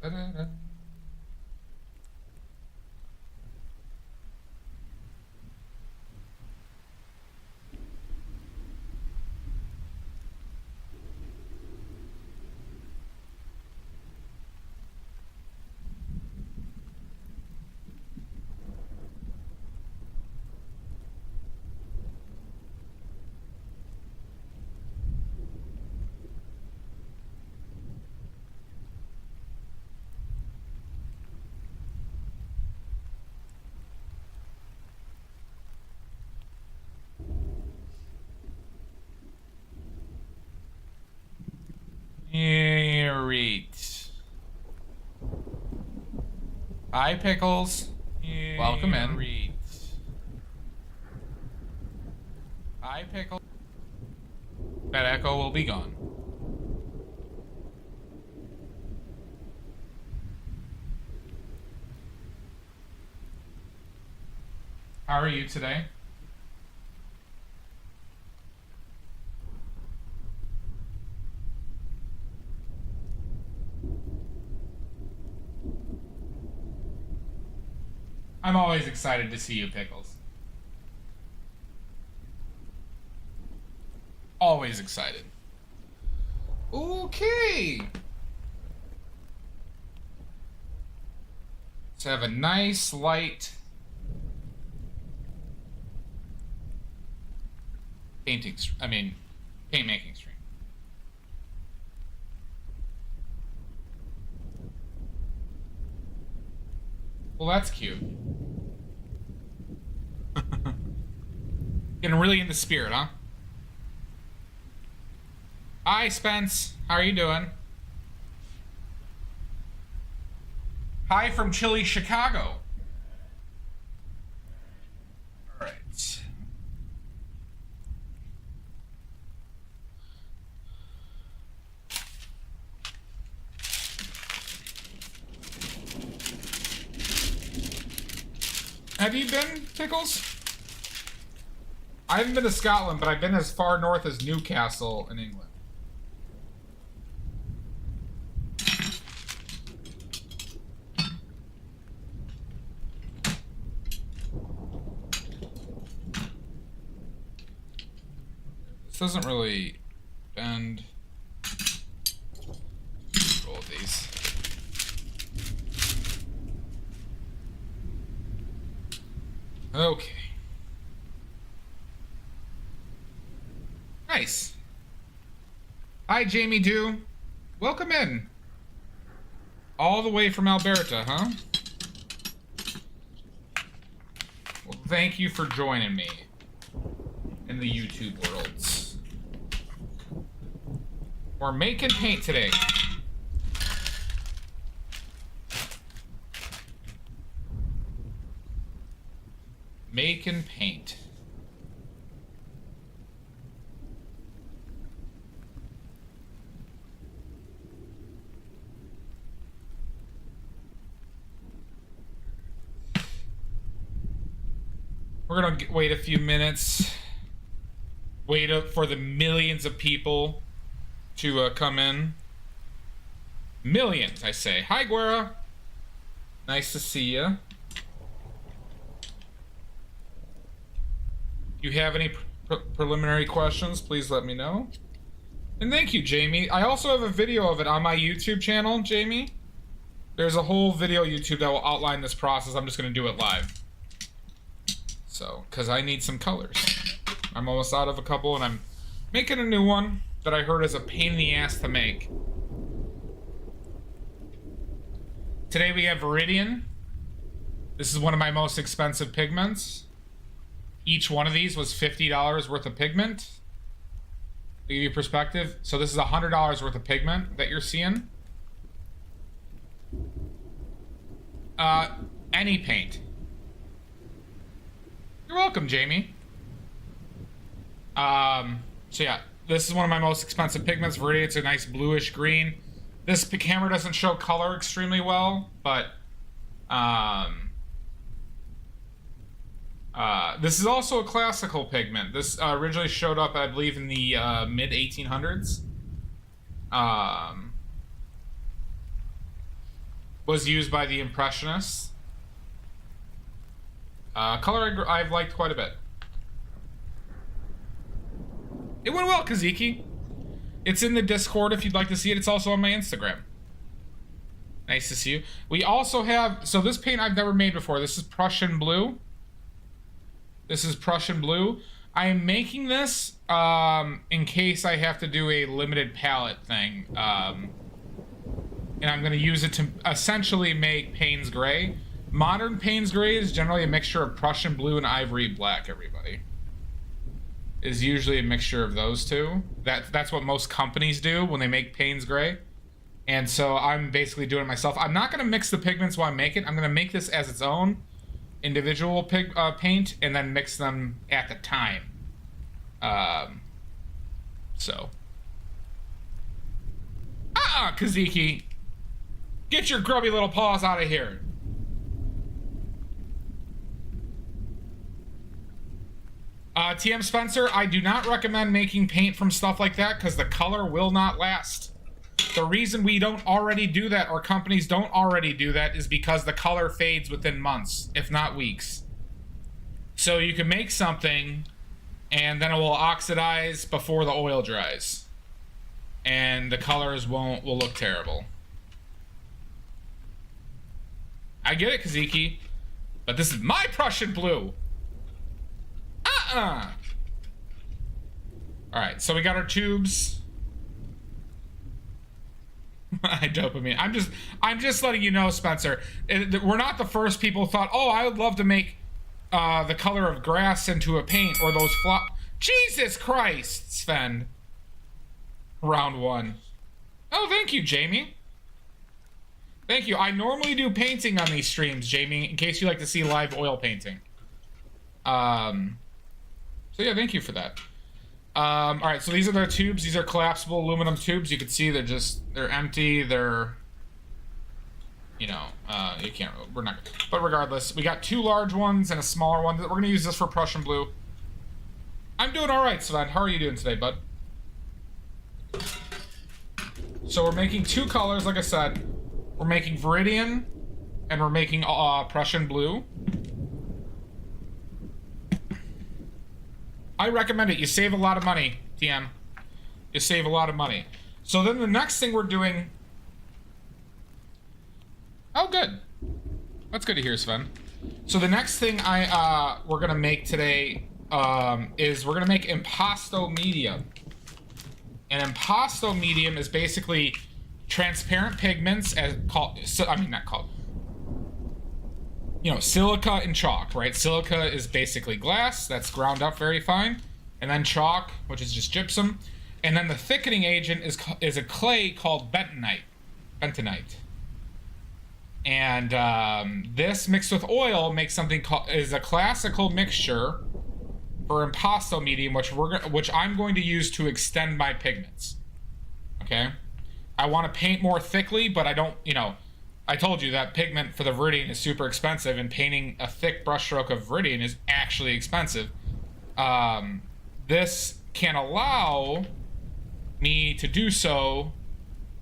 Da-da-da. Right. Hi, Pickles. Welcome in. Hi, Pickles. That echo will be gone. How are you today? I'm always excited to see you, Pickles. Always excited. Okay. Let's have a nice, light paint making stream. Well, that's cute. Getting really in the spirit, huh? Hi, Spence. How are you doing? Hi from chilly Chicago. All right. Have you been, Pickles? I haven't been to Scotland, but I've been as far north as Newcastle in England. This doesn't really bend. Roll these. Okay. Nice. Hi, Jamie Dew. Welcome in. All the way from Alberta, huh? Well, thank you for joining me in the YouTube worlds. We're making paint today. Making paint. We're gonna wait a few minutes. Wait up for the millions of people to come in. Millions, I say. Hi, Guerra. Nice to see you. If you have any preliminary questions, please let me know. And thank you, Jamie. I also have a video of it on my YouTube channel, Jamie. There's a whole video YouTube that will outline this process. I'm just going to do it live. So, because I need some colors. I'm almost out of a couple, and I'm making a new one that I heard is a pain in the ass to make. Today we have Viridian. This is one of my most expensive pigments. Each one of these was $50 worth of pigment. To give you perspective, so this is $100 worth of pigment that you're seeing. Any paint. You're welcome, Jamie. So yeah, this is one of my most expensive pigments. Viridian, it's a nice bluish green. This camera doesn't show color extremely well, but this is also a classical pigment. This originally showed up, I believe, in the mid 1800s. was used by the Impressionists. Color I've liked quite a bit. It went well, Kaziki. It's in the Discord if you'd like to see it. It's also on my Instagram. Nice to see you. We also have... So this paint I've never made before. This is Prussian Blue. This is Prussian Blue. I am making this in case I have to do a limited palette thing. And I'm going to use it to essentially make Payne's Gray. Modern Payne's Gray is generally a mixture of Prussian Blue and Ivory Black, everybody. Is usually a mixture of those two. That's what most companies do when they make Payne's Gray. And so I'm basically doing it myself. I'm not going to mix the pigments while I make it. I'm going to make this as its own individual paint and then mix them at the time. Kaziki. Get your grubby little paws out of here. TM Spencer, I do not recommend making paint from stuff like that because the color will not last. The reason we don't already do that, or companies don't already do that, is because the color fades within months, if not weeks. So you can make something, and then it will oxidize before the oil dries. And the colors will look terrible. I get it, Kaziki, but this is my Prussian Blue. Alright, so we got our tubes. Dopamine. I'm just letting you know, Spencer. We're not the first people who thought, oh, I would love to make the color of grass into a paint, or those Jesus Christ, Sven. Round one. Oh, thank you, Jamie. Thank you. I normally do painting on these streams, Jamie, in case you like to see live oil painting. So yeah, thank you for that. All right, so these are their tubes. These are collapsible aluminum tubes. You can see they're empty. They're, you can't, we're not, but regardless, we got two large ones and a smaller one. We're gonna use this for Prussian Blue. I'm doing all right, Sven. How are you doing today, bud? So we're making two colors, like I said. We're making Viridian, and we're making Prussian Blue. I recommend it. You save a lot of money, TM. You save a lot of money. So then the next thing we're doing... Oh, good. That's good to hear, Sven. So the next thing we're going to make today is we're going to make Impasto Medium. And Impasto Medium is basically transparent pigments silica and chalk, right? Silica is basically glass that's ground up very fine, and then chalk, which is just gypsum, and then the thickening agent is a clay called bentonite. And this mixed with oil makes something is a classical mixture for Impasto Medium, which I'm going to use to extend my pigments. Okay, I want to paint more thickly, but I don't, I told you that pigment for the Viridian is super expensive, and painting a thick brushstroke of Viridian is actually expensive. This can allow me to do so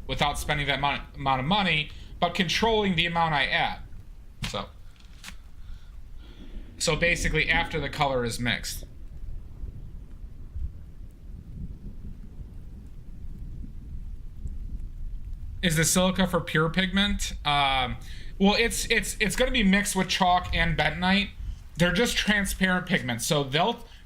without spending that amount of money, but controlling the amount I add. So basically after the color is mixed. Is the silica for pure pigment? Well, it's going to be mixed with chalk and bentonite. They're just transparent pigments, so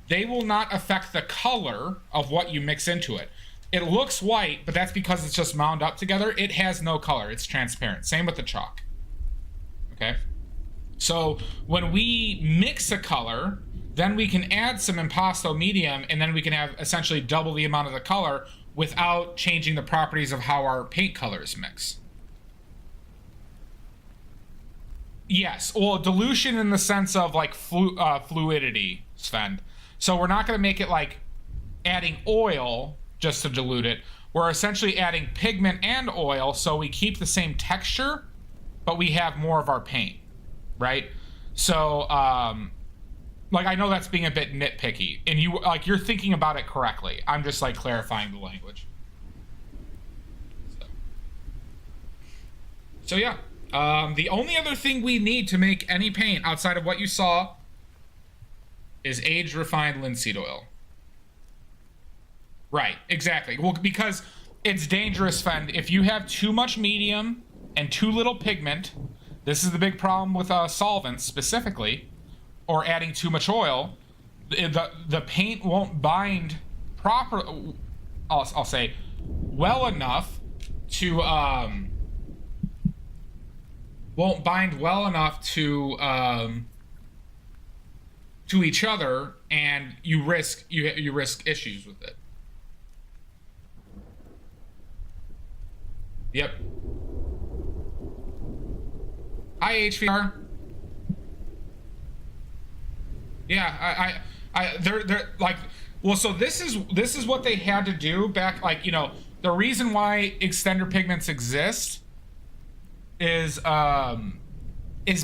they will not affect the color of what you mix into it. It looks white, but that's because it's just wound up together. It has no color. It's transparent. Same with the chalk. Okay? So when we mix a color, then we can add some Impasto Medium, and then we can have essentially double the amount of the color without changing the properties of how our paint colors mix. Yes, well, dilution in the sense of like fluidity, Sven. So we're not going to make it like adding oil just to dilute it. We're essentially adding pigment and oil, so we keep the same texture, but we have more of our paint, right? So, like, I know that's being a bit nitpicky, and you're thinking about it correctly. I'm just like clarifying the language. So yeah, The only other thing we need to make any paint outside of what you saw is aged refined linseed oil. Right, exactly. Well, because it's dangerous, Fend. If you have too much medium and too little pigment, this is the big problem with solvents specifically, or adding too much oil, the paint won't bind proper. I'll say well enough to won't bind well enough to each other, and you risk issues with it. Yep. Hi, HVR. Yeah, they're like, well, so this is what they had to do back, like, you know, the reason why extender pigments exist is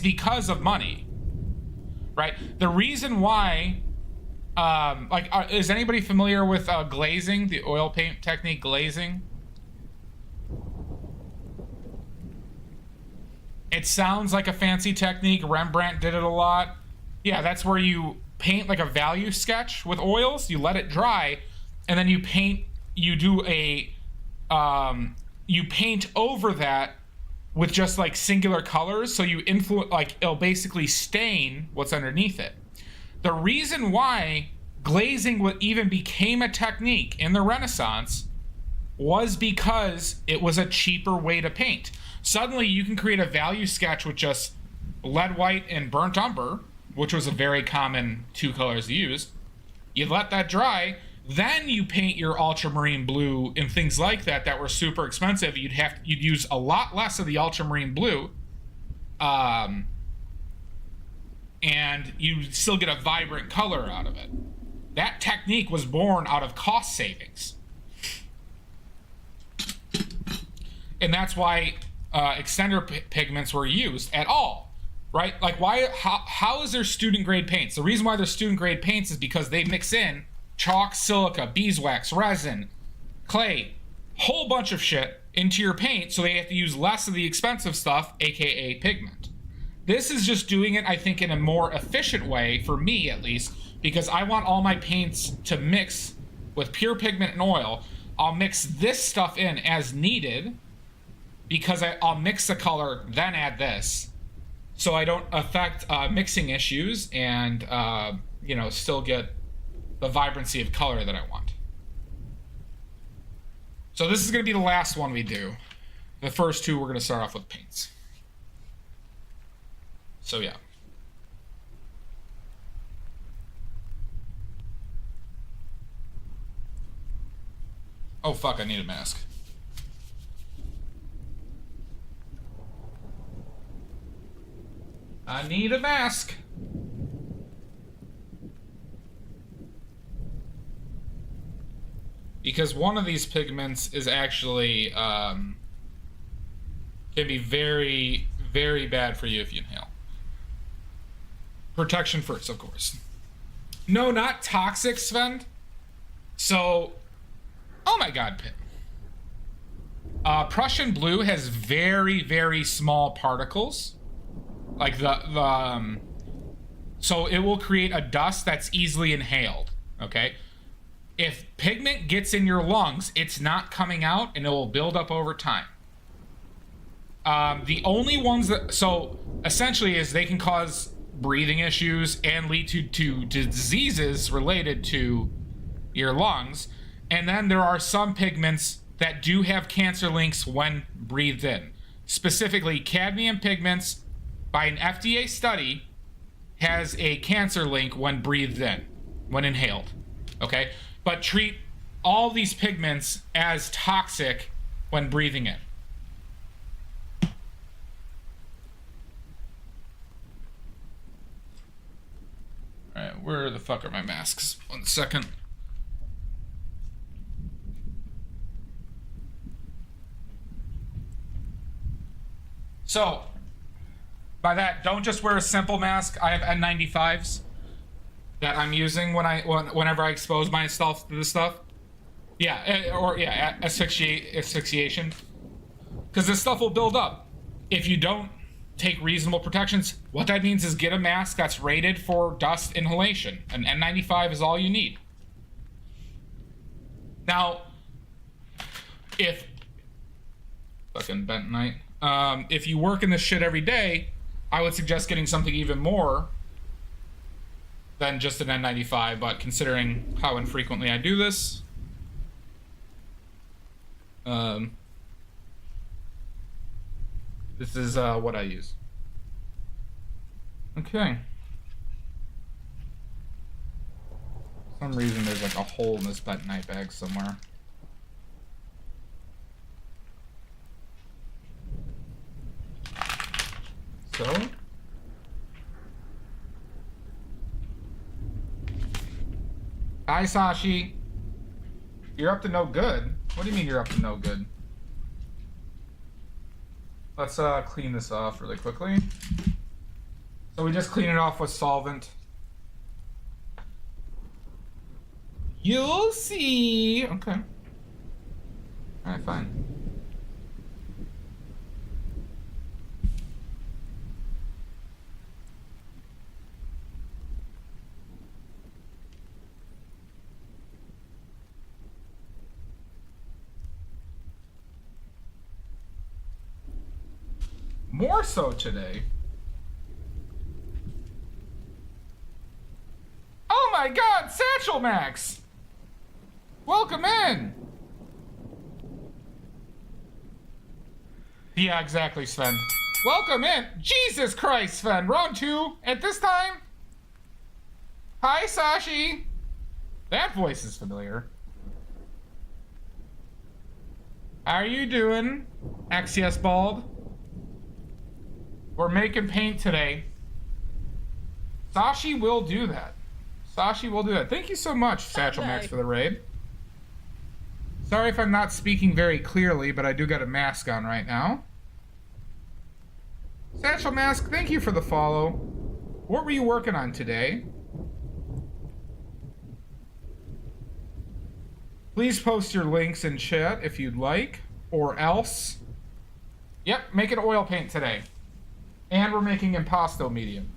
because of money, right? The reason why, is anybody familiar with glazing, the oil paint technique, glazing? It sounds like a fancy technique. Rembrandt did it a lot. Yeah, that's where you paint like a value sketch with oils. You let it dry, and then you paint. You do a, you paint over that with just like singular colors. So you influence, like, it'll basically stain what's underneath it. The reason why glazing even became a technique in the Renaissance was because it was a cheaper way to paint. Suddenly you can create a value sketch with just lead white and burnt umber, which was a very common two colors used. You let that dry, then you paint your ultramarine blue and things like that were super expensive. You'd use a lot less of the ultramarine blue, and you still get a vibrant color out of it. That technique was born out of cost savings. And that's why extender pigments were used at all, right? Like, how is there student grade paints? The reason why they're student grade paints is because they mix in chalk, silica, beeswax, resin, clay, whole bunch of shit into your paint, so they have to use less of the expensive stuff, aka pigment. This is just doing it, I think, in a more efficient way, for me at least, because I want all my paints to mix with pure pigment and oil. I'll mix this stuff in as needed, because I'll mix the color, then add this, so I don't affect mixing issues, and you know, still get the vibrancy of color that I want. So this is going to be the last one we do. The first two, we're going to start off with paints. So yeah. Oh fuck, I need a mask. I need a mask. Because one of these pigments is actually, can be very, very bad for you if you inhale. Protection first, of course. No, not toxic, Sven. So, oh my god, Prussian blue has very, very small particles. Like so it will create a dust that's easily inhaled, okay? If pigment gets in your lungs, it's not coming out, and it will build up over time. The only ones that, so essentially, is they can cause breathing issues and lead to diseases related to your lungs. And then there are some pigments that do have cancer links when breathed in. Specifically, cadmium pigments, by an FDA study, has a cancer link when breathed in, when inhaled, okay? But treat all these pigments as toxic when breathing in. All right, where the fuck are my masks? 1 second. So, by that, don't just wear a simple mask. I have N95s that I'm using whenever I expose myself to this stuff. Yeah, or yeah, asphyxiation. Because this stuff will build up. if you don't take reasonable protections, what that means is get a mask that's rated for dust inhalation. An N95 is all you need. Now, if fucking bentonite, if you work in this shit every day, I would suggest getting something even more than just an N95, but considering how infrequently I do this, this is what I use. Okay. For some reason there's like a hole in this bentonite bag somewhere. So. Hi, Sashi. You're up to no good. What do you mean you're up to no good? Let's clean this off really quickly. So we just clean it off with solvent. You'll see. Okay. All right, fine. More so today. Oh my God, Satchel Max! Welcome in! Yeah, exactly, Sven. Welcome in! Jesus Christ, Sven! Round 2 at this time? Hi, Sashi! That voice is familiar. How are you doing, XCS Bald? We're making paint today. Sashi will do that. Sashi will do that. Thank you so much, Satchel Max, for the raid. Sorry if I'm not speaking very clearly, but I do got a mask on right now. Satchel Mask, thank you for the follow. What were you working on today? Please post your links in chat if you'd like, or else. Yep, making oil paint today. And we're making Impasto medium.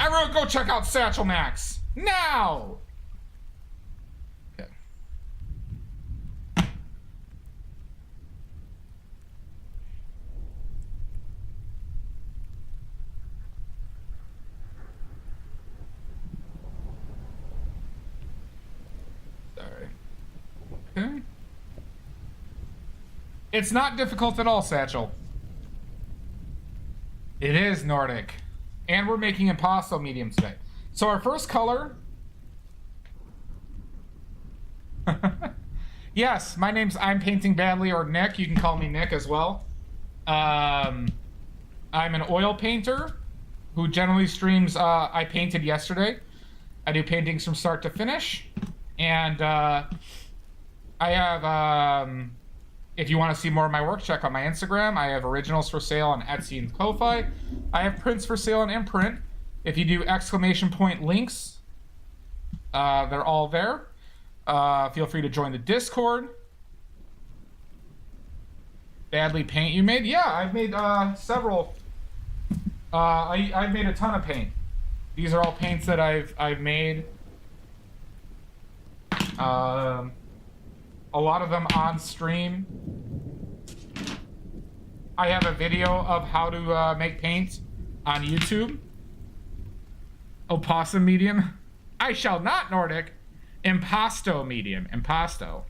Everyone go check out Satchel Max. Now! Okay. Okay. It's not difficult at all, Satchel. It is Nordic. And we're making Impasto medium today. So our first color... Yes, I'm Painting Badly, or Nick. You can call me Nick as well. I'm an oil painter who generally streams... I painted yesterday. I do paintings from start to finish. And... I have, if you want to see more of my work, check out my Instagram. I have originals for sale on Etsy and Ko-Fi. I have prints for sale on Imprint. If you do ! links, they're all there. Feel free to join the Discord. Badly paint you made? Yeah, I've made several. I've made a ton of paint. These are all paints that I've made. A lot of them on stream. I have a video of how to make paint on YouTube. Opossum medium. I shall not, Nordic. Impasto medium. Impasto.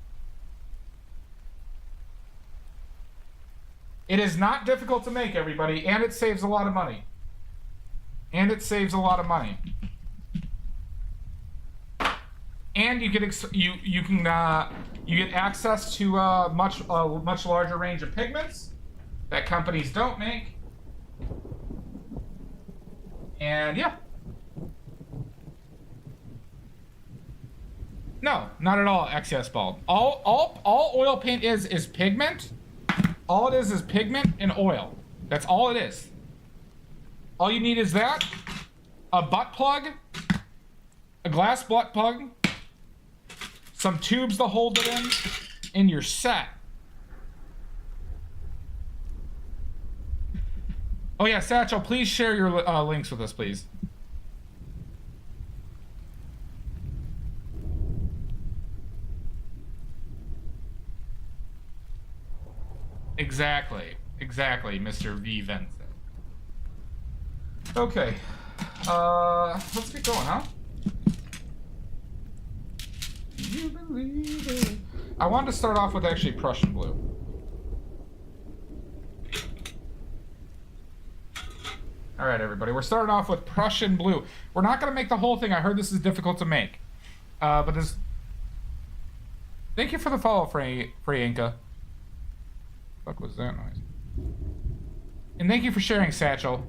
It is not difficult to make, everybody, and it saves a lot of money. And it saves a lot of money. And you get you get access to a much larger range of pigments that companies don't make. And yeah. No, not at all, XS Bald. All oil paint is pigment. All it is pigment and oil. That's all it is. All you need is that, a butt plug, a glass butt plug, some tubes to hold it in, and you're set. Oh yeah, Satchel, please share your links with us, please. Exactly, Mr. V. Vincent. Okay, let's get going, huh? Do you believe it? I wanted to start off with actually Prussian blue. All right, everybody, we're starting off with Prussian blue. We're not going to make the whole thing. I heard this is difficult to make, but this. Thank you for the follow, Frey-Inca. Fuck was that noise? And thank you for sharing, Satchel.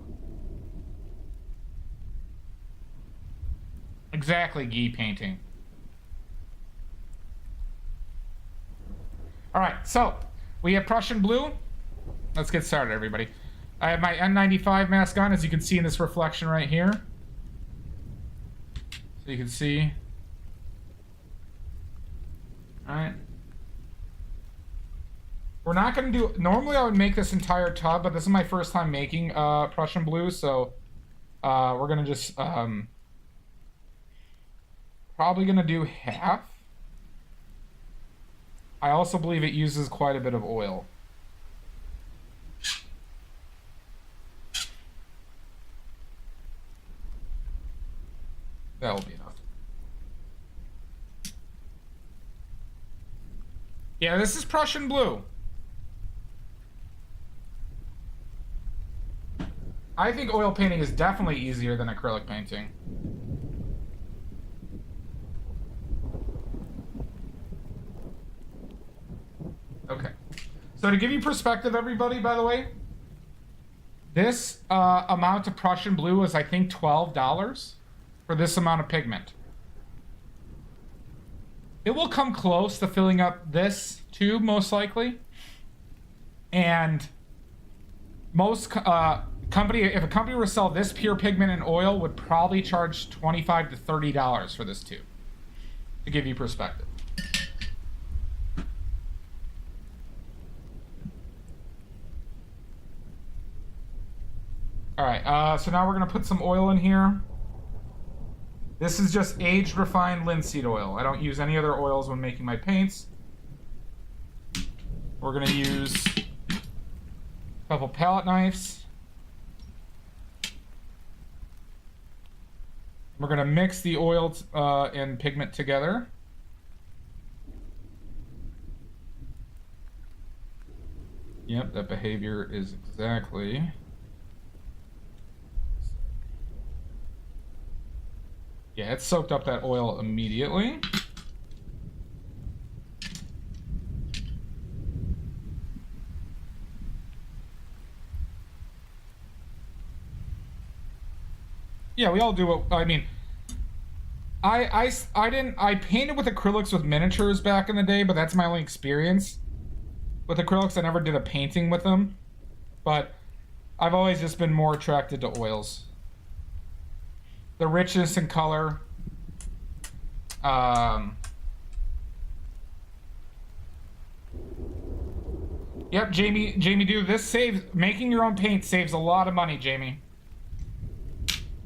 Exactly, Guy painting. All right, so we have Prussian blue. Let's get started, everybody. I have my N95 mask on, as you can see in this reflection right here. So you can see. All right. We're not going to do... Normally I would make this entire tub, but this is my first time making Prussian blue, so we're going to just... probably going to do half. I also believe it uses quite a bit of oil. That'll be enough. Yeah, this is Prussian blue. I think oil painting is definitely easier than acrylic painting. Okay. So to give you perspective, everybody, by the way, this amount of Prussian blue is, I think, $12 for this amount of pigment. It will come close to filling up this tube, most likely. And most if a company were to sell this pure pigment and oil, would probably charge $25 to $30 for this tube, to give you perspective. All right, so now we're gonna put some oil in here. This is just aged refined linseed oil. I don't use any other oils when making my paints. We're gonna use a couple palette knives. We're gonna mix the oil and pigment together. Yep, that behavior is exactly... Yeah, it soaked up that oil immediately. Yeah, we all do what, I mean, I painted with acrylics with miniatures back in the day, but that's my only experience with acrylics. I never did a painting with them, but I've always just been more attracted to oils. The richness in color. Yep, Jamie do this saves, making your own paint saves a lot of money, Jamie.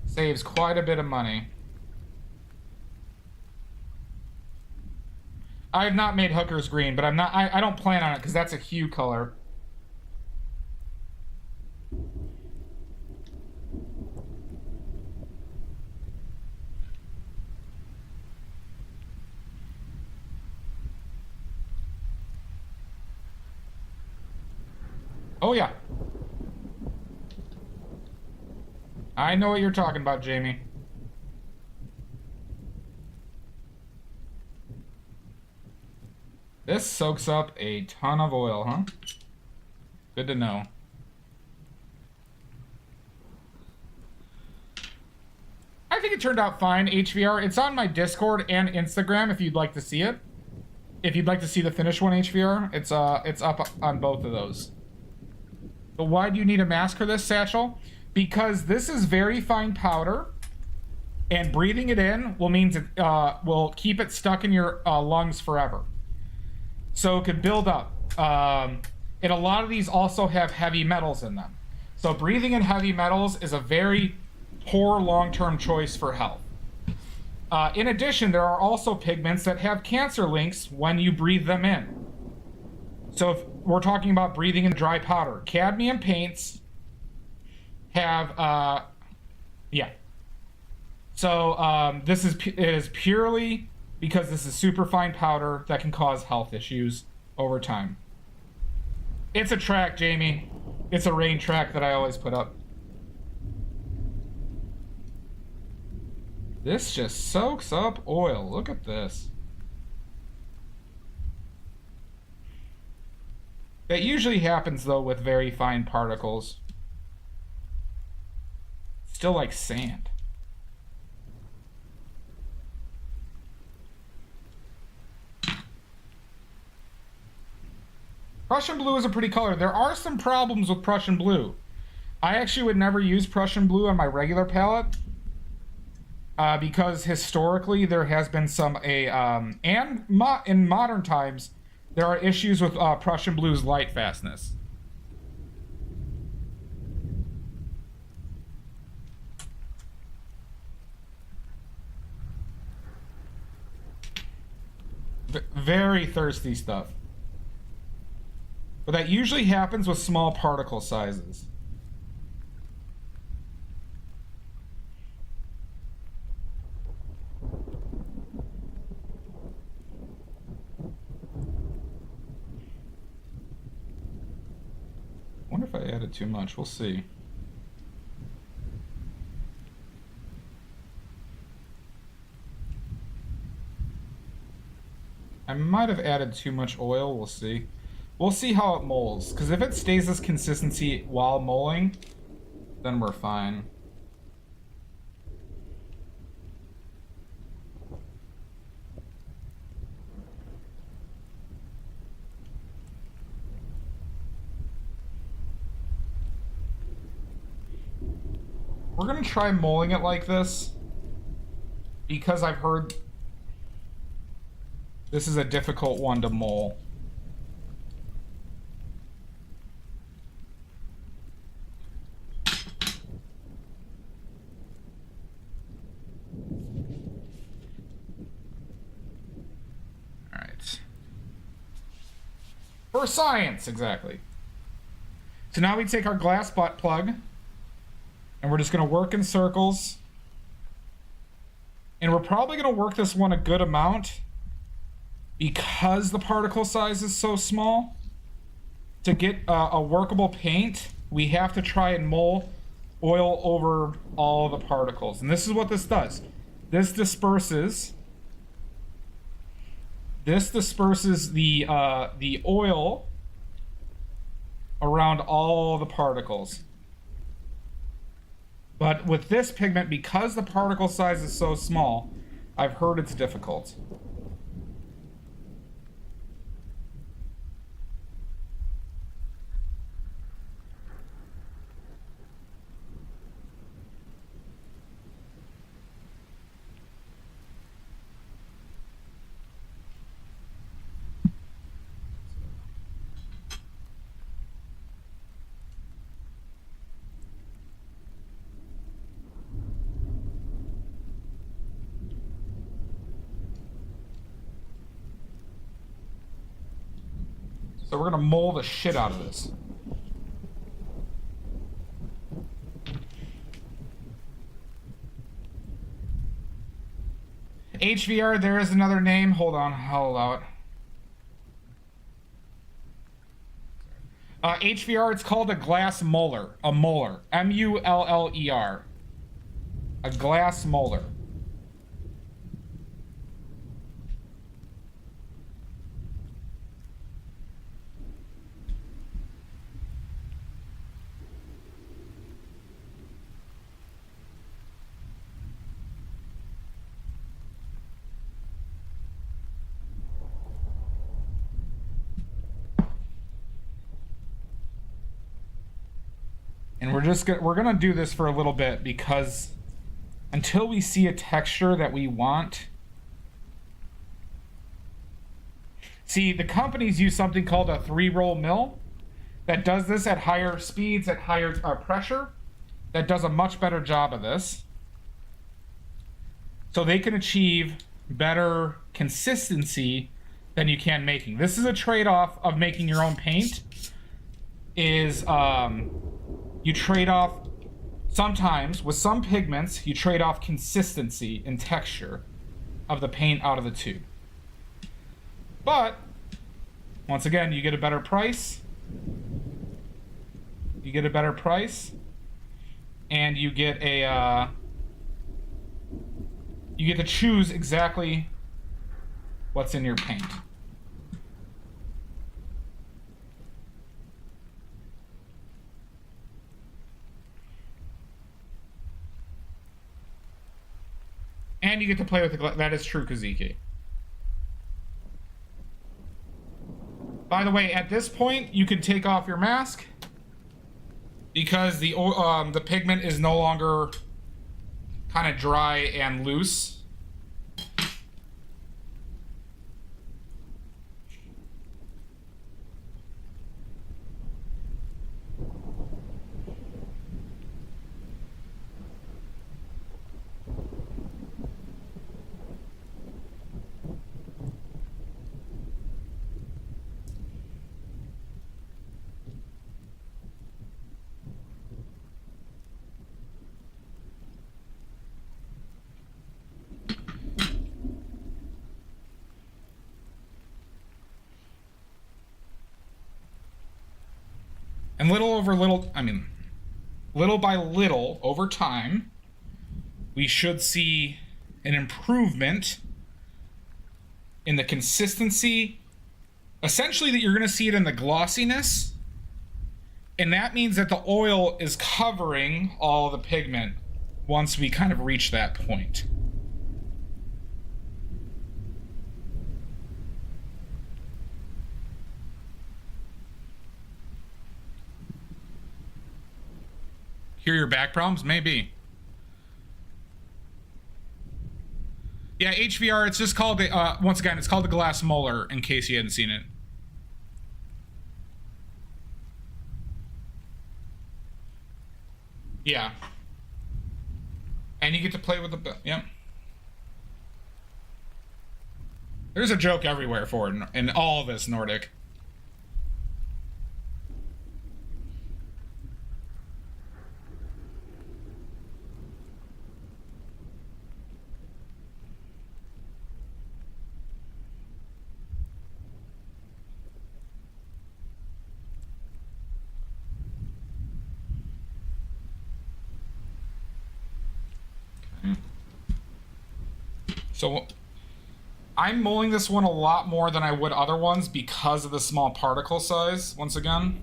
Saves quite a bit of money. I have not made Hooker's green, but I don't plan on it because that's a hue color. Oh, yeah. I know what you're talking about, Jamie. This soaks up a ton of oil, huh? Good to know. I think it turned out fine, HVR. It's on my Discord and Instagram if you'd like to see it. If you'd like to see the finished one, HVR, it's up on both of those. But why do you need a mask for this, Satchel? Because this is very fine powder, And breathing it in will keep it stuck in your lungs forever. So it could build up. And a lot of these also have heavy metals in them. So breathing in heavy metals is a very poor long-term choice for health. In addition, there are also pigments that have cancer links when you breathe them in. So if we're talking about breathing in dry powder, cadmium paints have, yeah. So this is purely because this is superfine powder that can cause health issues over time. It's a track, Jamie. It's a rain track that I always put up. This just soaks up oil. Look at this. That usually happens, though, with very fine particles. Still like sand. Prussian blue is a pretty color. There are some problems with Prussian blue. I actually would never use Prussian blue on my regular palette because historically there has been in modern times there are issues with Prussian blue's light fastness. Very thirsty stuff. But that usually happens with small particle sizes. I wonder if I added too much. We'll see. I might have added too much oil. We'll see. We'll see how it molds, because if it stays this consistency while molding, then we're fine. We're gonna try molding it like this, because I've heard this is a difficult one to mold. For science, exactly. So now we take our glass butt plug, and we're just going to work in circles. And we're probably going to work this one a good amount because the particle size is so small. To get a workable paint, we have to try and mold oil over all the particles. And this is what this does. This disperses the oil around all the particles. But with this pigment, because the particle size is so small, I've heard it's difficult. So we're gonna mold the shit out of this. HVR, there is another name. Hold on, hold out. HVR, it's called a glass molar. A molar. M-U-L-L-E-R. A glass molar. And we're gonna do this for a little bit because until we see a texture that we want. See, the companies use something called a 3-roll mill that does this at higher speeds, at higher pressure, that does a much better job of this. So they can achieve better consistency than you can making. This is a trade-off of making your own paint, is you trade off, sometimes with some pigments, you trade off consistency and texture of the paint out of the tube. But, once again, you get a better price. You get a better price. And you get a, you get to choose exactly what's in your paint. And you get to play with the glass. That is true, Kaziki. By the way, at this point, you can take off your mask because the pigment is no longer kind of dry and loose. And little by little, over time, we should see an improvement in the consistency. Essentially, that you're going to see it in the glossiness. And that means that the oil is covering all the pigment once we kind of reach that point. Hear your back problems? Maybe. Yeah, HVR, it's just called, once again, it's called the glass molar, in case you hadn't seen it. Yeah. And you get to play with the, yeah. There's a joke everywhere for it, in all of this, Nordic. So I'm mulling this one a lot more than I would other ones because of the small particle size, once again.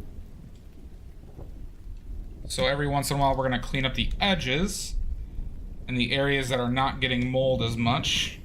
So every once in a while we're going to clean up the edges and the areas that are not getting mold as much.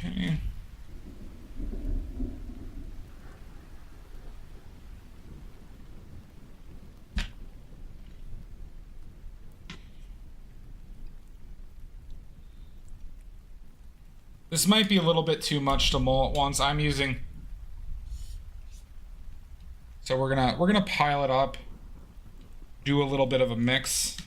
Okay. This might be a little bit too much to mull at once. I'm using... So we're gonna pile it up, do a little bit of a mix.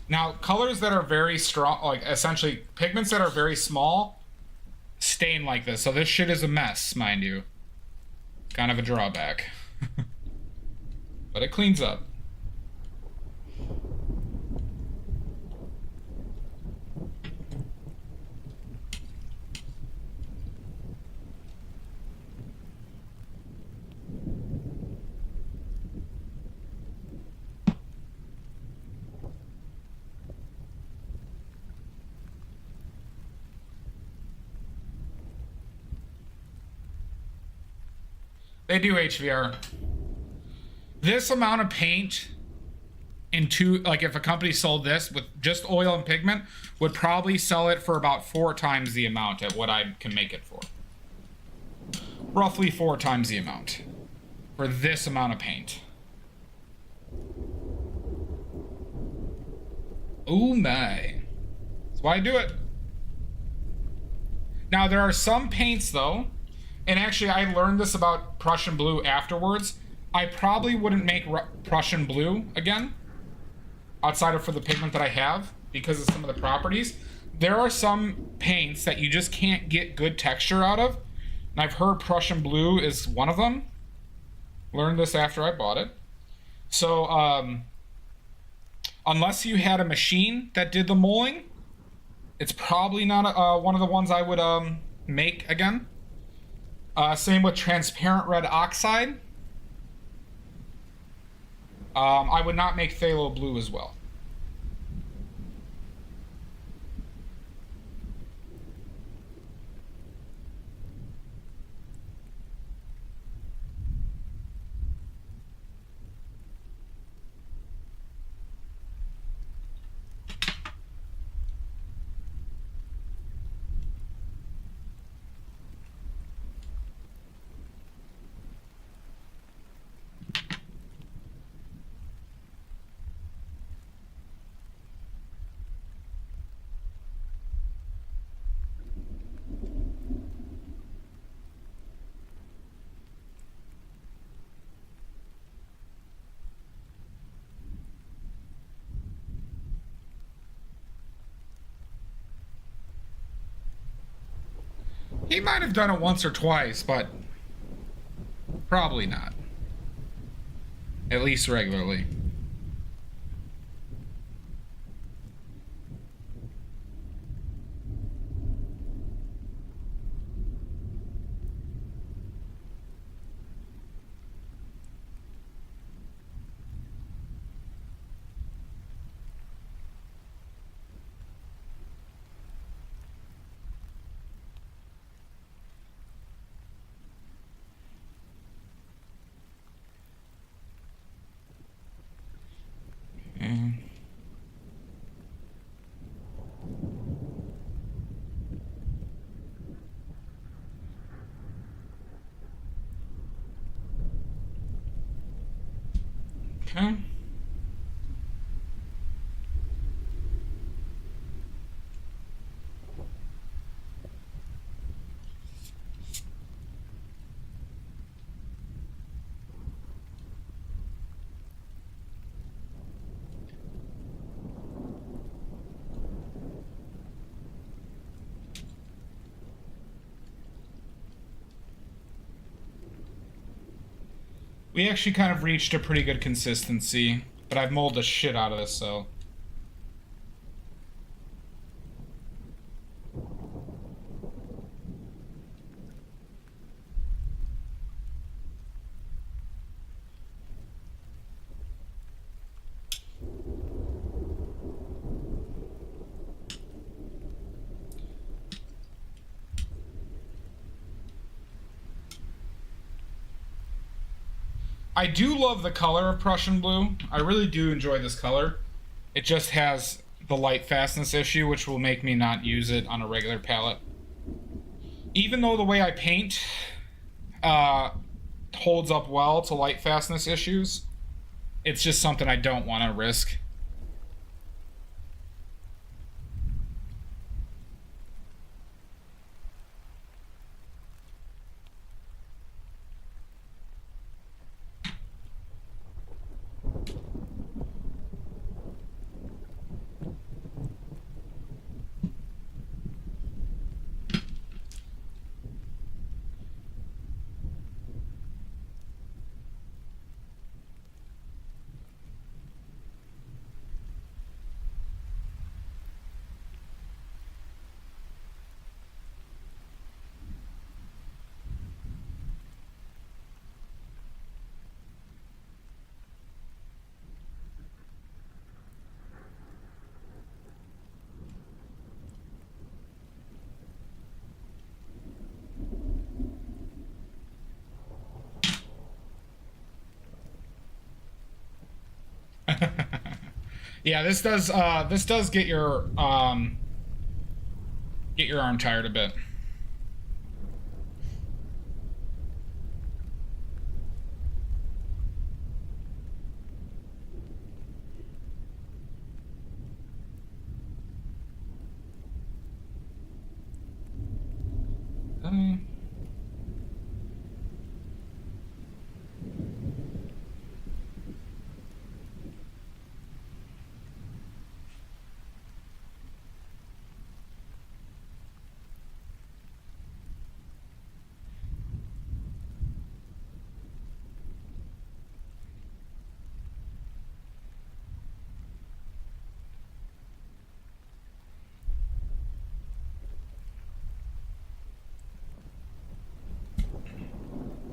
Now, colors that are very strong, like essentially pigments that are very small, stain like this. So this shit is a mess, mind you. Kind of a drawback. But it cleans up. They do HVR. This amount of paint into, like, if a company sold this with just oil and pigment, would probably sell it for about 4 times the amount at what I can make it for. Roughly 4 times the amount for this amount of paint. Oh my. That's why I do it. Now, there are some paints, though, and actually I learned this about Prussian blue afterwards. I probably wouldn't make Prussian blue again, outside of for the pigment that I have, because of some of the properties. There are some paints that you just can't get good texture out of, and I've heard Prussian blue is one of them. Learned this after I bought it. So, unless you had a machine that did the molding, it's probably not one of the ones I would make again. Same with transparent red oxide. I would not make phthalo blue as well. He might have done it once or twice, but probably not. At least regularly. Okay. We actually kind of reached a pretty good consistency, but I've molded the shit out of this, so. I do love the color of Prussian blue. I really do enjoy this color. It just has the light fastness issue, which will make me not use it on a regular palette. Even though the way I paint holds up well to light fastness issues, it's just something I don't want to risk. Yeah, this does get your arm tired a bit.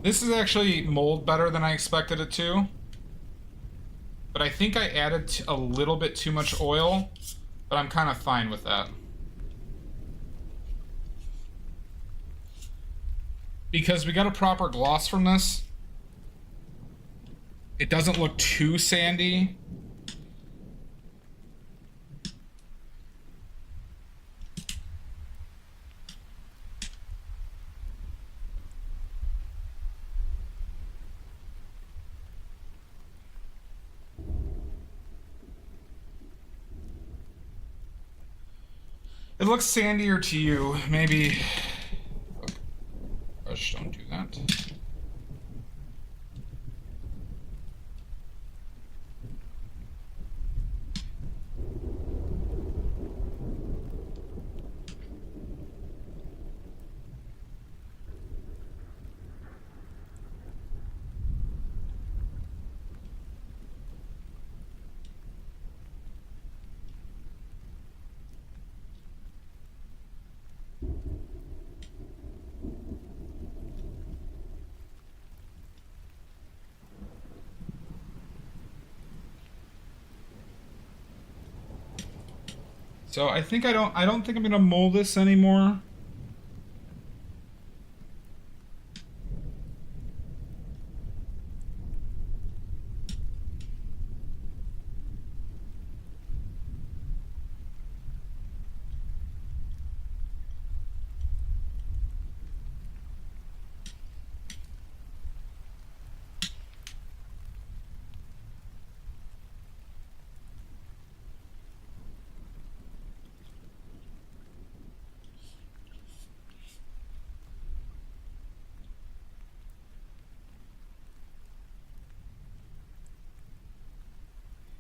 This is actually mold better than I expected it to. But I think I added a little bit too much oil, but I'm kind of fine with that. Because we got a proper gloss from this. It doesn't look too sandy. It looks sandier to you. Maybe... Brush, don't do that. So I think I don't think I'm gonna mold this anymore.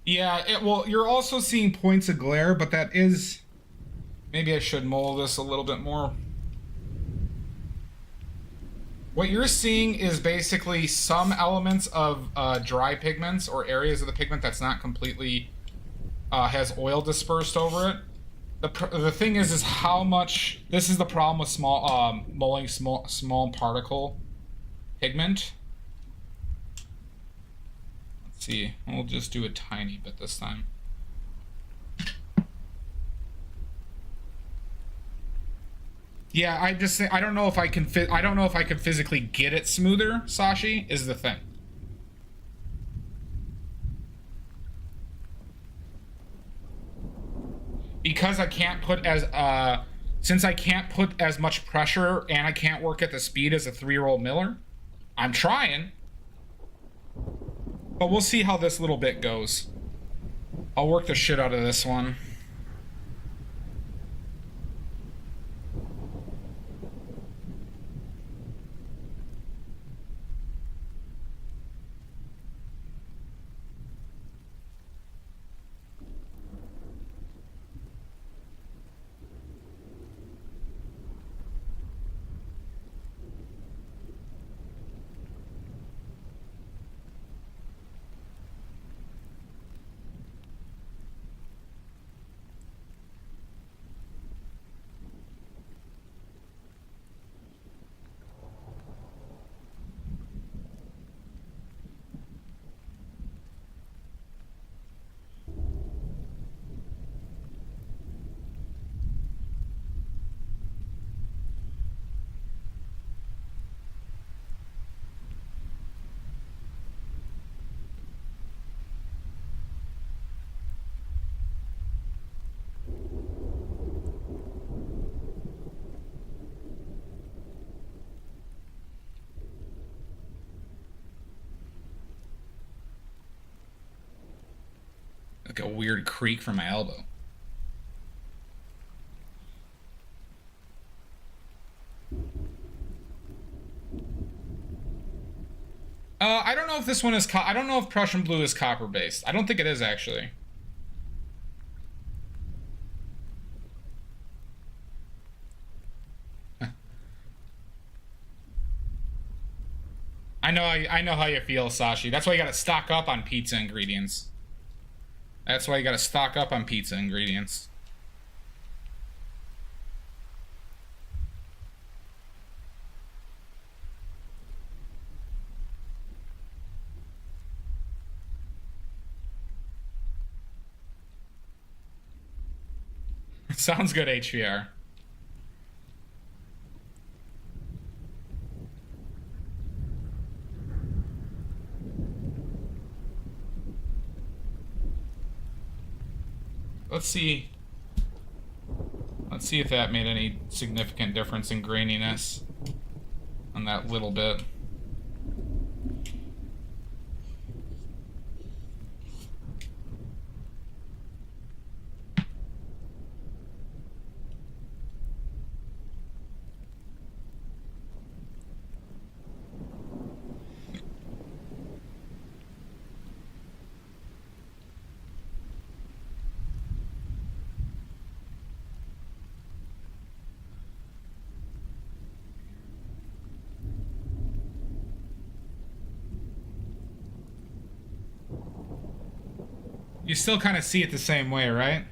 Yeah, well, you're also seeing points of glare, but that is... Maybe I should mold this a little bit more. What you're seeing is basically some elements of dry pigments or areas of the pigment that's not completely... has oil dispersed over it. The thing is how much... This is the problem with mulling small particle pigment. See, we'll just do a tiny bit this time. Yeah, I don't know if I can physically get it smoother, Sashi, is the thing. because I can't put as since I can't put as much pressure and I can't work at the speed as a 3-year-old miller, I'm trying. But we'll see how this little bit goes. I'll work the shit out of this one. Like a weird creak from my elbow. I don't know if this one is I don't know if Prussian blue is copper based. I don't think it is actually. I know how you feel, Sashi. That's why you gotta stock up on pizza ingredients. That's why you gotta stock up on pizza ingredients. Sounds good, HVR. Let's see. Let's see if that made any significant difference in graininess on that little bit. You still kind of see it the same way, right?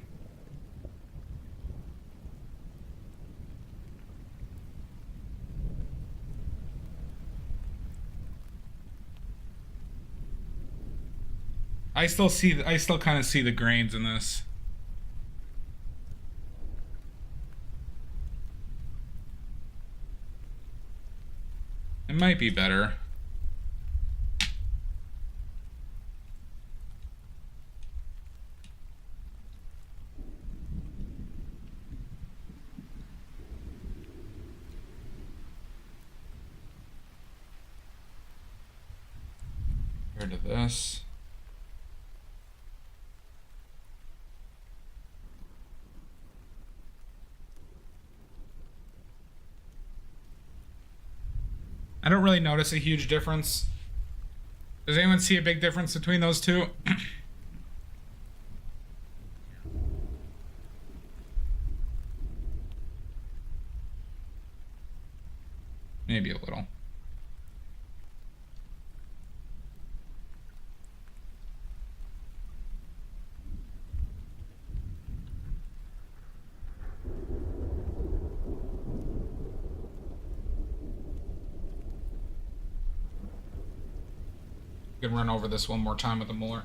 I still kind of see the grains in this. It might be better. Compared to this. I don't really notice a huge difference. Does anyone see a big difference between those two? Maybe a little. Can run over this one more time with the molar.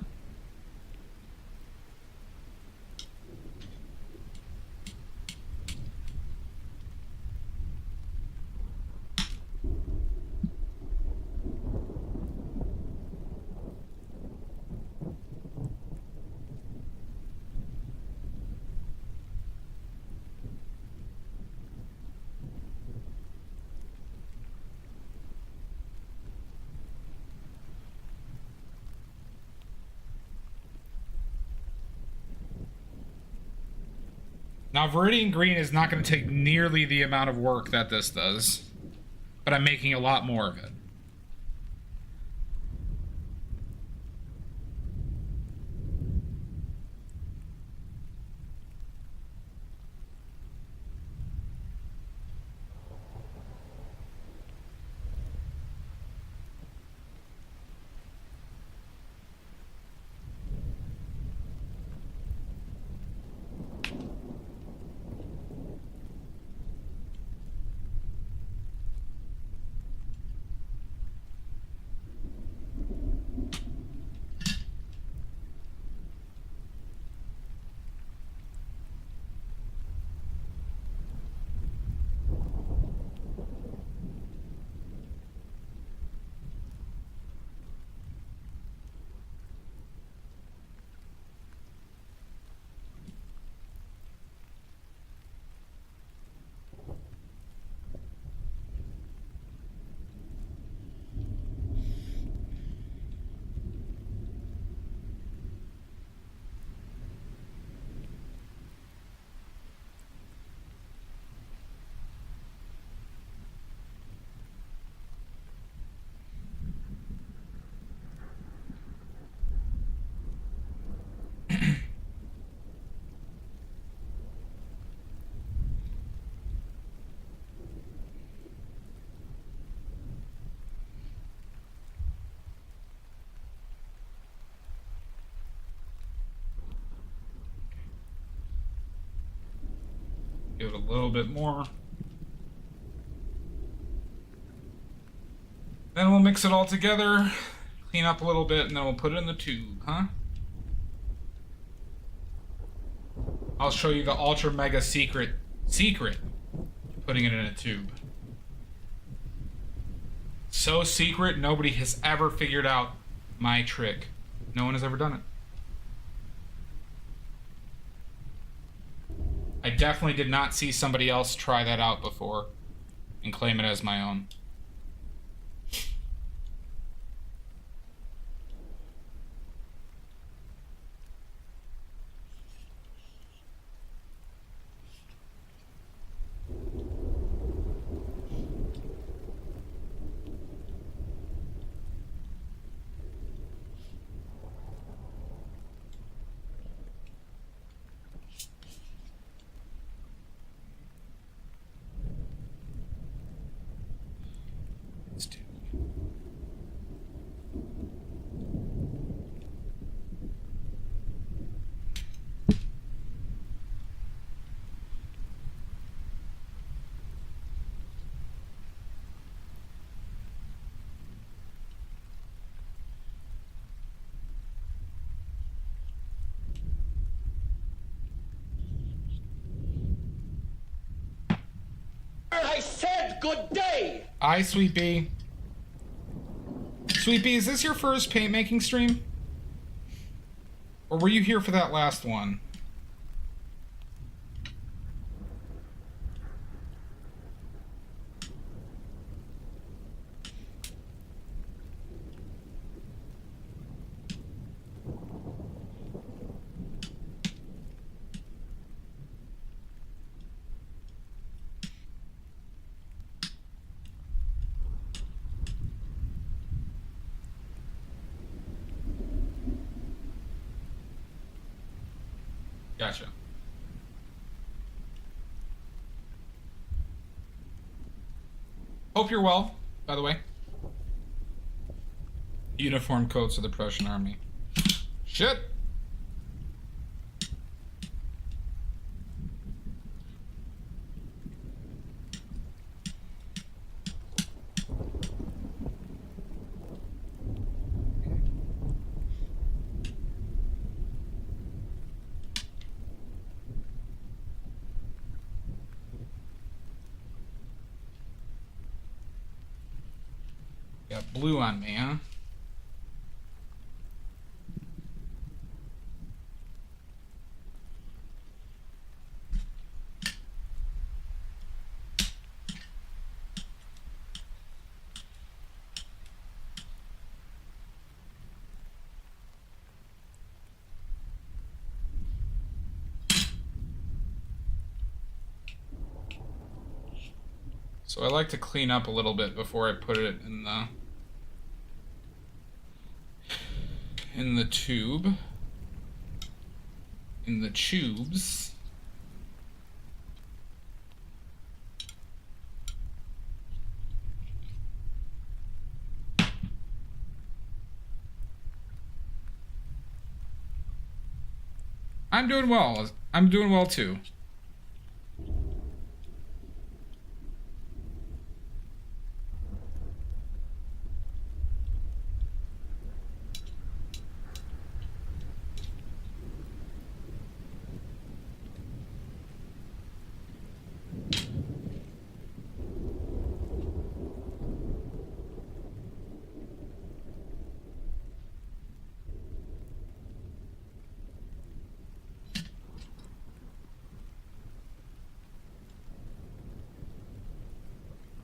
Now, Viridian Green is not going to take nearly the amount of work that this does, but I'm making a lot more of it. Give it a little bit more. Then we'll mix it all together, clean up a little bit, and then we'll put it in the tube, huh? I'll show you the ultra mega secret putting it in a tube. So secret, nobody has ever figured out my trick. No one has ever done it. I definitely did not see somebody else try that out before and claim it as my own. I said good day! Hi, Sweet Bee. Sweet Bee, is this your first paint making stream? Or were you here for that last one? Gotcha. Hope you're well, by the way. Uniform coats of the Prussian army. Shit! Got blue on me, huh? So I like to clean up a little bit before I put it in the tube. In the tubes. I'm doing well. I'm doing well too.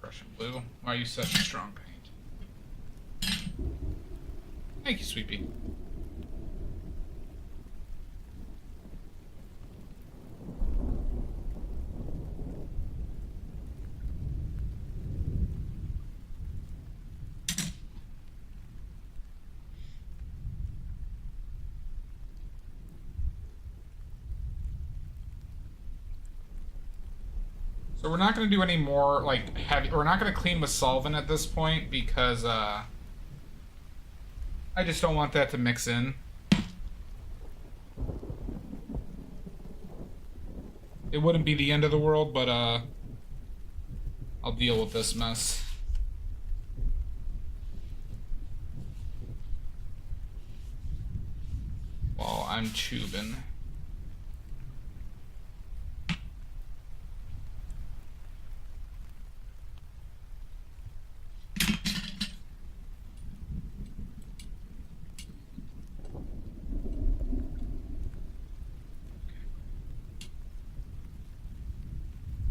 Prussian blue. Why are you such a strong paint? Thank you, Sweepy. So we're not going to do any more, like, heavy... We're not going to clean with solvent at this point because, I just don't want that to mix in. It wouldn't be the end of the world, but, I'll deal with this mess. While I'm tubing.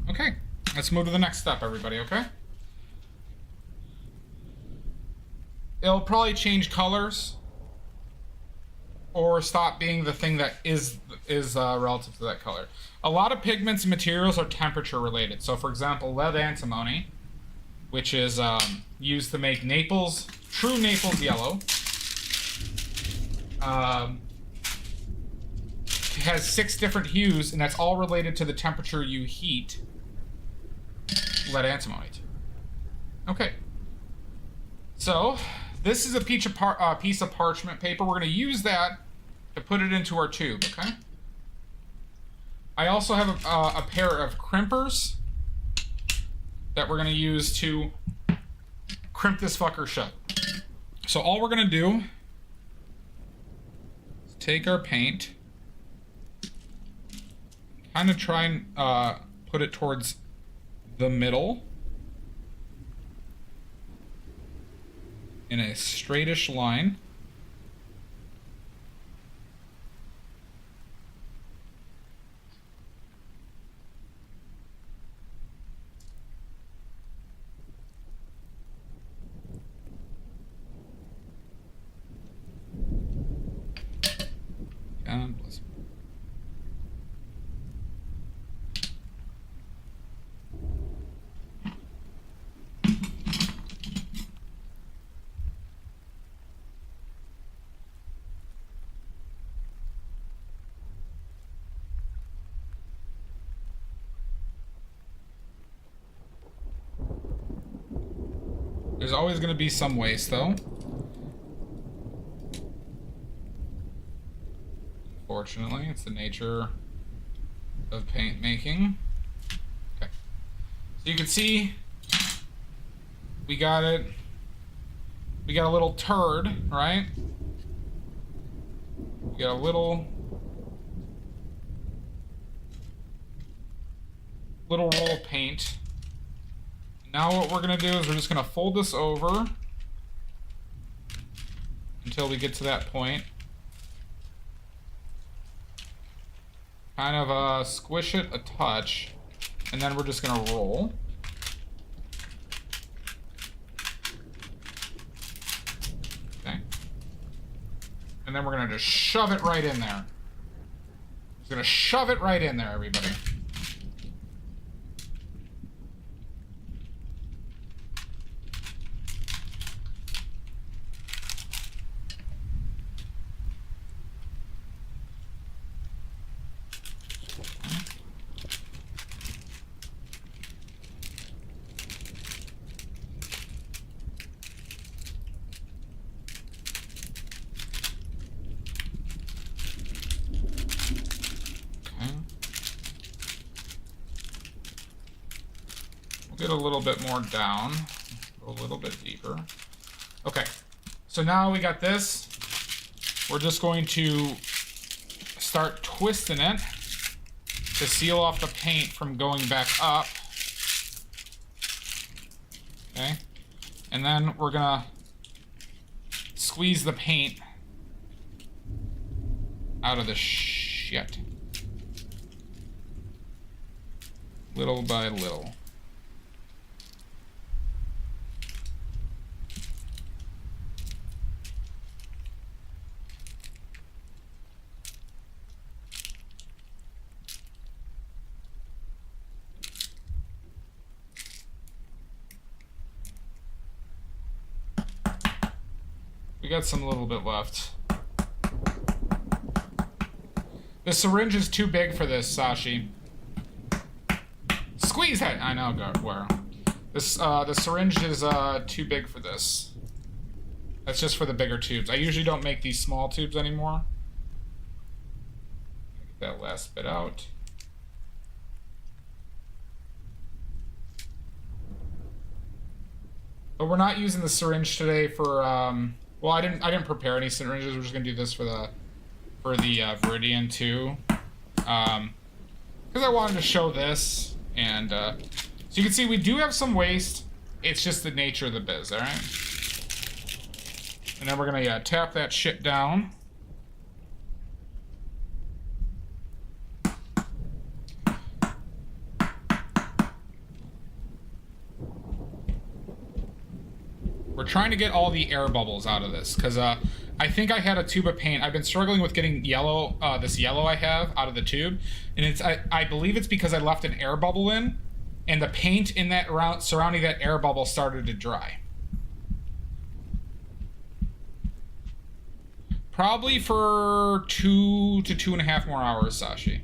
Okay, let's move to the next step, everybody, okay? It'll probably change colors or stop being the thing that is relative to that color. A lot of pigments and materials are temperature related. So, for example, lead antimony, which is used to make Naples, true Naples yellow, has 6 different hues, and that's all related to the temperature you heat lead antimony to. Okay. So, this is a piece of parchment paper. We're going to use that to put it into our tube, okay? I also have a pair of crimpers that we're going to use to crimp this fucker shut. So all we're going to do is take our paint, kind of try and put it towards the middle in a straightish line. God bless me. There's always going to be some waste, though. Unfortunately, it's the nature of paint making. Okay. So you can see we got it. We got a little turd, right? We got a little roll of paint. Now what we're going to do is we're just going to fold this over until we get to that point. Kind of squish it a touch, and then we're just going to roll. Okay. And then we're going to just shove it right in there. Just going to shove it right in there, everybody. get a little bit more down, go a little bit deeper. Okay, so now we got this. We're just going to start twisting it to seal off the paint from going back up. Okay, and then we're gonna squeeze the paint out of the shit. Little by little. We got some little bit left. The syringe is too big for this, Sashi. Squeeze it! I know, where. This, the syringe is, too big for this. That's just for the bigger tubes. I usually don't make these small tubes anymore. Get that last bit out. But we're not using the syringe today for, well, I didn't prepare any syringes. We're just gonna do this for the Viridian 2. Because I wanted to show this. And, so you can see we do have some waste. It's just the nature of the biz, alright? And then we're gonna tap that shit down. We're trying to get all the air bubbles out of this, because, I think I had a tube of paint. I've been struggling with getting yellow, this yellow I have out of the tube. And it's, I believe it's because I left an air bubble in, and the paint in that surrounding that air bubble started to dry. Probably for 2 to 2.5 more hours, Sashi.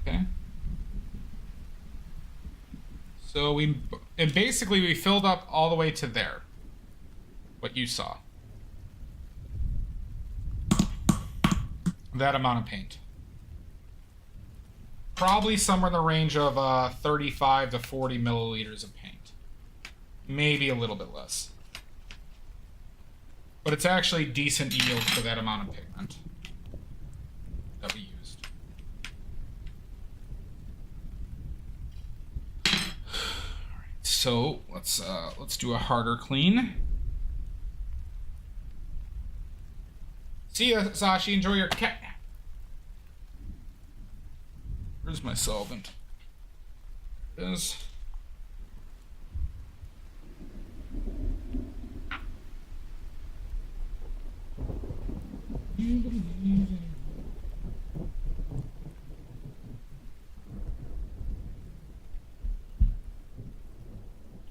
Okay. So basically we filled up all the way to there. What you saw. That amount of paint. Probably somewhere in the range of 35 to 40 milliliters of paint. Maybe a little bit less. But it's actually decent yield for that amount of pigment that we used. So let's do a harder clean. See ya, Sashi. Enjoy your cat. Where's my solvent? There it is.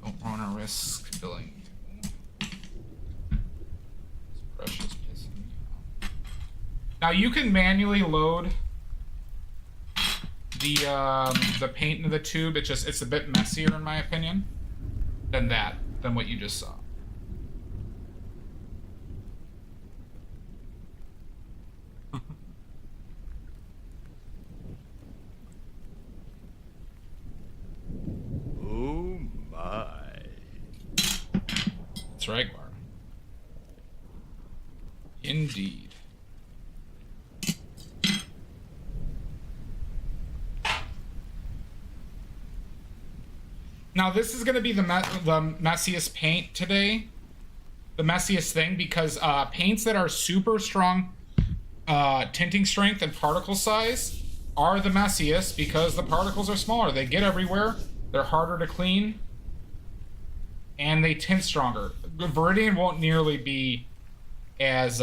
Don't want to risk billing. This brush is pissing me off. Now you can manually load the paint into the tube. It's a bit messier in my opinion than what you just saw. Oh my. That's right, Guar. Indeed. Now this is going to be the messiest paint today. The messiest thing, because paints that are super strong tinting strength and particle size are the messiest because the particles are smaller. They get everywhere. They're harder to clean. And they tint stronger. Viridian won't nearly be as,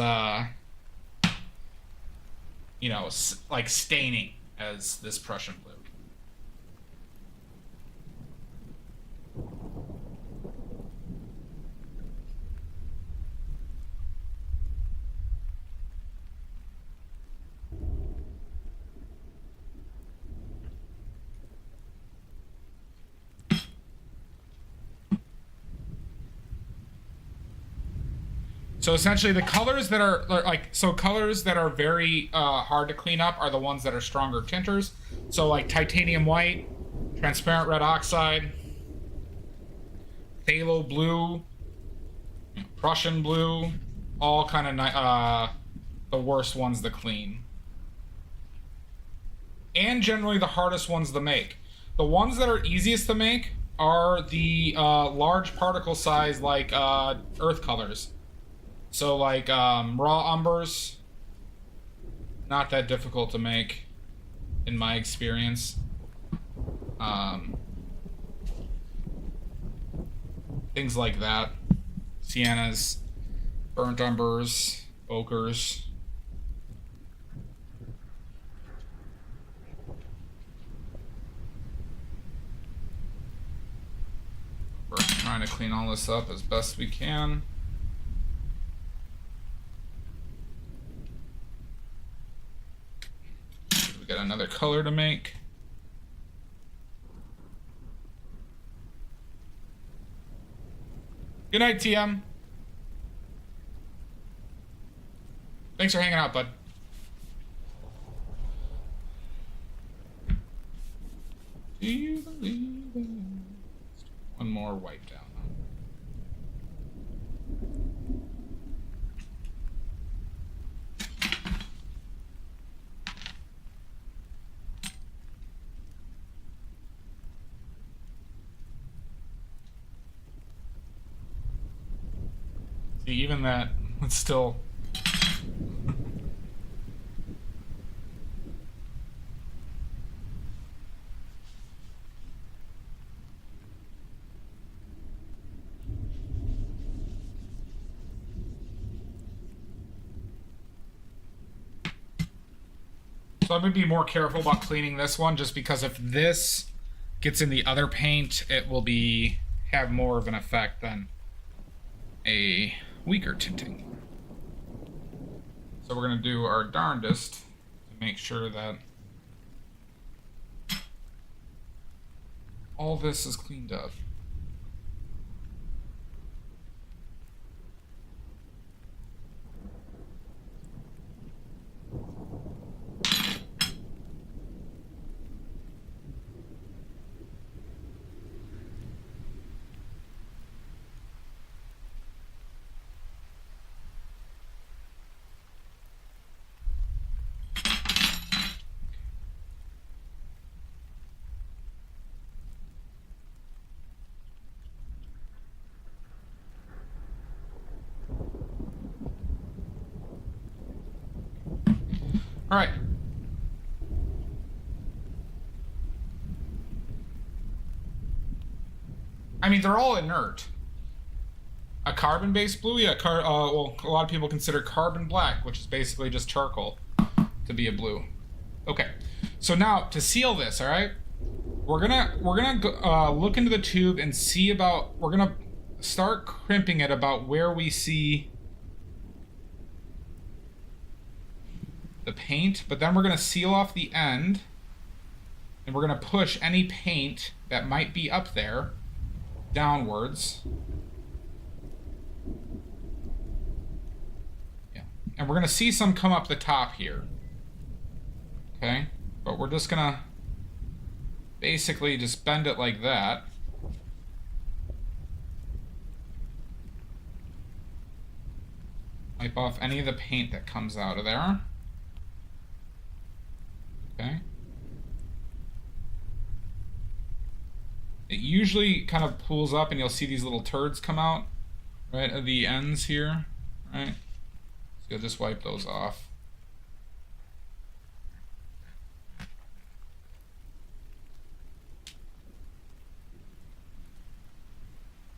you know, like staining as this Prussian blue. So essentially the colors that are colors that are very hard to clean up are the ones that are stronger tinters. So like titanium white, transparent red oxide, phthalo blue, Prussian blue, all kind of the worst ones to clean. And generally the hardest ones to make. The ones that are easiest to make are the large particle size like earth colors. So like raw umbers, not that difficult to make in my experience. Things like that. Siennas, burnt umbers, ochres. We're trying to clean all this up as best we can. We got another color to make. Good night, TM. Thanks for hanging out, bud. Do you believe in... One more wipe down. See, even that, it's still... So I'm going to be more careful about cleaning this one, just because if this gets in the other paint, it will have more of an effect than a weaker tinting. So we're going to do our darndest to make sure that all this is cleaned up. All right. I mean, they're all inert. A carbon-based blue, yeah. Well, a lot of people consider carbon black, which is basically just charcoal, to be a blue. Okay. So now to seal this, all right, we're gonna go, look into the tube and see about. We're gonna start crimping it about where we see the paint, but then we're going to seal off the end, and we're going to push any paint that might be up there downwards. Yeah. And we're going to see some come up the top here. Okay? But we're just going to basically just bend it like that. Wipe off any of the paint that comes out of there. Okay. It usually kind of pulls up and you'll see these little turds come out, right, at the ends here, right? So you'll just wipe those off.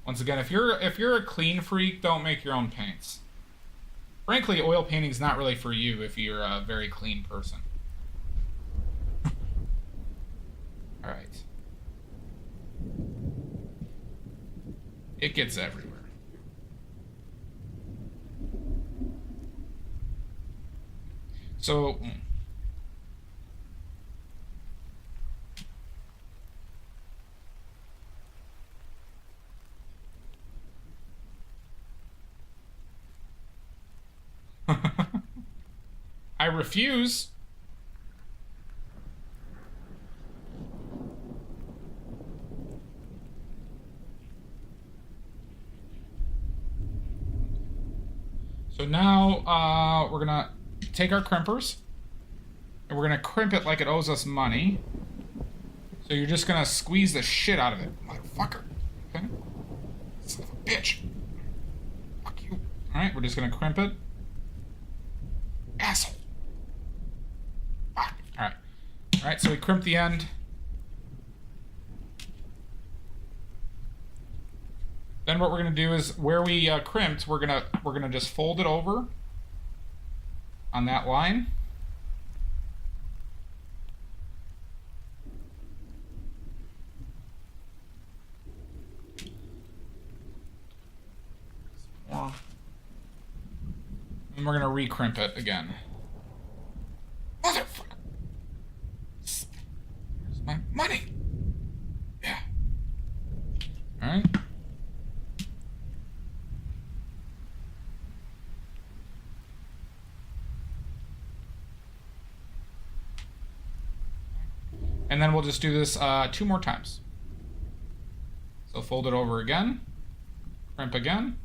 Once again, if you're a clean freak, don't make your own paints. Frankly, oil painting is not really for you if you're a very clean person. All right. It gets everywhere. So I refuse. So now we're gonna take our crimpers and we're gonna crimp it like it owes us money. So you're just gonna squeeze the shit out of it, motherfucker. Okay? Son of a bitch. Fuck you. Alright, we're just gonna crimp it. Asshole. Fuck. Alright. Alright, so we crimp the end. Then what we're gonna do is where we crimped, we're gonna just fold it over on that line. And we're gonna recrimp it again. Motherfucker! Here's my money. Yeah. All right. And then we'll just do this 2 more times. So fold it over again, crimp again.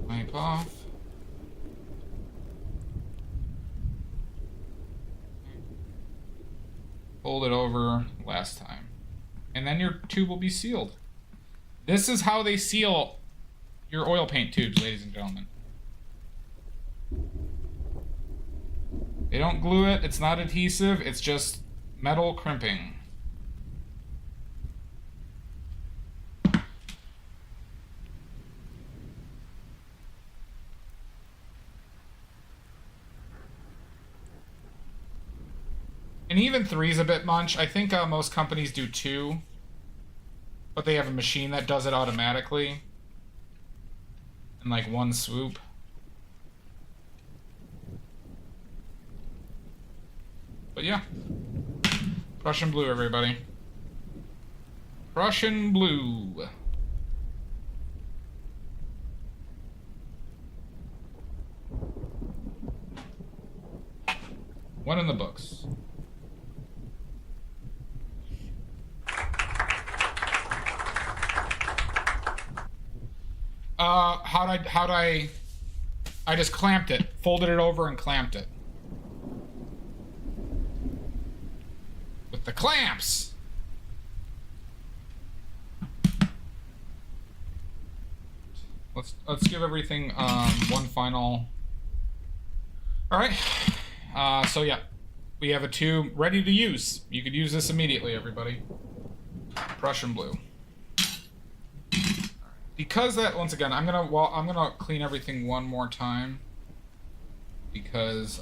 Wipe off. Fold it over last time. And then your tube will be sealed. This is how they seal your oil paint tubes, ladies and gentlemen. They don't glue it, it's not adhesive, it's just metal crimping. And even 3 is a bit much. I think most companies do 2. But they have a machine that does it automatically. In like 1 swoop. But yeah. Prussian blue, everybody. Prussian blue. One in the books. How'd I just clamped it, folded it over and clamped it. With the clamps! Let's give everything one final... Alright, so yeah, we have a tube ready to use. You could use this immediately, everybody. Prussian blue. Because that, once again, I'm gonna clean everything one more time. Because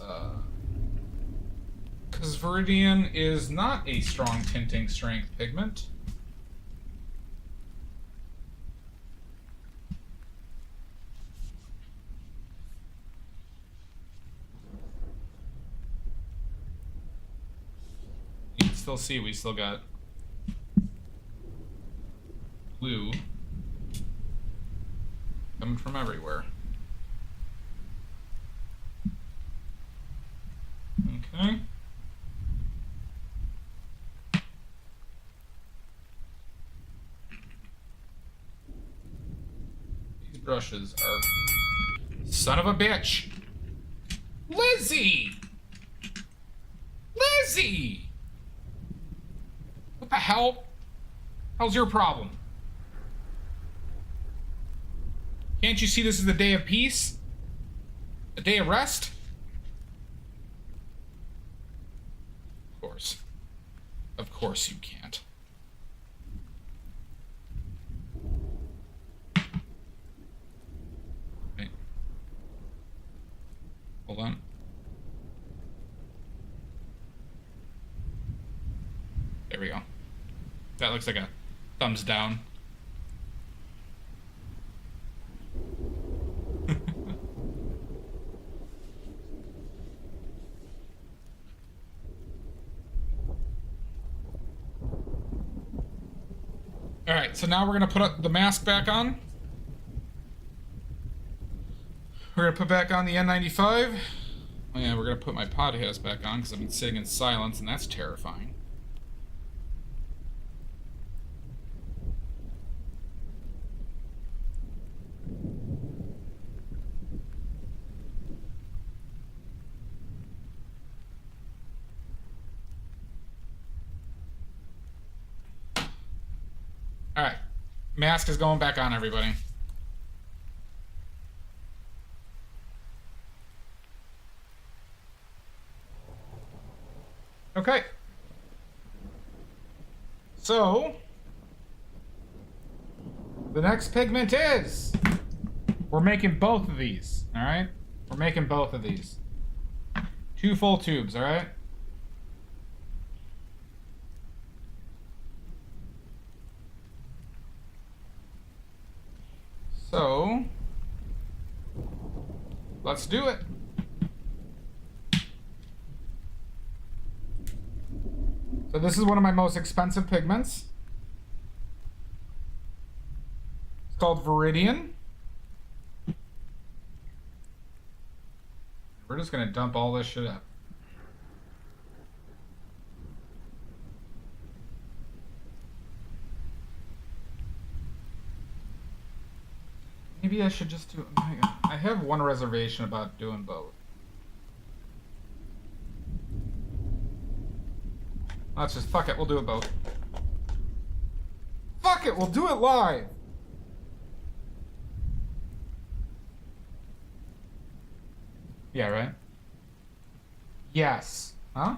Viridian is not a strong tinting strength pigment. You can still see we still got blue coming from everywhere. Okay. These brushes are... Son of a bitch! Lizzie! Lizzie! What the hell? How's your problem? Can't you see this is the day of peace? A day of rest? Of course. Of course you can't. Wait. Hold on. There we go. That looks like a thumbs down. Alright, so now we're gonna put the mask back on. We're gonna put back on the N95. Oh yeah, we're gonna put my podcast back on because I've been sitting in silence and that's terrifying. Alright. Mask is going back on, everybody. Okay. So, the next pigment is... We're making both of these, alright? We're making both of these. 2 full tubes, alright? So, let's do it. So this is one of my most expensive pigments. It's called Viridian. We're just gonna dump all this shit up. Maybe I should just do... I have one reservation about doing both. Let's just... Fuck it, we'll do it both. Fuck it, we'll do it live! Yeah, right? Yes. Huh?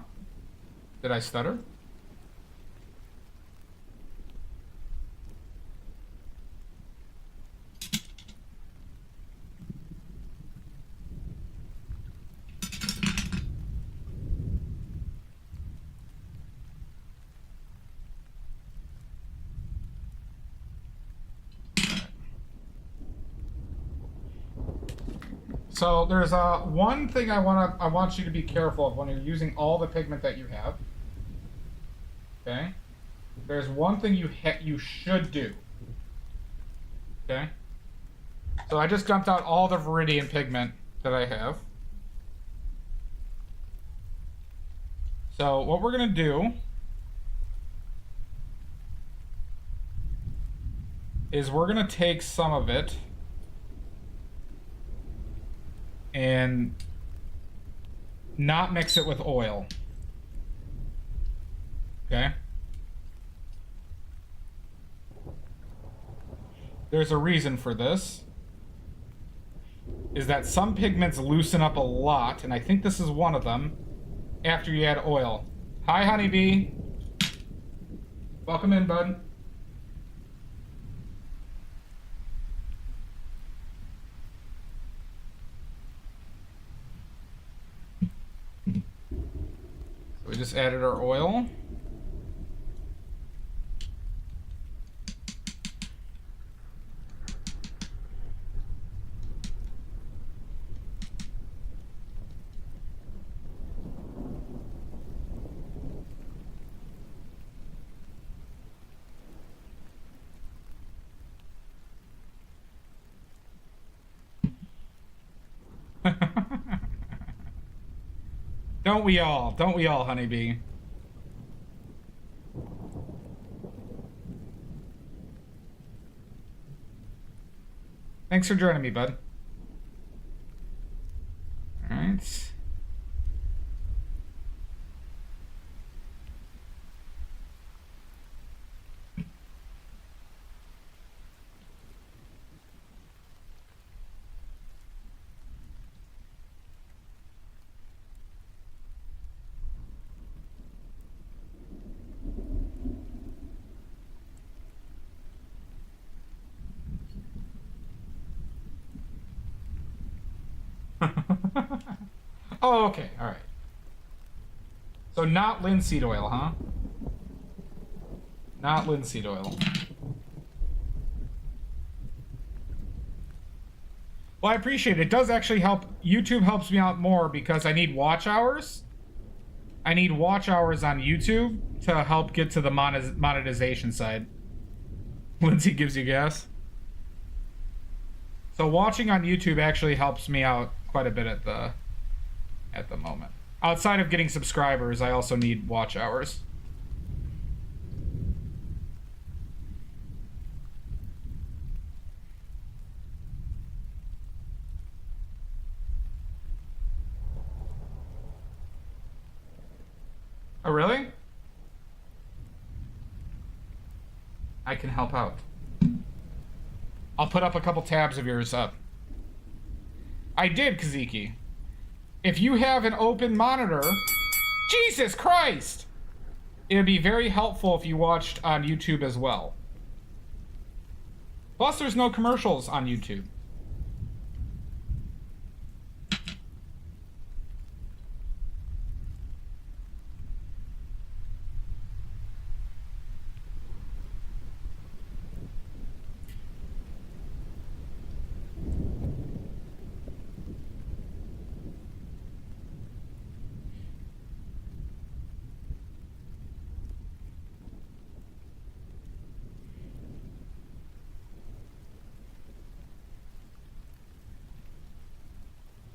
Did I stutter? So there's one thing I want you to be careful of when you're using all the pigment that you have. Okay? There's one thing you should do. Okay? So I just dumped out all the Viridian pigment that I have. So what we're gonna do is we're gonna take some of it and not mix it with oil. Okay? There's a reason for this. Is that some pigments loosen up a lot, and I think this is one of them, after you add oil. Hi, honeybee. Welcome in, bud. We just added our oil. Don't we all? Don't we all, honeybee? Thanks for joining me, bud. All right. Oh, okay, all right. So not linseed oil, huh? Not linseed oil. Well, I appreciate it. It does actually help. YouTube helps me out more because I need watch hours. I need watch hours on YouTube to help get to the monetization side. Lindsay gives you gas. So watching on YouTube actually helps me out quite a bit at the moment. Outside of getting subscribers, I also need watch hours. Oh, really? I can help out. I'll put up a couple tabs of yours up. I did, Kaziki. If you have an open monitor... Jesus Christ! It would be very helpful if you watched on YouTube as well. Plus, there's no commercials on YouTube.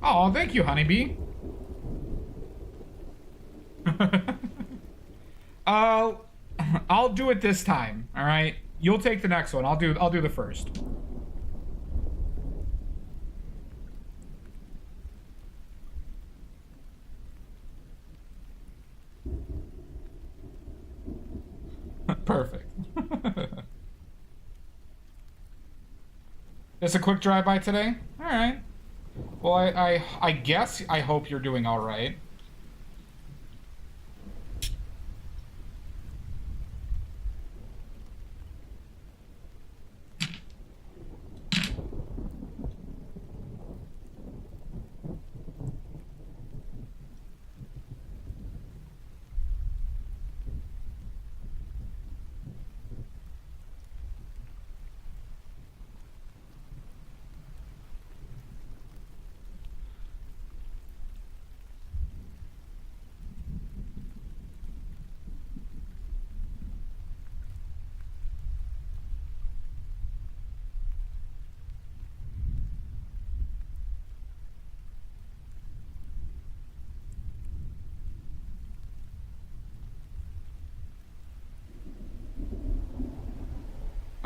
Oh, thank you, honeybee. I'll do it this time. All right, you'll take the next one. I'll do the first. Perfect. Just a quick drive-by today. All right. Well, I guess I hope you're doing all right.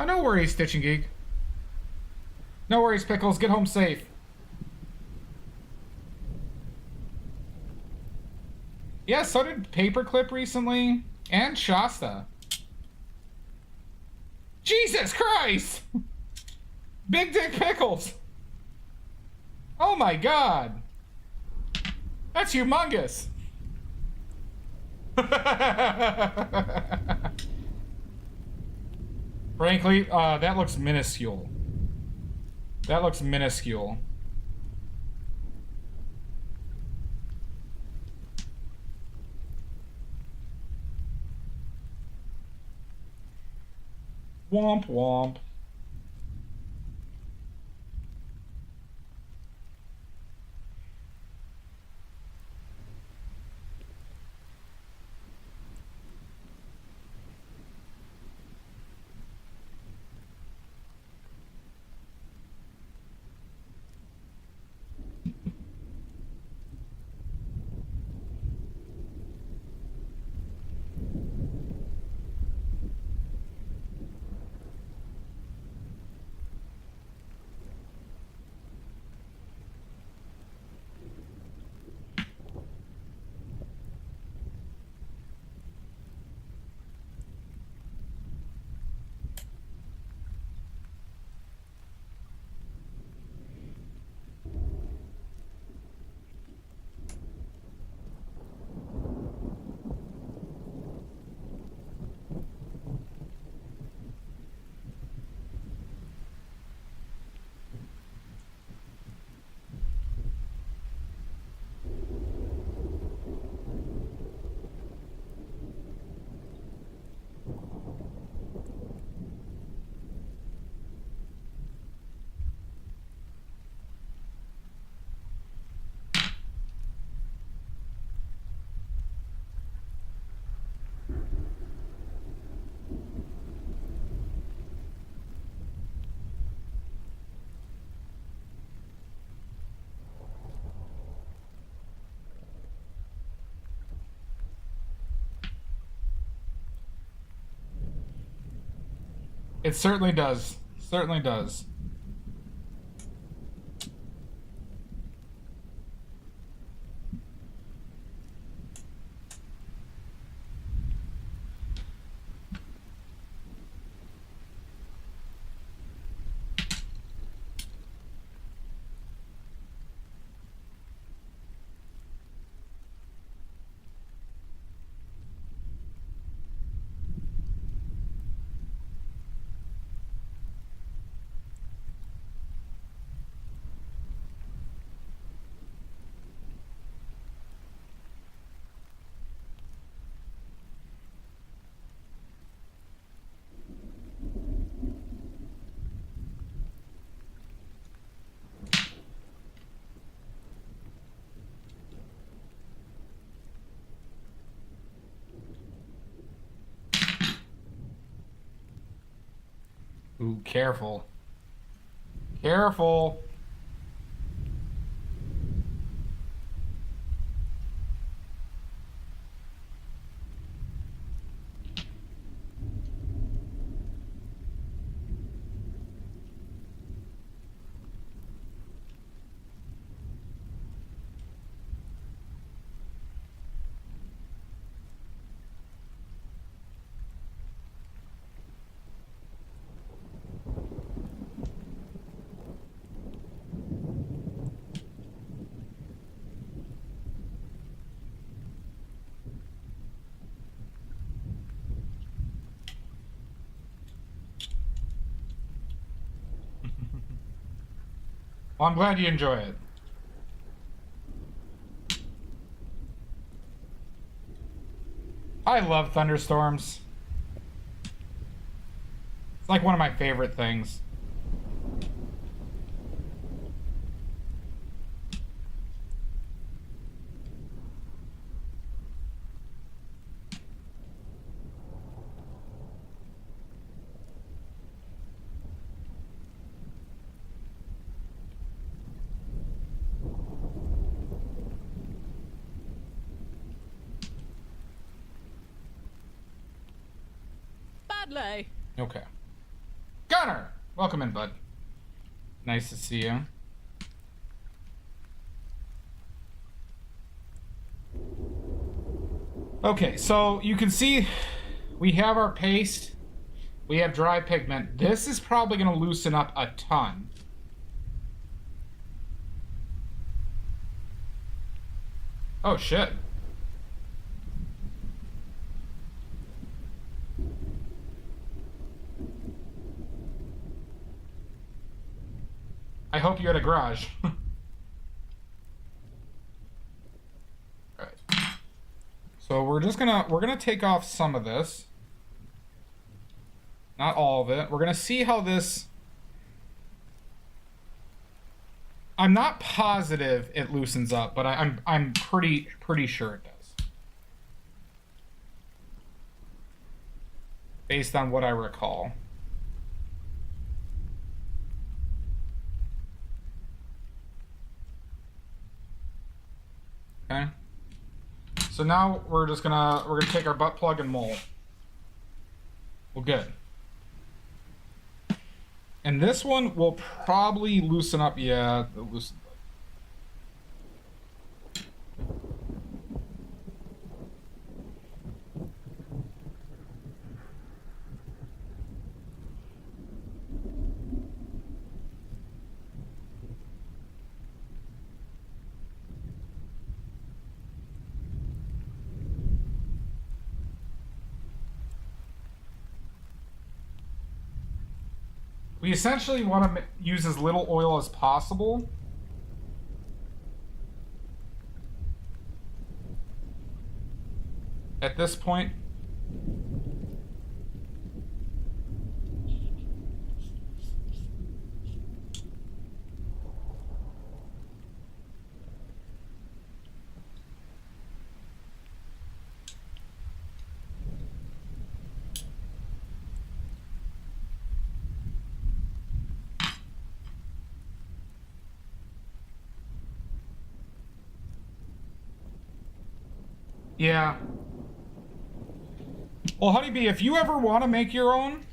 Oh, no worries, Stitching Geek. No worries, Pickles. Get home safe. Yeah, so did Paperclip recently. And Shasta. Jesus Christ! Big Dick Pickles! Oh my god! That's humongous! Frankly, that looks minuscule. That looks minuscule. Womp womp. It certainly does. Certainly does. Ooh, careful. Careful. Well, I'm glad you enjoy it. I love thunderstorms. It's like one of my favorite things. Badly. Okay. Gunner! Welcome in, bud. Nice to see you. Okay, so you can see we have our paste. We have dry pigment. This is probably going to loosen up a ton. Oh, shit. I hope you had a garage. Alright. So we're gonna take off some of this. Not all of it. We're gonna see how this. I'm not positive it loosens up, but I'm pretty sure it does. Based on what I recall. Okay. So now we're gonna take our butt plug and mold. Well, good. And this one will probably loosen up. Yeah, loosen. We essentially want to use as little oil as possible. At this point. Yeah. Well, Honeybee, if you ever want to make your own,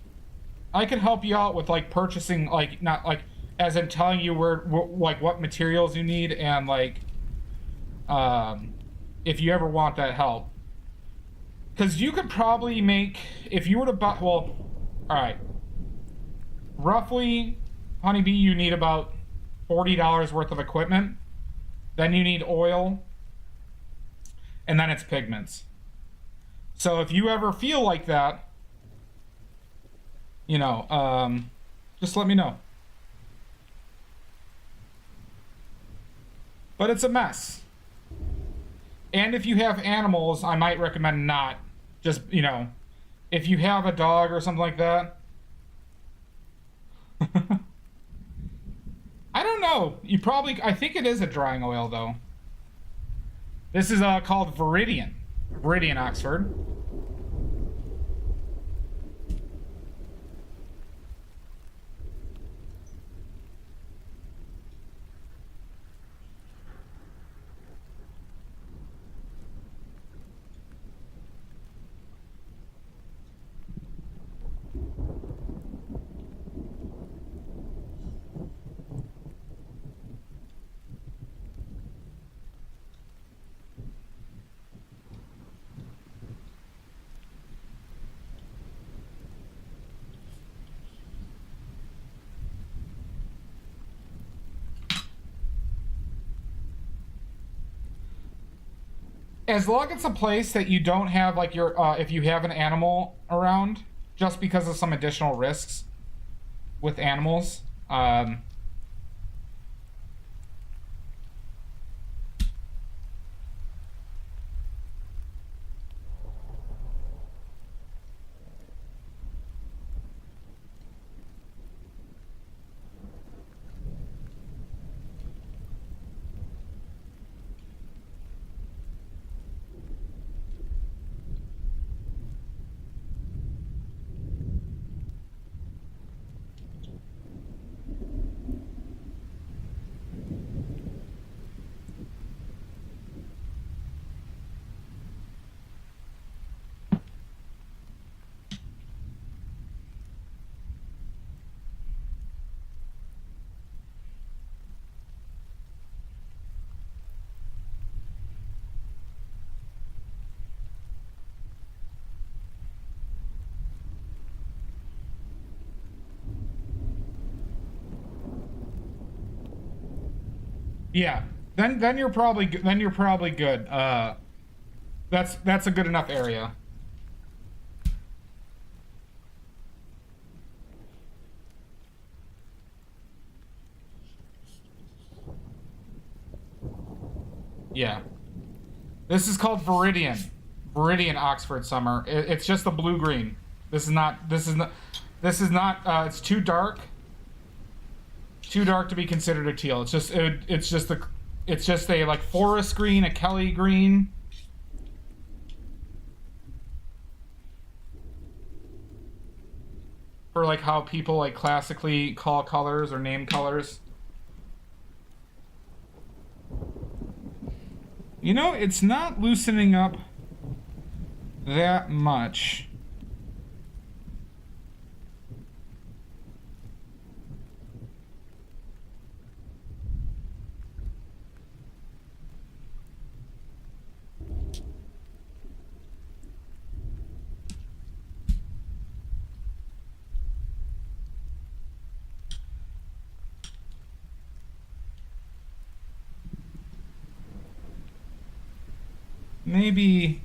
I could help you out with like purchasing, like not like as in telling you like what materials you need and like if you ever want that help. Because you could probably make, if you were to buy, well, all right, roughly, Honeybee, you need about $40 worth of equipment. Then you need oil, and then it's pigments. So if you ever feel like that, you know, just let me know. But it's a mess. And if you have animals, I might recommend not. Just, you know, if you have a dog or something like that. I don't know. You probably, I think it is a drying oil though. This is called Viridian. Viridian Oxford. As long as it's a place that you don't have like your if you have an animal around, just because of some additional risks with animals. Yeah. Then you're probably good. That's a good enough area. Yeah. This is called Viridian. Viridian Oxford Summer. It's just the blue green. This is not it's too dark. Too dark to be considered a teal. It's just a like forest green, a Kelly green. For like how people like classically call colors or name colors. You know, it's not loosening up that much. Maybe...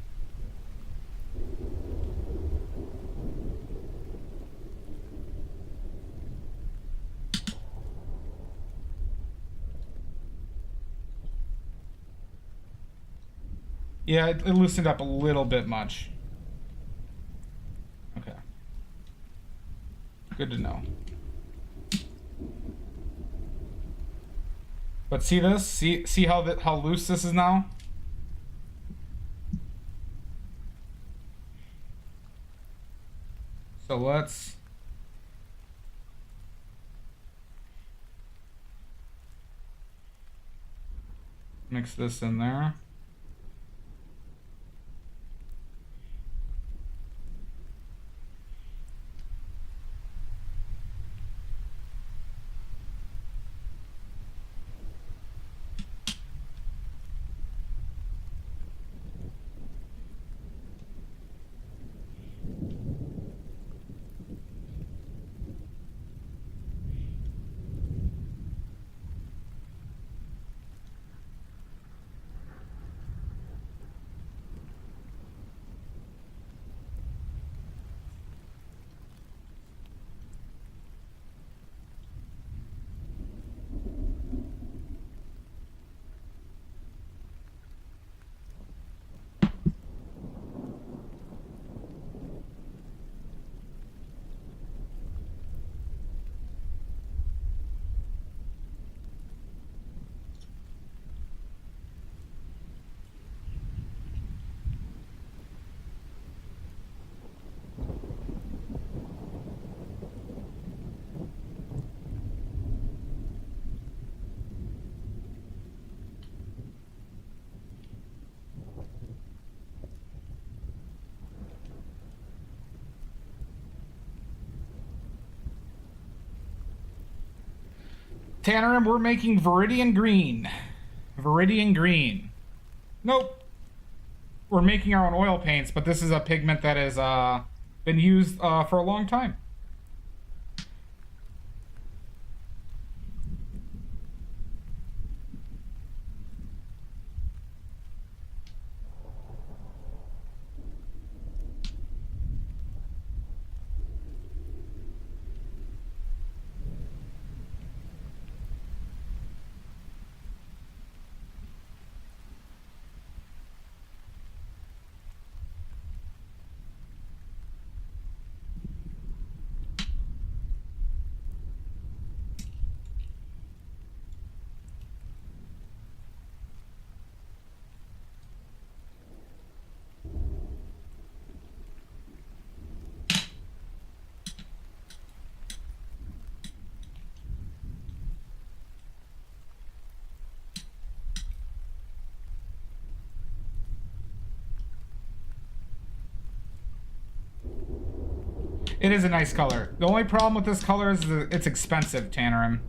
Yeah, it loosened up a little bit much. Okay. Good to know. But see this? See how loose this is now? So let's mix this in there. Tannerim, we're making Viridian Green. Viridian Green. Nope. We're making our own oil paints, but this is a pigment that has been used for a long time. It is a nice color. The only problem with this color is that it's expensive, Tannerim.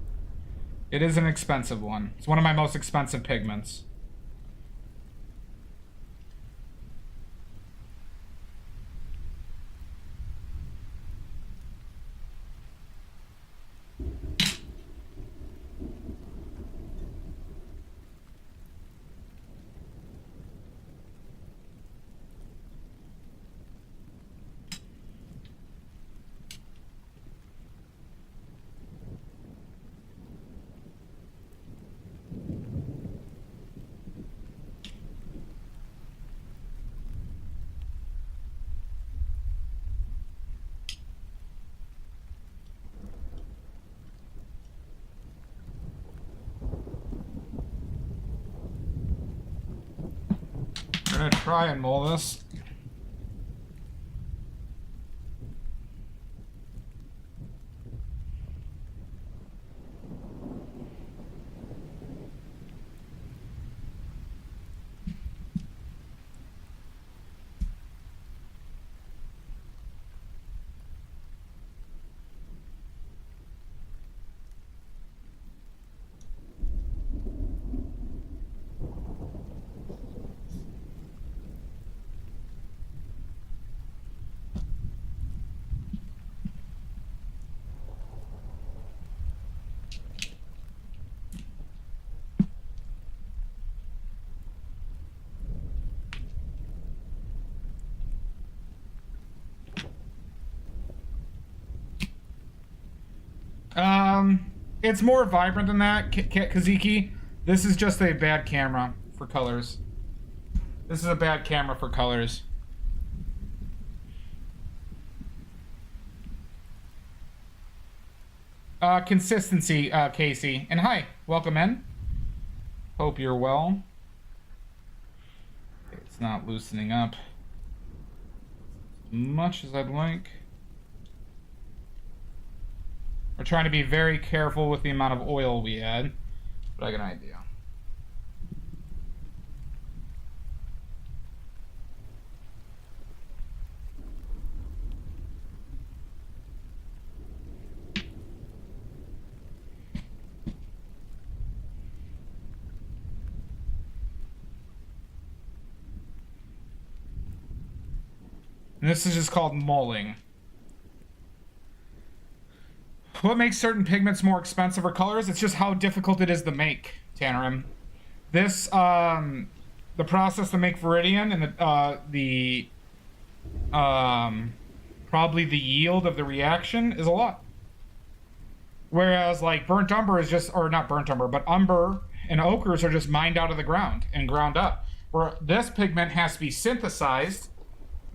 It is an expensive one. It's one of my most expensive pigments. I'm gonna try and mold this. It's more vibrant than that, Kaziki. This is just a bad camera for colors. This is a bad camera for colors. Consistency, Casey. And hi, welcome in. Hope you're well. It's not loosening up as much as I'd like. We're trying to be very careful with the amount of oil we add, but I got an idea. And this is just called mulling. What makes certain pigments more expensive or colors? It's just how difficult it is to make, Tannerim. This, the process to make Viridian and probably the yield of the reaction is a lot. Whereas, like, burnt umber is just, or not burnt umber, but umber and ochres are just mined out of the ground and ground up. Where this pigment has to be synthesized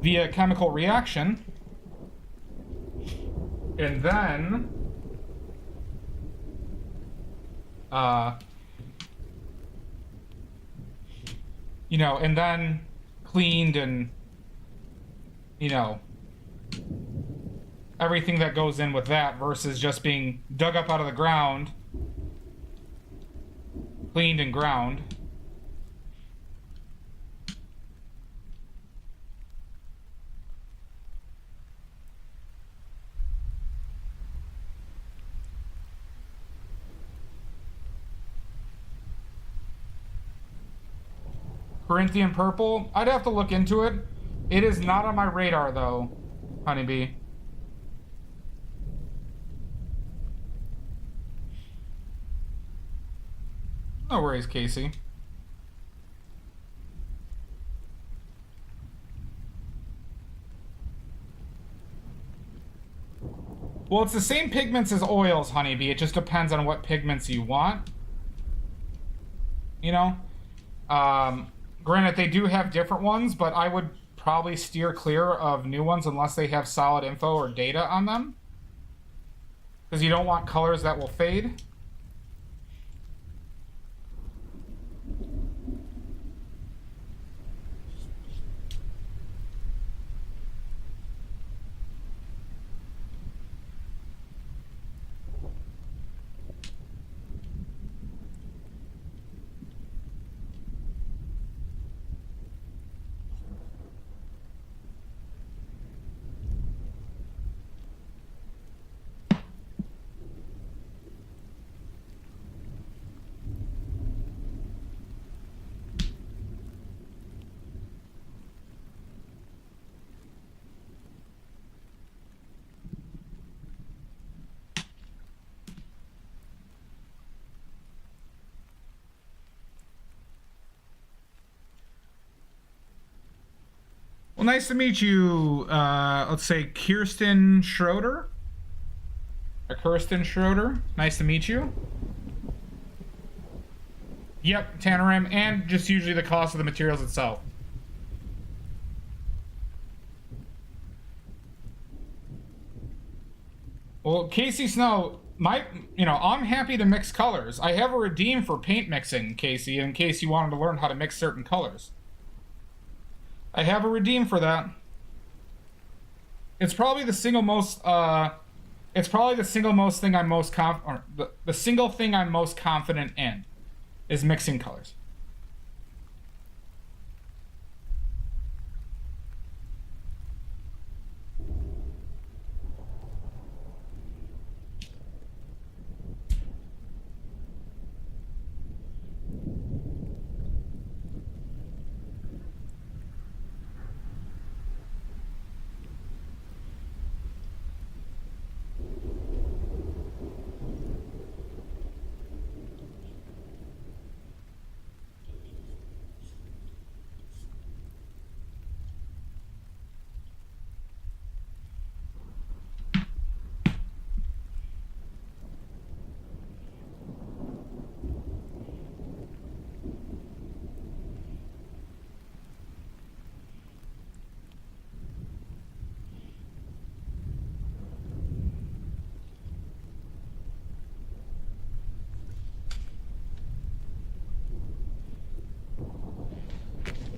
via chemical reaction. And then you know, and then cleaned and, you know, everything that goes in with that versus just being dug up out of the ground, cleaned and ground. Corinthian purple. I'd have to look into it. It is not on my radar though, Honeybee. No worries, Casey. Well, it's the same pigments as oils, Honeybee. It just depends on what pigments you want. You know? Granted, they do have different ones, but I would probably steer clear of new ones unless they have solid info or data on them. Because you don't want colors that will fade. Well, nice to meet you. Let's say Kirsten Schroeder. Or Kirsten Schroeder. Nice to meet you. Yep, Tanoram, and just usually the cost of the materials itself. Well, Casey Snow, I'm happy to mix colors. I have a redeem for paint mixing, Casey, in case you wanted to learn how to mix certain colors. I have a redeem for that. It's probably the single most thing I'm most the single thing I'm most confident in is mixing colors.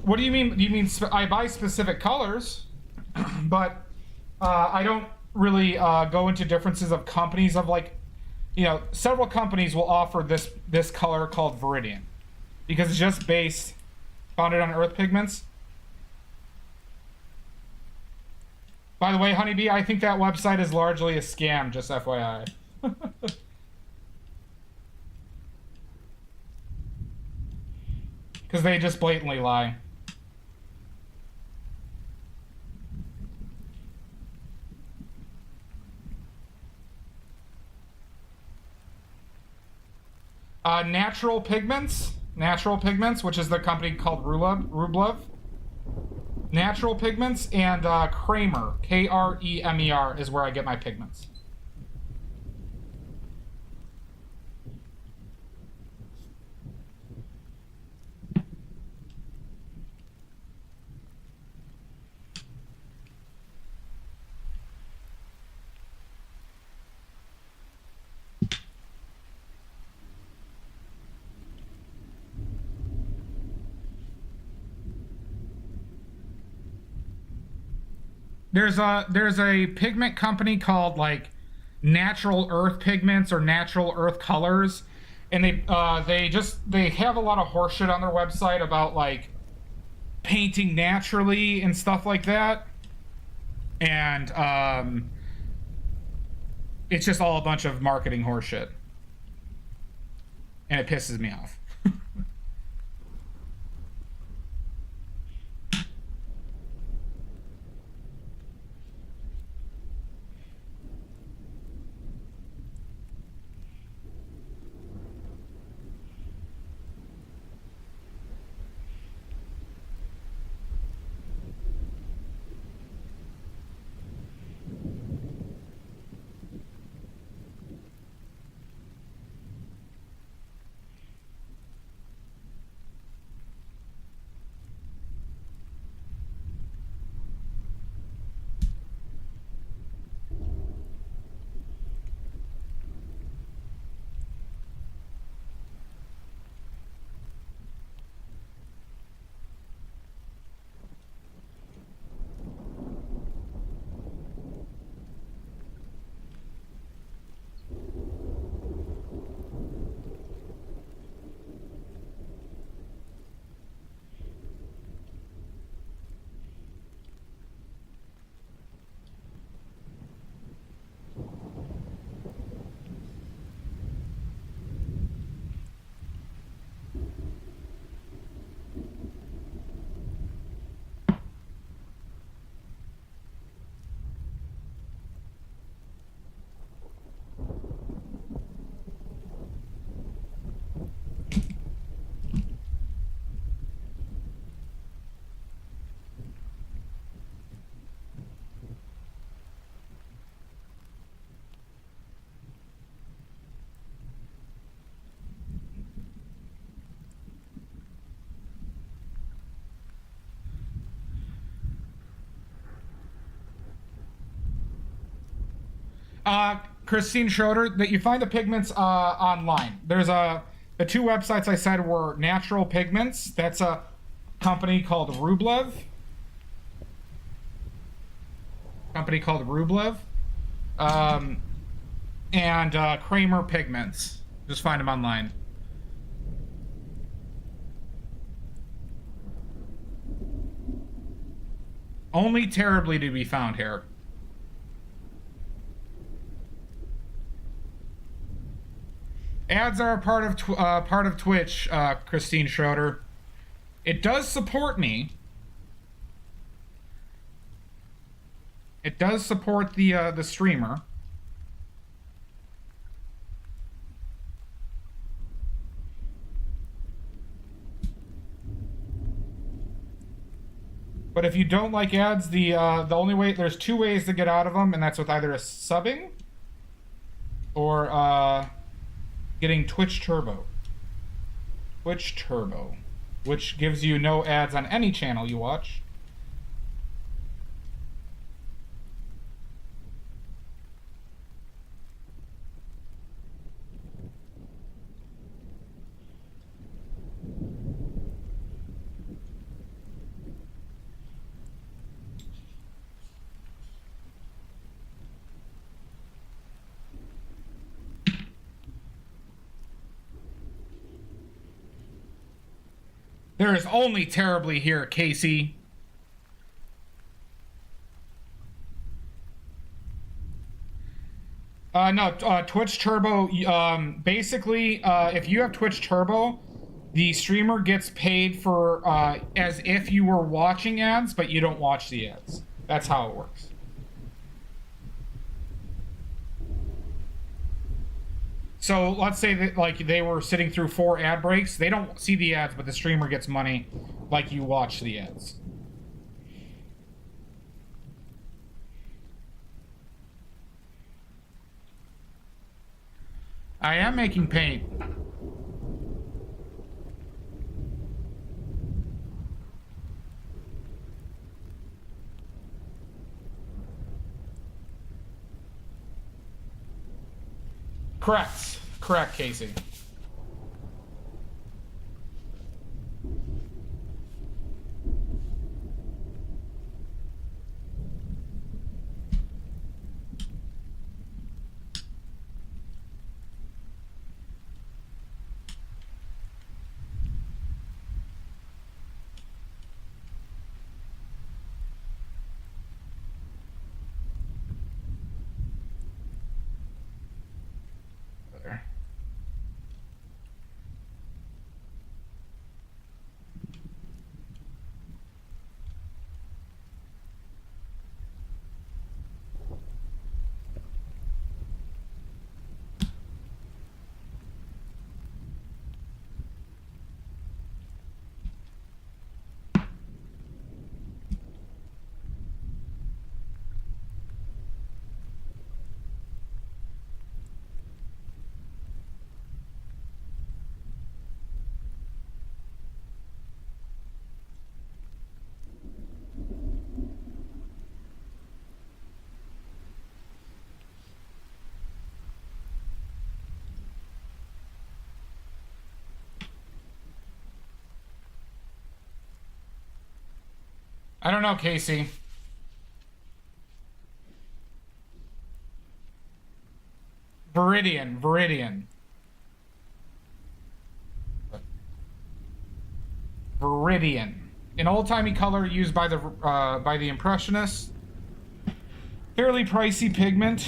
What do you mean? Do you mean I buy specific colors, but I don't really go into differences of companies of several companies will offer this color called Viridian because it's just founded on earth pigments. By the way, Honeybee, I think that website is largely a scam, just FYI. Because they just blatantly lie. Natural Pigments, which is the company called Rublev. Natural Pigments and Kramer, Kremer, is where I get my pigments. There's a pigment company called Natural Earth Pigments or Natural Earth Colors, and they have a lot of horseshit on their website about painting naturally and stuff like that, and it's just all a bunch of marketing horseshit, and it pisses me off. Christine Schroeder, that you find the pigments online. There's the two websites I said were Natural Pigments. That's a company called Rublev. And Kramer Pigments. Just find them online. Only terribly to be found here. Ads are a part of Twitch, Christine Schroeder. It does support me. It does support the streamer. But if you don't like ads, the only way, there's two ways to get out of them, and that's with either a subbing or getting Twitch Turbo. Twitch Turbo, which gives you no ads on any channel you watch. There is only terribly here, Casey. No, Twitch Turbo, basically, if you have Twitch Turbo, the streamer gets paid for, as if you were watching ads, but you don't watch the ads. That's how it works. So let's say that like they were sitting through 4 ad breaks. They don't see the ads, but the streamer gets money like you watch the ads. I am making paint. Correct, Casey. I don't know, Casey. Viridian. An old-timey color used by the Impressionists. Fairly pricey pigment.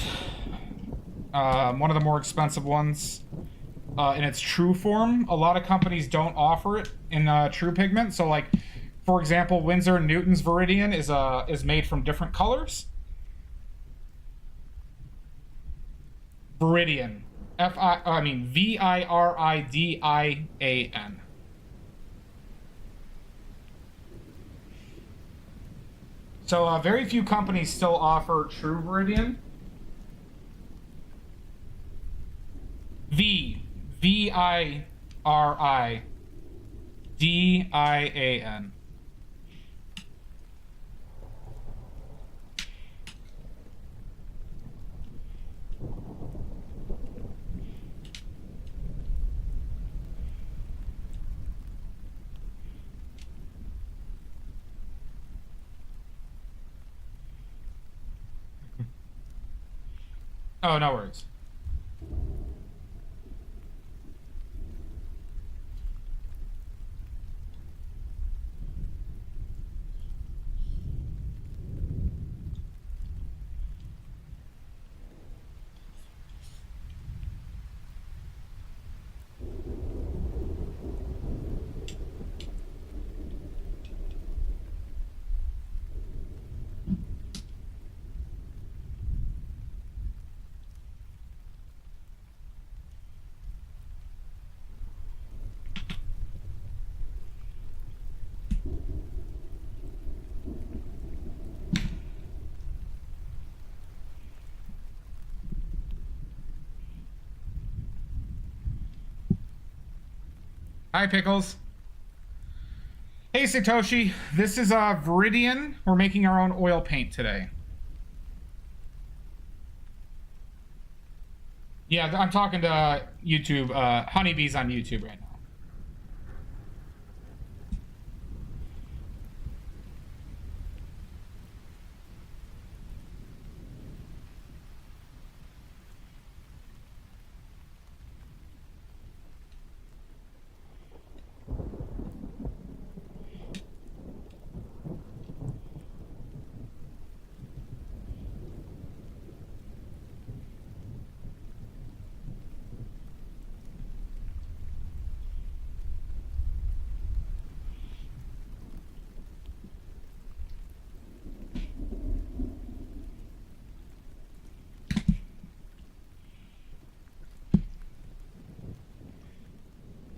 One of the more expensive ones. In its true form, a lot of companies don't offer it in true pigment. So, like, for example, Winsor & Newton's Viridian is made from different colors. Viridian. Viridian. So very few companies still offer true Viridian. Viridian. Oh, no worries. Hi, Pickles. Hey, Satoshi. This is Viridian. We're making our own oil paint today. Yeah, I'm talking to YouTube, Honeybees on YouTube right now.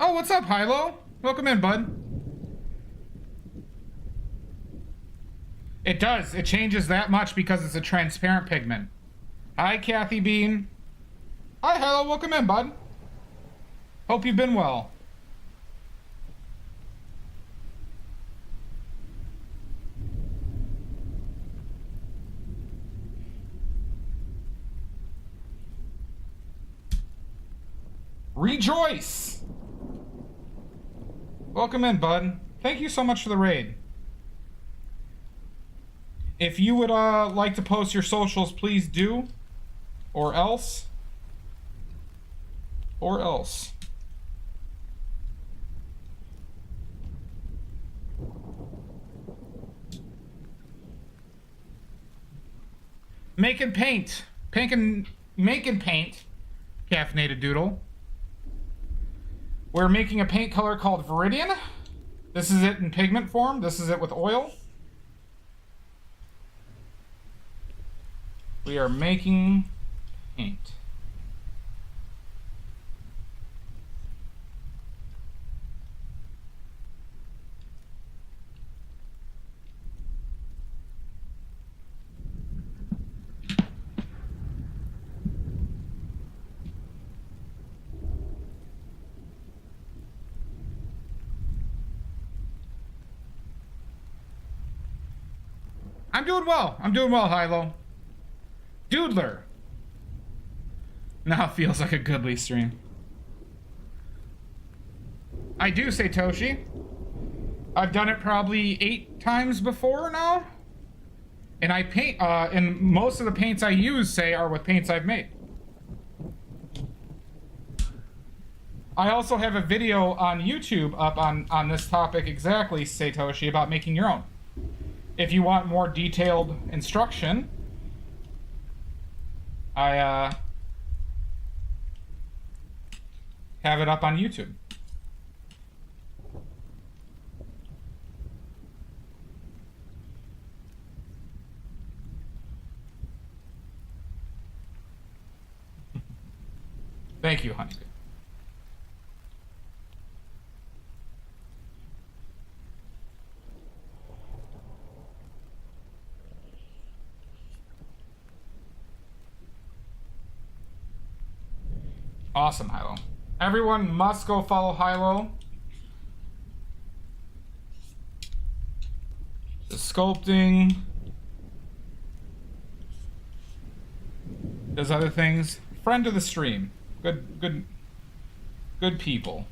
Oh, what's up, Hilo? Welcome in, bud. It does. It changes that much because it's a transparent pigment. Hi, Kathy Bean. Hi, Hilo. Welcome in, bud. Hope you've been well. Rejoice! Welcome in, bud. Thank you so much for the raid. If you would like to post your socials, please do. Or else. Or else. Making paint. Making paint. Caffeinated Doodle. We're making a paint color called Viridian. This is it in pigment form. This is it with oil. We are making paint. I'm doing well. I'm doing well, Hilo. Doodler. Now it feels like a goodly stream. I do, Satoshi. I've done it probably 8 times before now. And I paint, and most of the paints I use, say, are with paints I've made. I also have a video on YouTube up on this topic exactly, Satoshi, about making your own. If you want more detailed instruction, I have it up on YouTube. Thank you, Honeybee. Awesome, Hilo. Everyone must go follow Hilo. The sculpting. Does other things. Friend of the stream. Good people.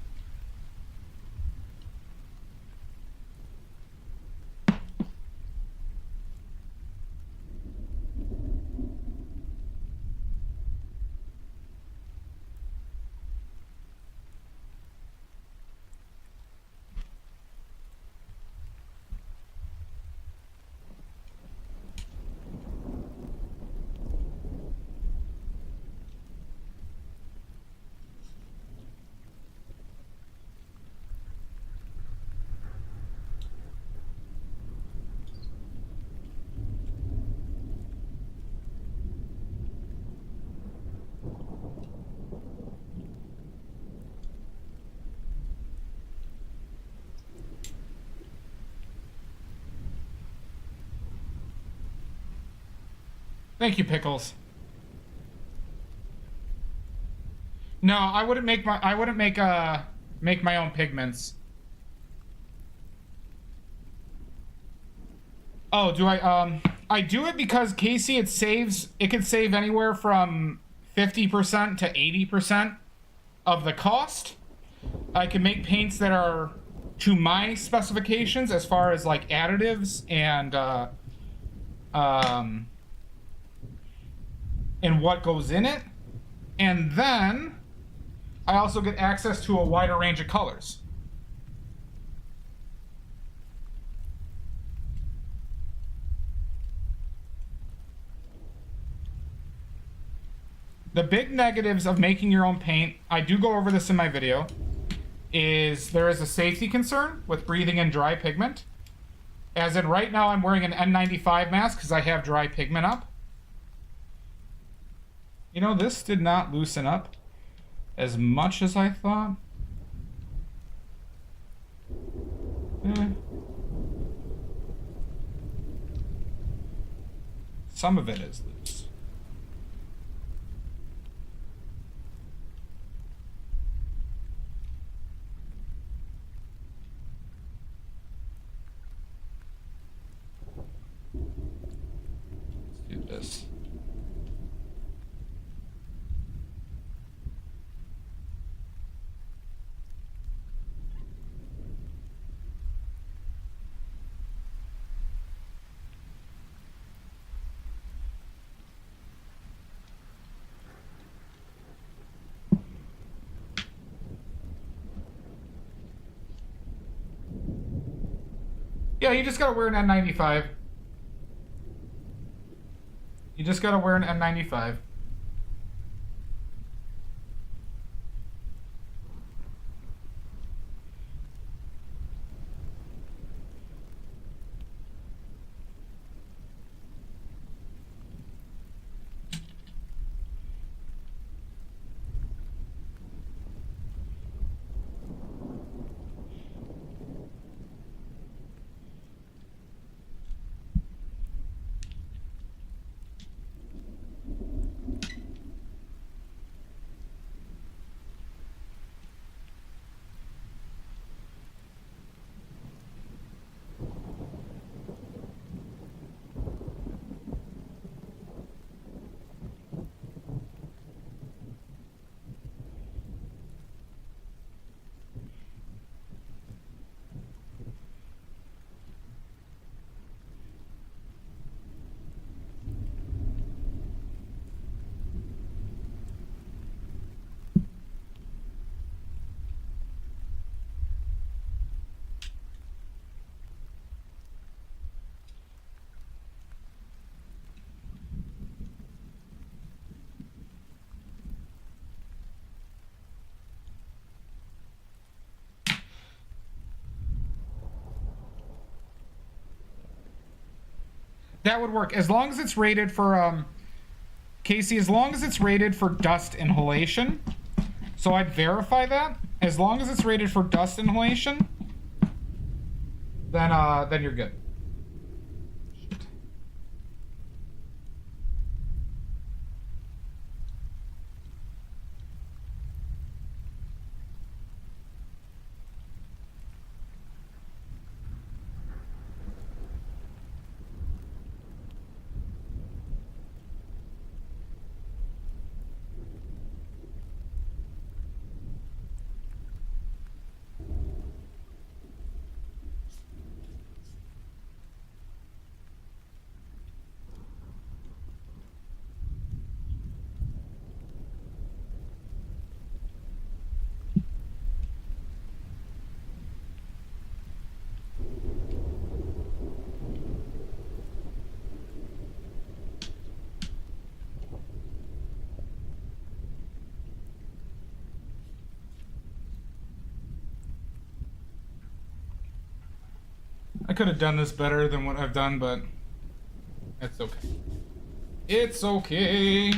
Thank you, Pickles. No, I wouldn't make my own pigments. Oh, do I do it because Casey, it can save anywhere from 50% to 80% of the cost. I can make paints that are to my specifications as far as like additives and what goes in it. And then I also get access to a wider range of colors. The big negatives of making your own paint, I do go over this in my video, is there is a safety concern with breathing in dry pigment. As in right now I'm wearing an N95 mask because I have dry pigment up. You know, this did not loosen up as much as I thought. Some of it is loose. Let's do this. Yeah, you just gotta wear an N95. You just gotta wear an N95. That would work as long as it's rated for Casey, as long as it's rated for dust inhalation. So I'd verify that. As long as it's rated for dust inhalation, then you're good. I could have done this better than what I've done, but it's okay. It's okay.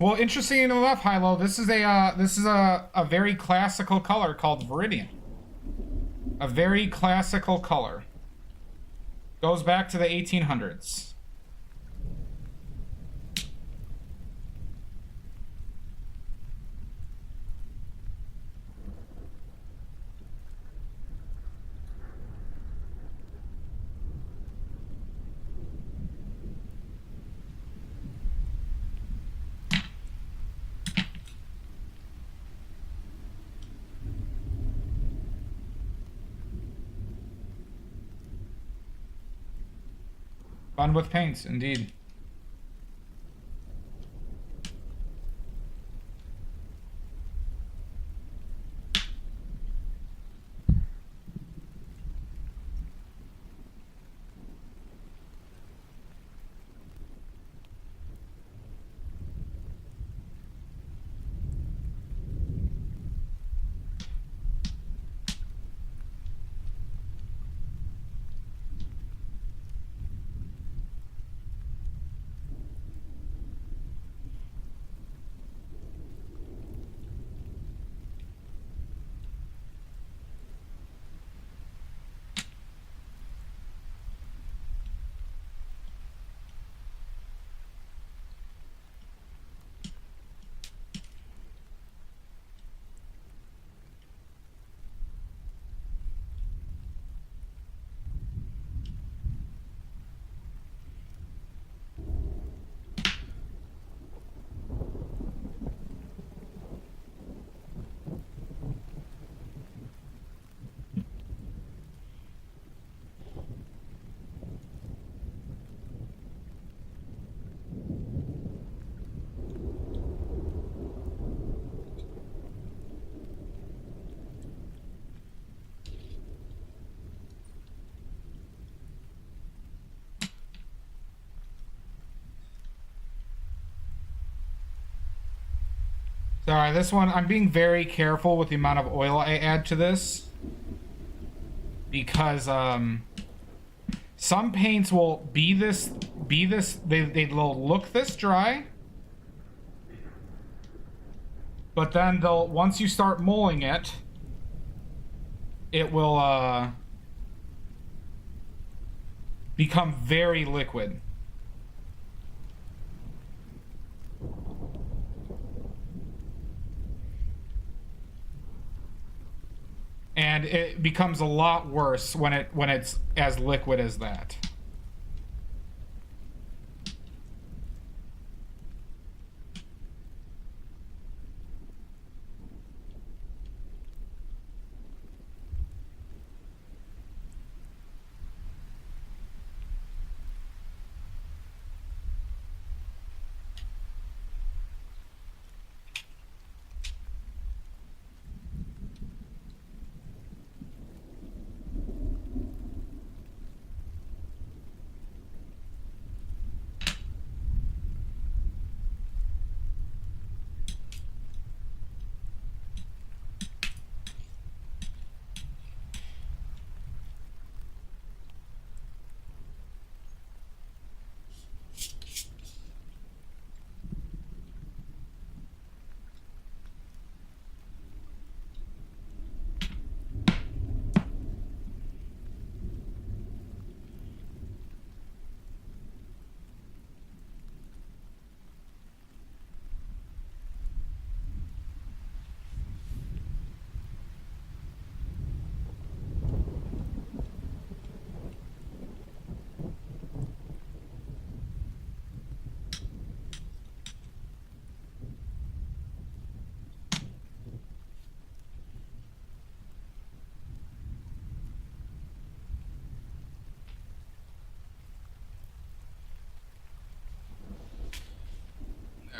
Well, interesting enough, Hilo, this is a very classical color called Viridian. A very classical color. Goes back to the 1800s. Fun with paints, indeed. Sorry, this one, I'm being very careful with the amount of oil I add to this. Because, some paints will they'll look this dry. But then once you start mulling it, it will, become very liquid. And it becomes a lot worse when it's as liquid as that.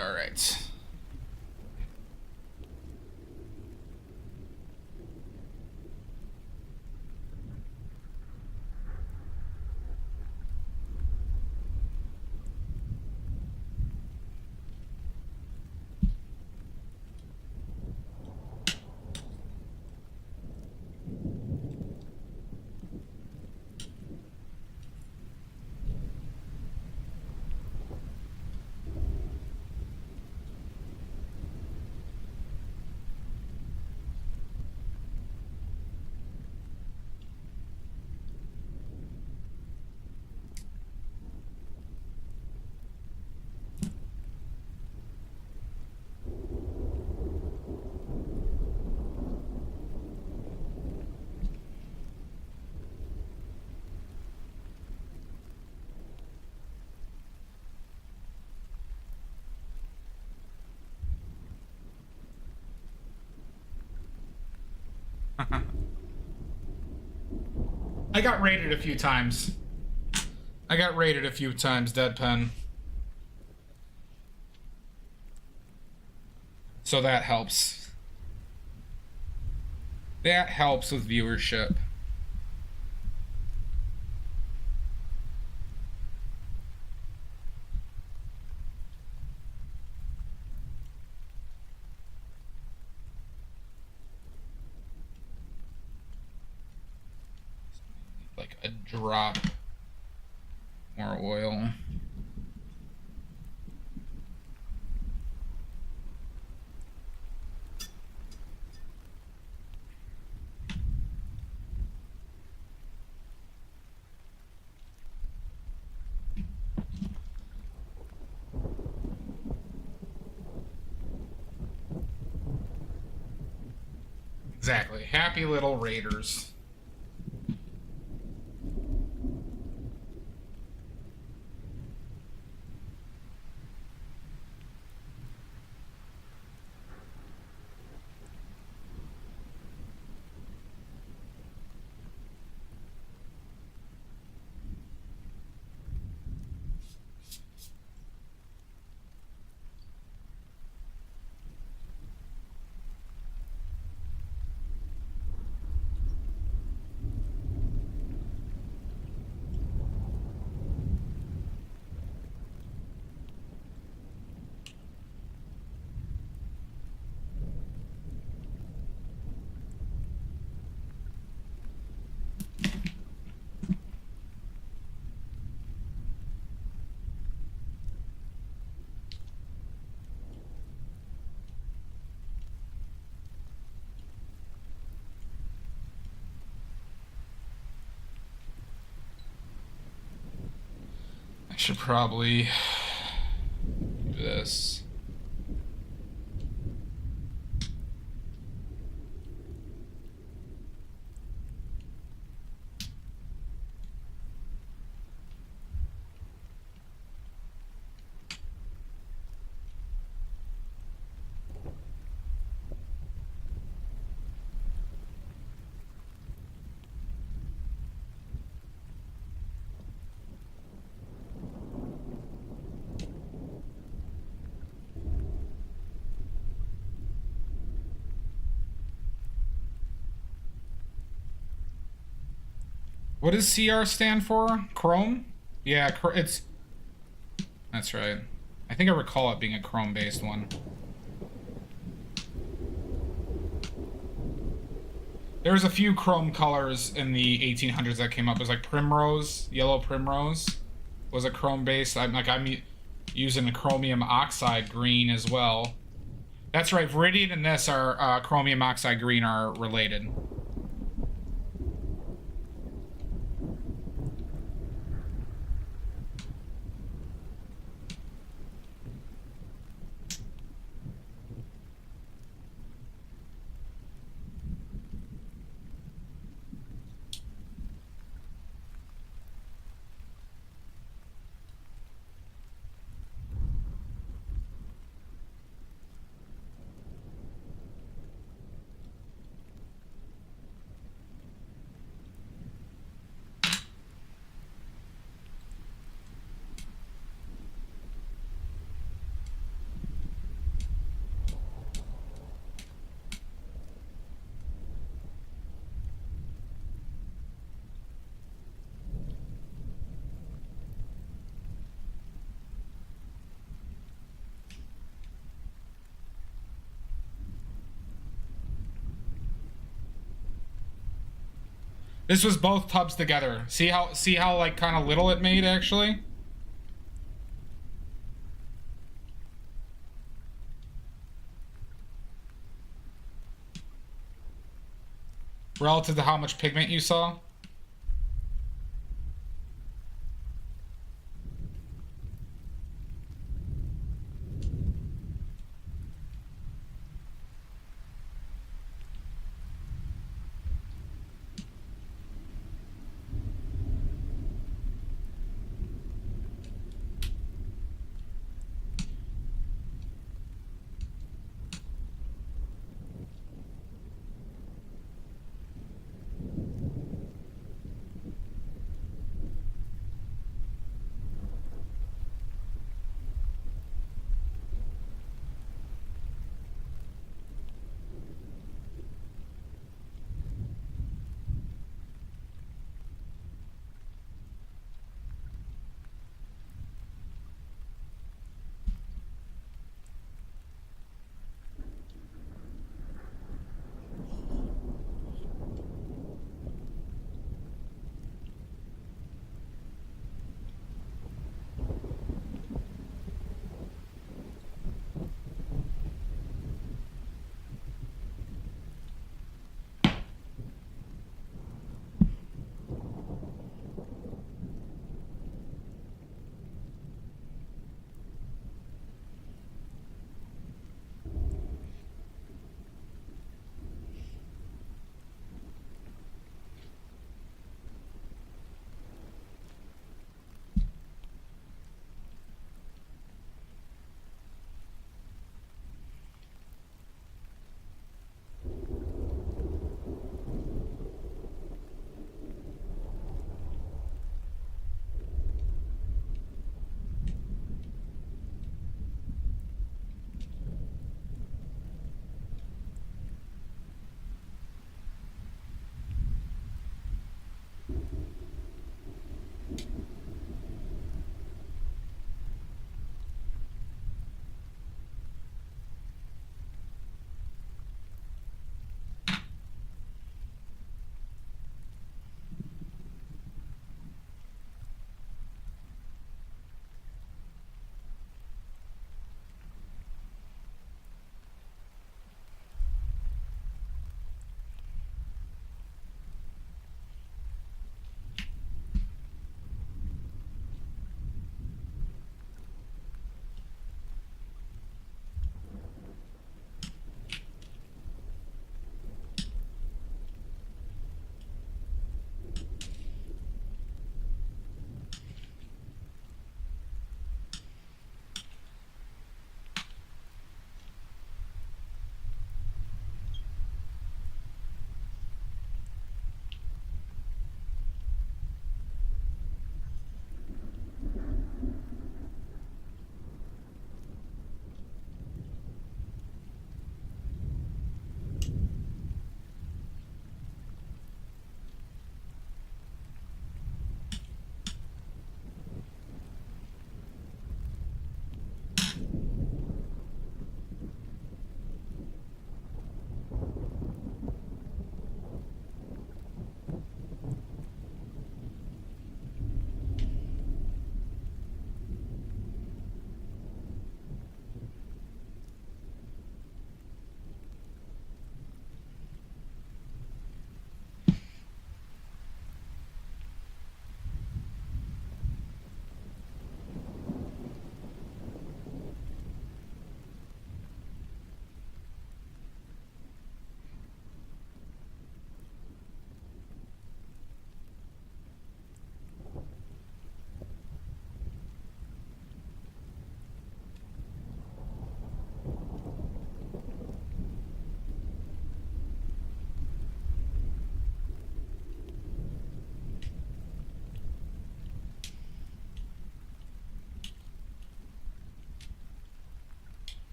All right. I got raided a few times. Deadpen. So that helps. That helps with viewership. Like a drop more oil. Exactly. Happy little raiders. I should probably do this. What does CR stand for? Chrome? Yeah, it's... That's right. I think I recall it being a Chrome-based one. There was a few Chrome colors in the 1800s that came up. It was like Primrose, Yellow Primrose was a Chrome-based. I'm using a chromium oxide green as well. That's right, Viridian and this are chromium oxide green are related. This was both tubs together. See how like kind of little it made actually? Relative to how much pigment you saw?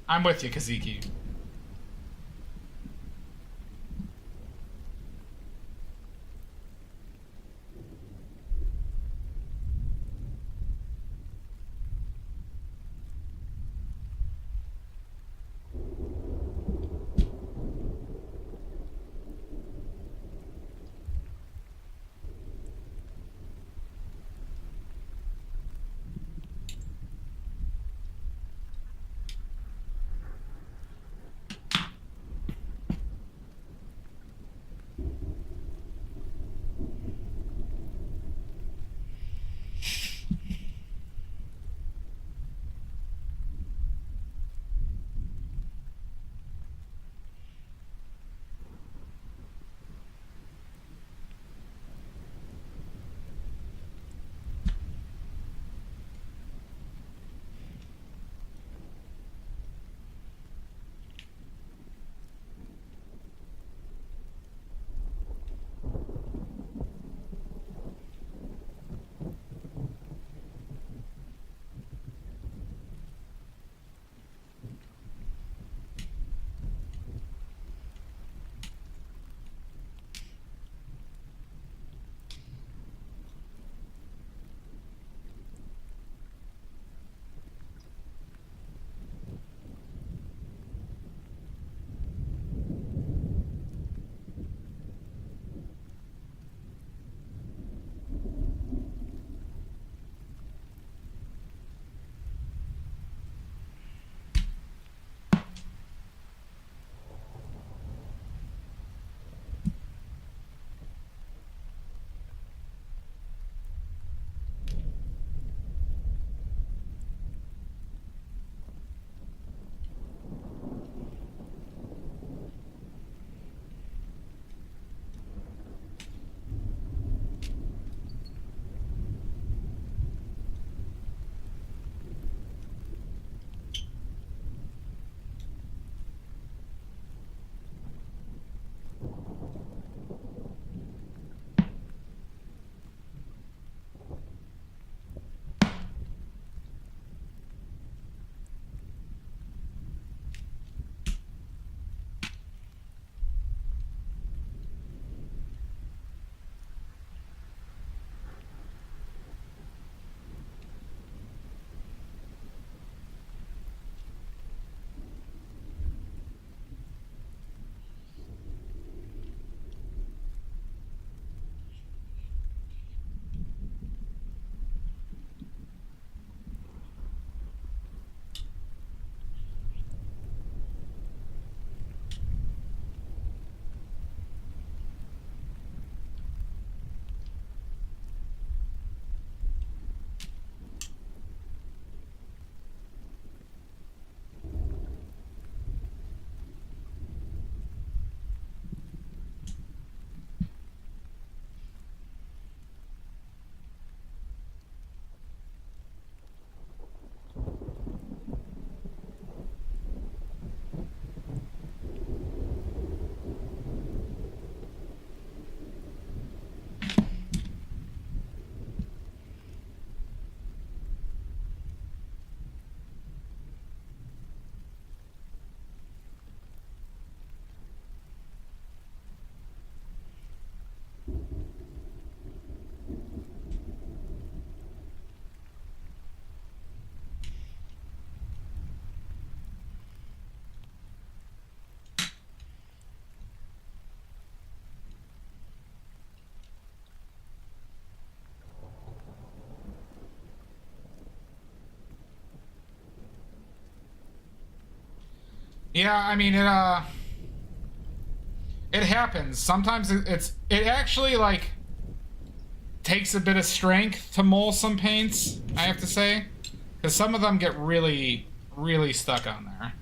I'm with you, Kaziki. Yeah, I mean it happens. Sometimes it actually like takes a bit of strength to mole some paints, I have to say, because some of them get really stuck on there.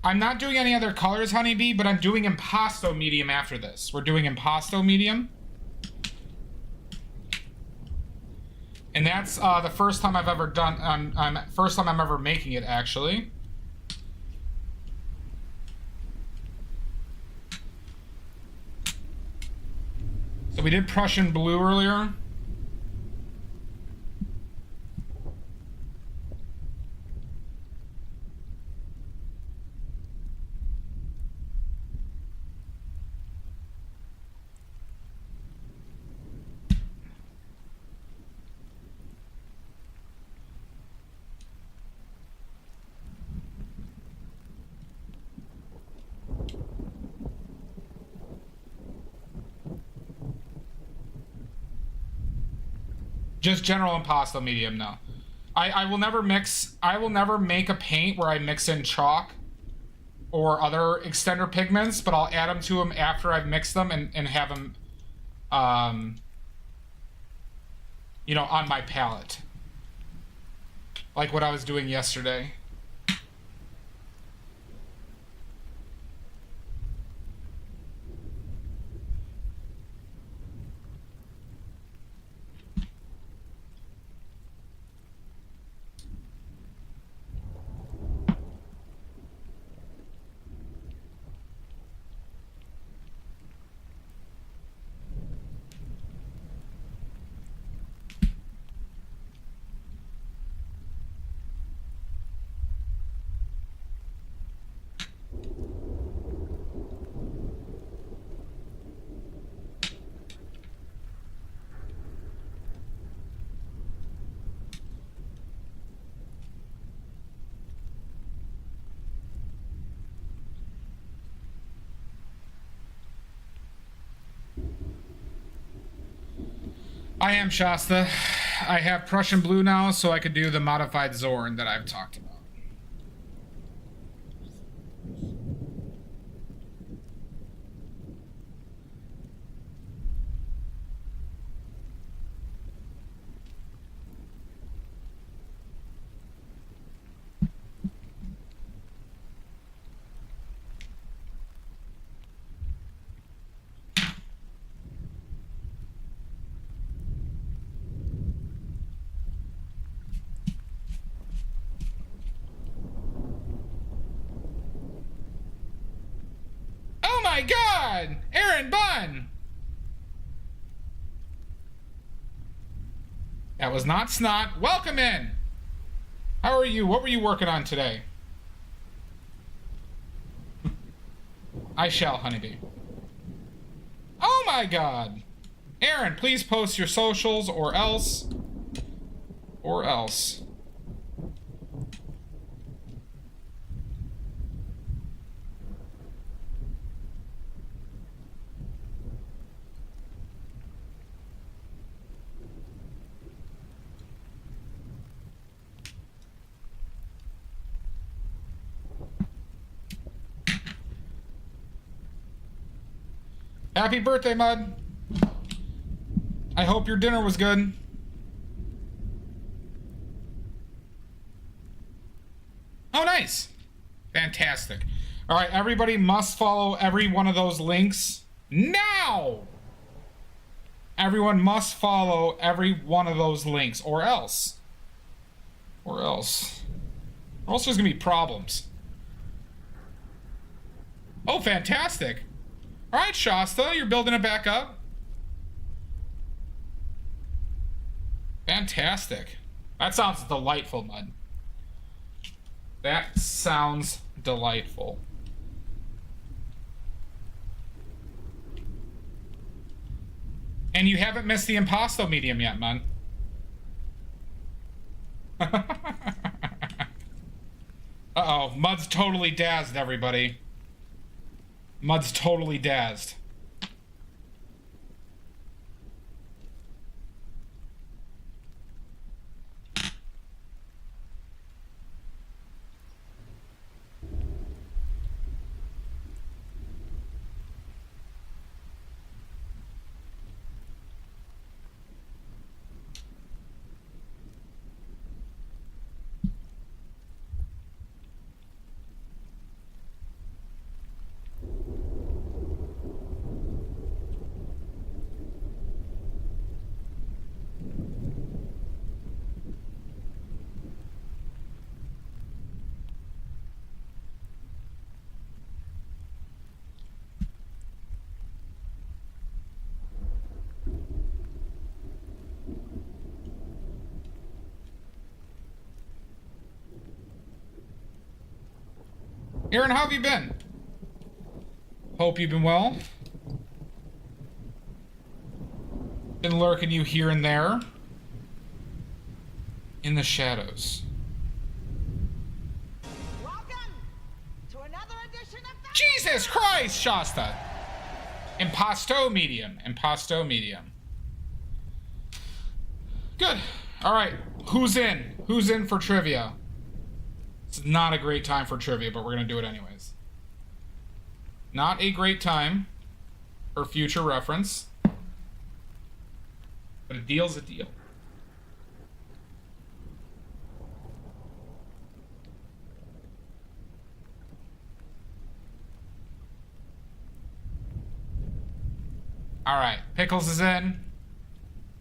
I'm not doing any other colors, Honeybee, but I'm doing Impasto medium after this. We're doing Impasto medium. And that's the first time I've ever done, first time I'm ever making it, actually. So we did Prussian blue earlier. Just general impasto medium, no. I will never mix, I will never make a paint where I mix in chalk or other extender pigments, but I'll add them to them after I've mixed them and have them, you know, on my palette. Like what I was doing yesterday. I am Shasta. I have Prussian blue now, so I could do the modified Zorn that I've talked about. Oh my god! Aaron Bunn! That was not snot. Welcome in! How are you? What were you working on today? I shall, Honeybee. Oh my god! Aaron, please post your socials or else. Or else. Happy birthday, Mud. I hope your dinner was good. Oh, nice. Fantastic. All right, everybody must follow every one of those links now. Everyone must follow every one of those links or else. Or else. Or else there's going to be problems. Oh, fantastic. All right, Shasta, you're building it back up. Fantastic. That sounds delightful, Mud. That sounds delightful. And you haven't missed the Impasto medium yet, Mud. Uh-oh, Mud's totally dazzed, everybody. Mud's totally dazzed. Aaron, how have you been? Hope you've been well. Been lurking you here and there. In the shadows. Welcome to another edition of Jesus Christ, Shasta! Impasto medium. Impasto medium. Good. Alright. Who's in? Who's in for trivia? It's not a great time for trivia, but we're going to do it anyways. Not a great time for future reference. But a deal's a deal. Alright, Pickles is in.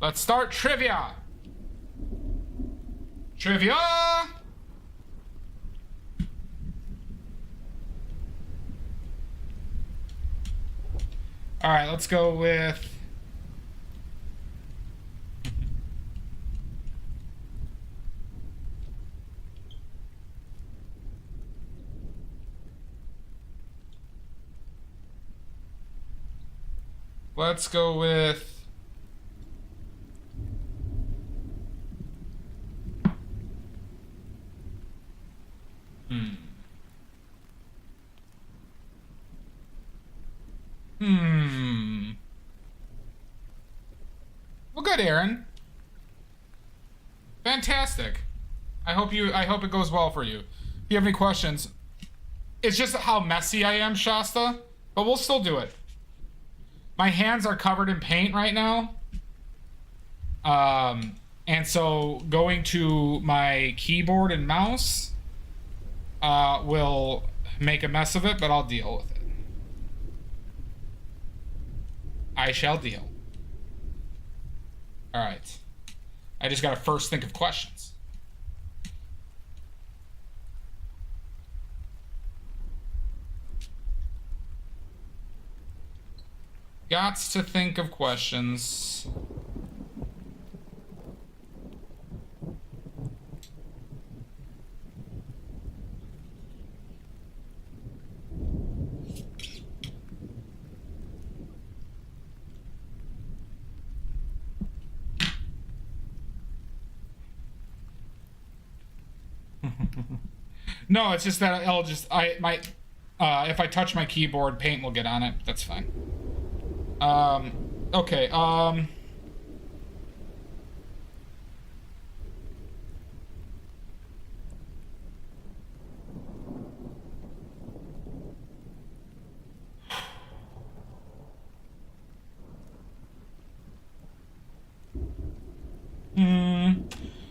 Let's start trivia! Trivia! Alright, let's go with... Let's go with... Well, good, Aaron. Fantastic. I hope it goes well for you. If you have any questions, it's just how messy I am, Shasta, but we'll still do it. My hands are covered in paint right now. And so going to my keyboard and mouse will make a mess of it, but I'll deal with it. I shall deal. All right. I just got to first think of questions. Gots to think of questions. No, it's just that I'll just if I touch my keyboard, paint will get on it. That's fine. Okay,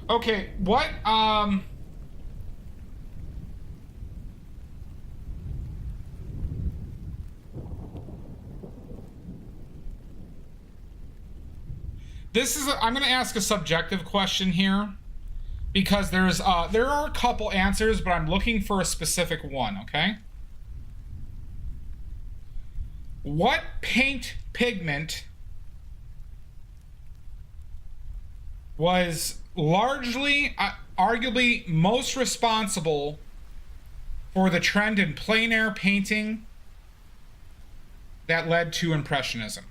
okay, what, I'm going to ask a subjective question here because there are a couple answers, but I'm looking for a specific one, okay? What paint pigment was largely, arguably most responsible for the trend in plein air painting that led to Impressionism?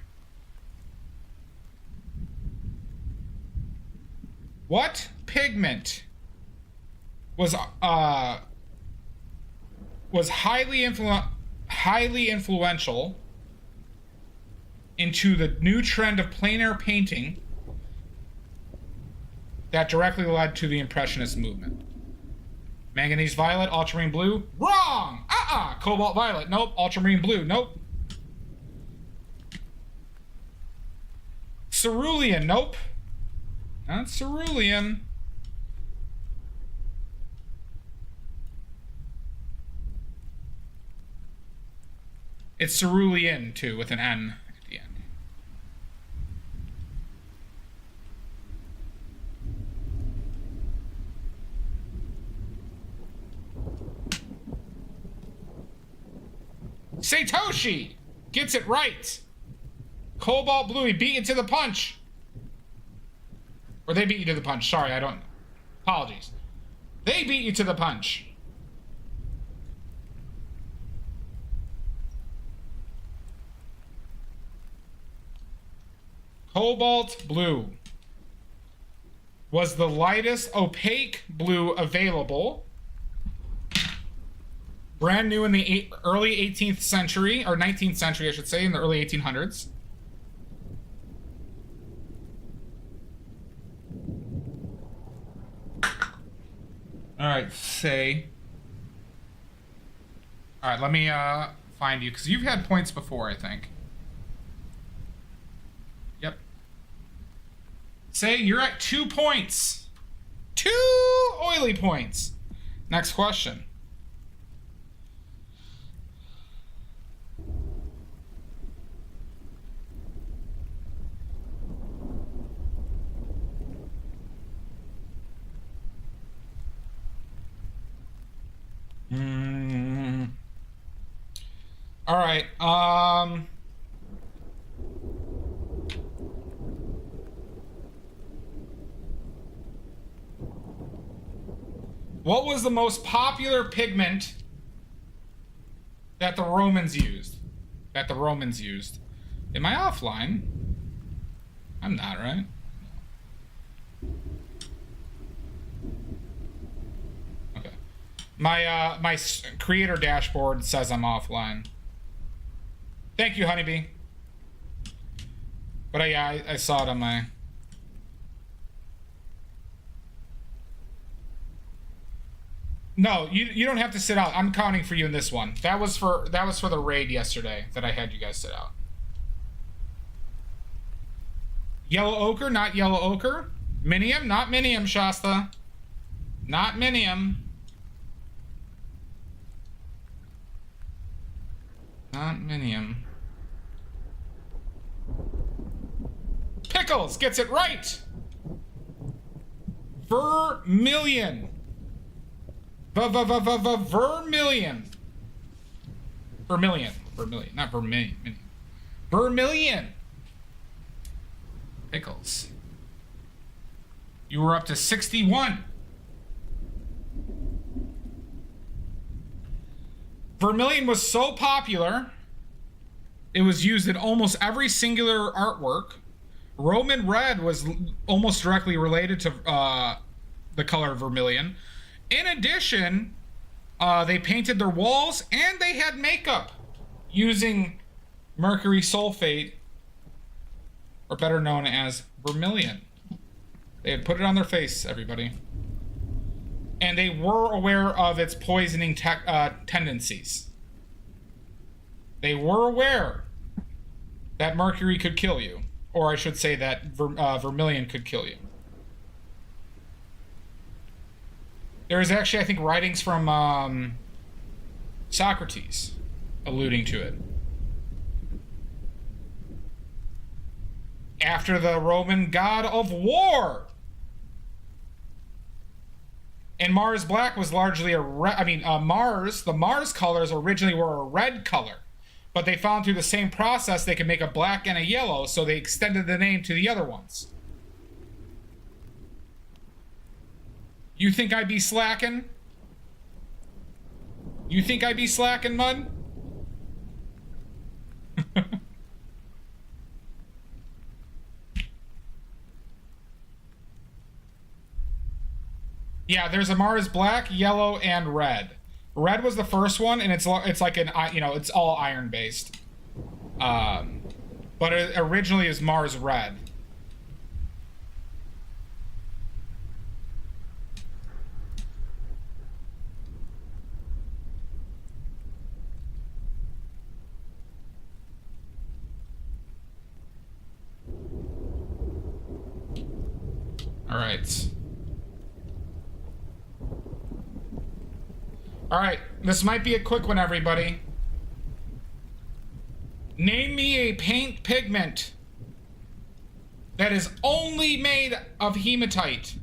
What pigment was highly influential into the new trend of plein air painting that directly led to the Impressionist movement? Manganese violet, ultramarine blue? Wrong! Cobalt violet, nope. Ultramarine blue, nope. Cerulean, nope. Not cerulean. It's cerulean, too, with an N at the end. Satoshi gets it right. Cobalt blue, he beat you to the punch. Or they beat you to the punch. Sorry, I don't... Apologies. They beat you to the punch. Cobalt blue was the lightest opaque blue available. Brand new in the early 18th century, or 19th century, I should say, in the early 1800s. All right, say. All right, let me find you, because you've had points before, I think. Yep. Say, you're at 2 points. 2 oily points. Next question. All right. What was the most popular pigment that the Romans used? Am I offline? I'm not, right? Okay. My creator dashboard says I'm offline. Thank you, Honeybee. But I saw it on my... No, you don't have to sit out. I'm counting for you in this one. That was for the raid yesterday that I had you guys sit out. Yellow ochre, not yellow ochre. Minium, not minium, Shasta. Not minium. Not minium. Pickles gets it right. Vermilion. Vermilion. Vermilion. Vermilion. Not vermilion. Vermilion. Pickles. You were up to 61. Vermilion was so popular, it was used in almost every singular artwork. Roman red was almost directly related to the color vermilion. In addition, they painted their walls and they had makeup using mercury sulfate, or better known as vermilion. They had put it on their face, everybody. And they were aware of its poisoning tendencies. They were aware that mercury could kill you. Or I should say that vermilion could kill you. There is actually, I think, writings from Socrates alluding to it. After the Roman god of war. And Mars black was largely a red. The Mars colors originally were a red color. But they found through the same process they could make a black and a yellow, so they extended the name to the other ones. You think I'd be slacking? You think I'd be slacking, Mud? Yeah, there's a Mars black, yellow, and red. Red was the first one, and it's like an, it's all iron based. But it originally is Mars red. All right. All right, this might be a quick one, everybody. Name me a paint pigment that is only made of hematite.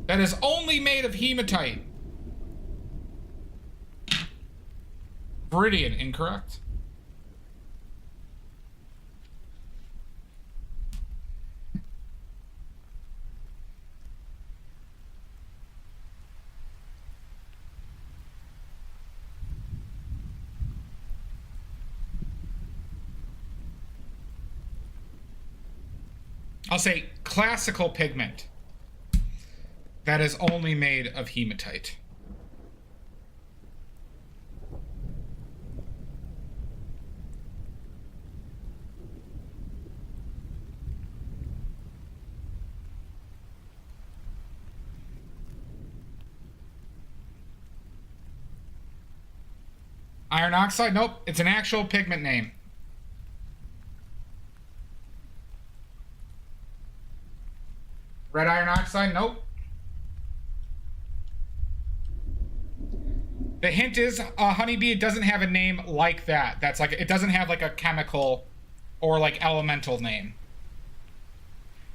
That is only made of hematite. Viridian, incorrect. I'll say classical pigment that is only made of hematite. Iron oxide? Nope, it's an actual pigment name. Red iron oxide? Nope. The hint is, honeybee, it doesn't have a name like that. That's like, it doesn't have like a chemical or like elemental name.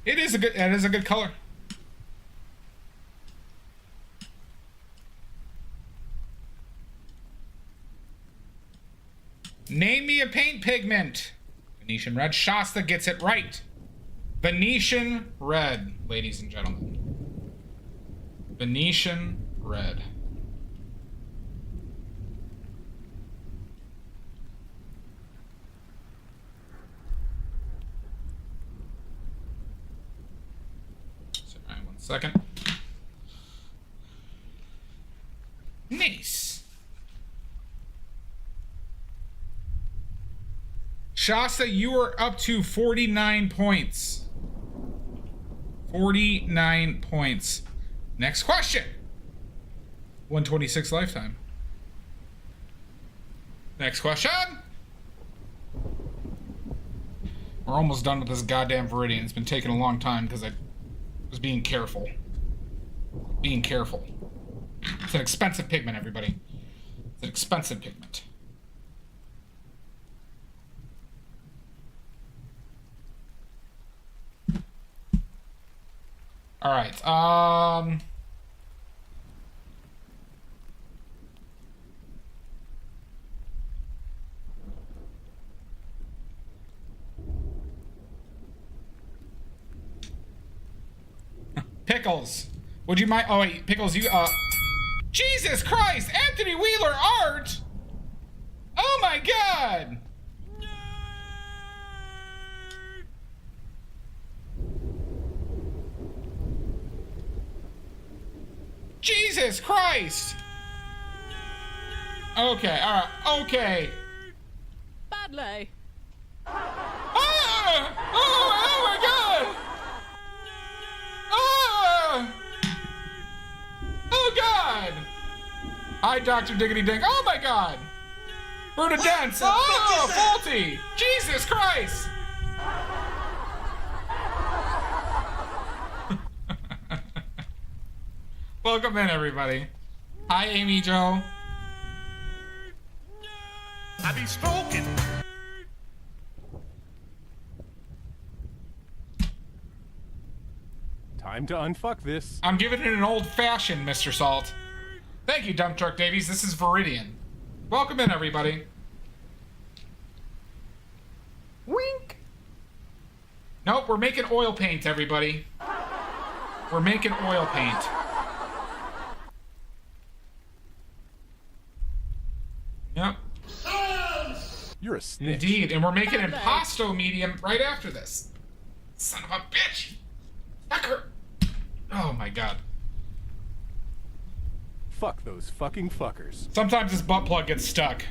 It is a good color. Name me a paint pigment. Venetian red. Shasta gets it right. Venetian red, ladies and gentlemen. Venetian red. Sorry, 1 second. Nice. Shasta, you are up to 49 points. 49 points. Next question. 126 lifetime. Next question. We're almost done with this goddamn Viridian. It's been taking a long time because I was being careful. Being careful. It's an expensive pigment, everybody. It's an expensive pigment. All right. Pickles. Would you mind? Oh wait, Pickles. You. Jesus Christ, Anthony Wheeler art. Oh my God. Jesus Christ! Okay, alright, okay. Badly. Ah! Oh my God! Ah! Oh God! Hi, Dr. Diggity Dink. Oh my God! Berta Dance! Oh, faulty! Jesus Christ! Welcome in, everybody. Hi, Amy Jo. I be smoking. Time to unfuck this. I'm giving it an old-fashioned, Mr. Salt. Thank you, Dump Truck Davies. This is Viridian. Welcome in, everybody. Wink. Nope, we're making oil paint, everybody. We're making oil paint. Yep. You're a snitch. Indeed, and we're making impasto medium right after this. Son of a bitch! Fucker! Oh my God. Fuck those fucking fuckers. Sometimes this butt plug gets stuck.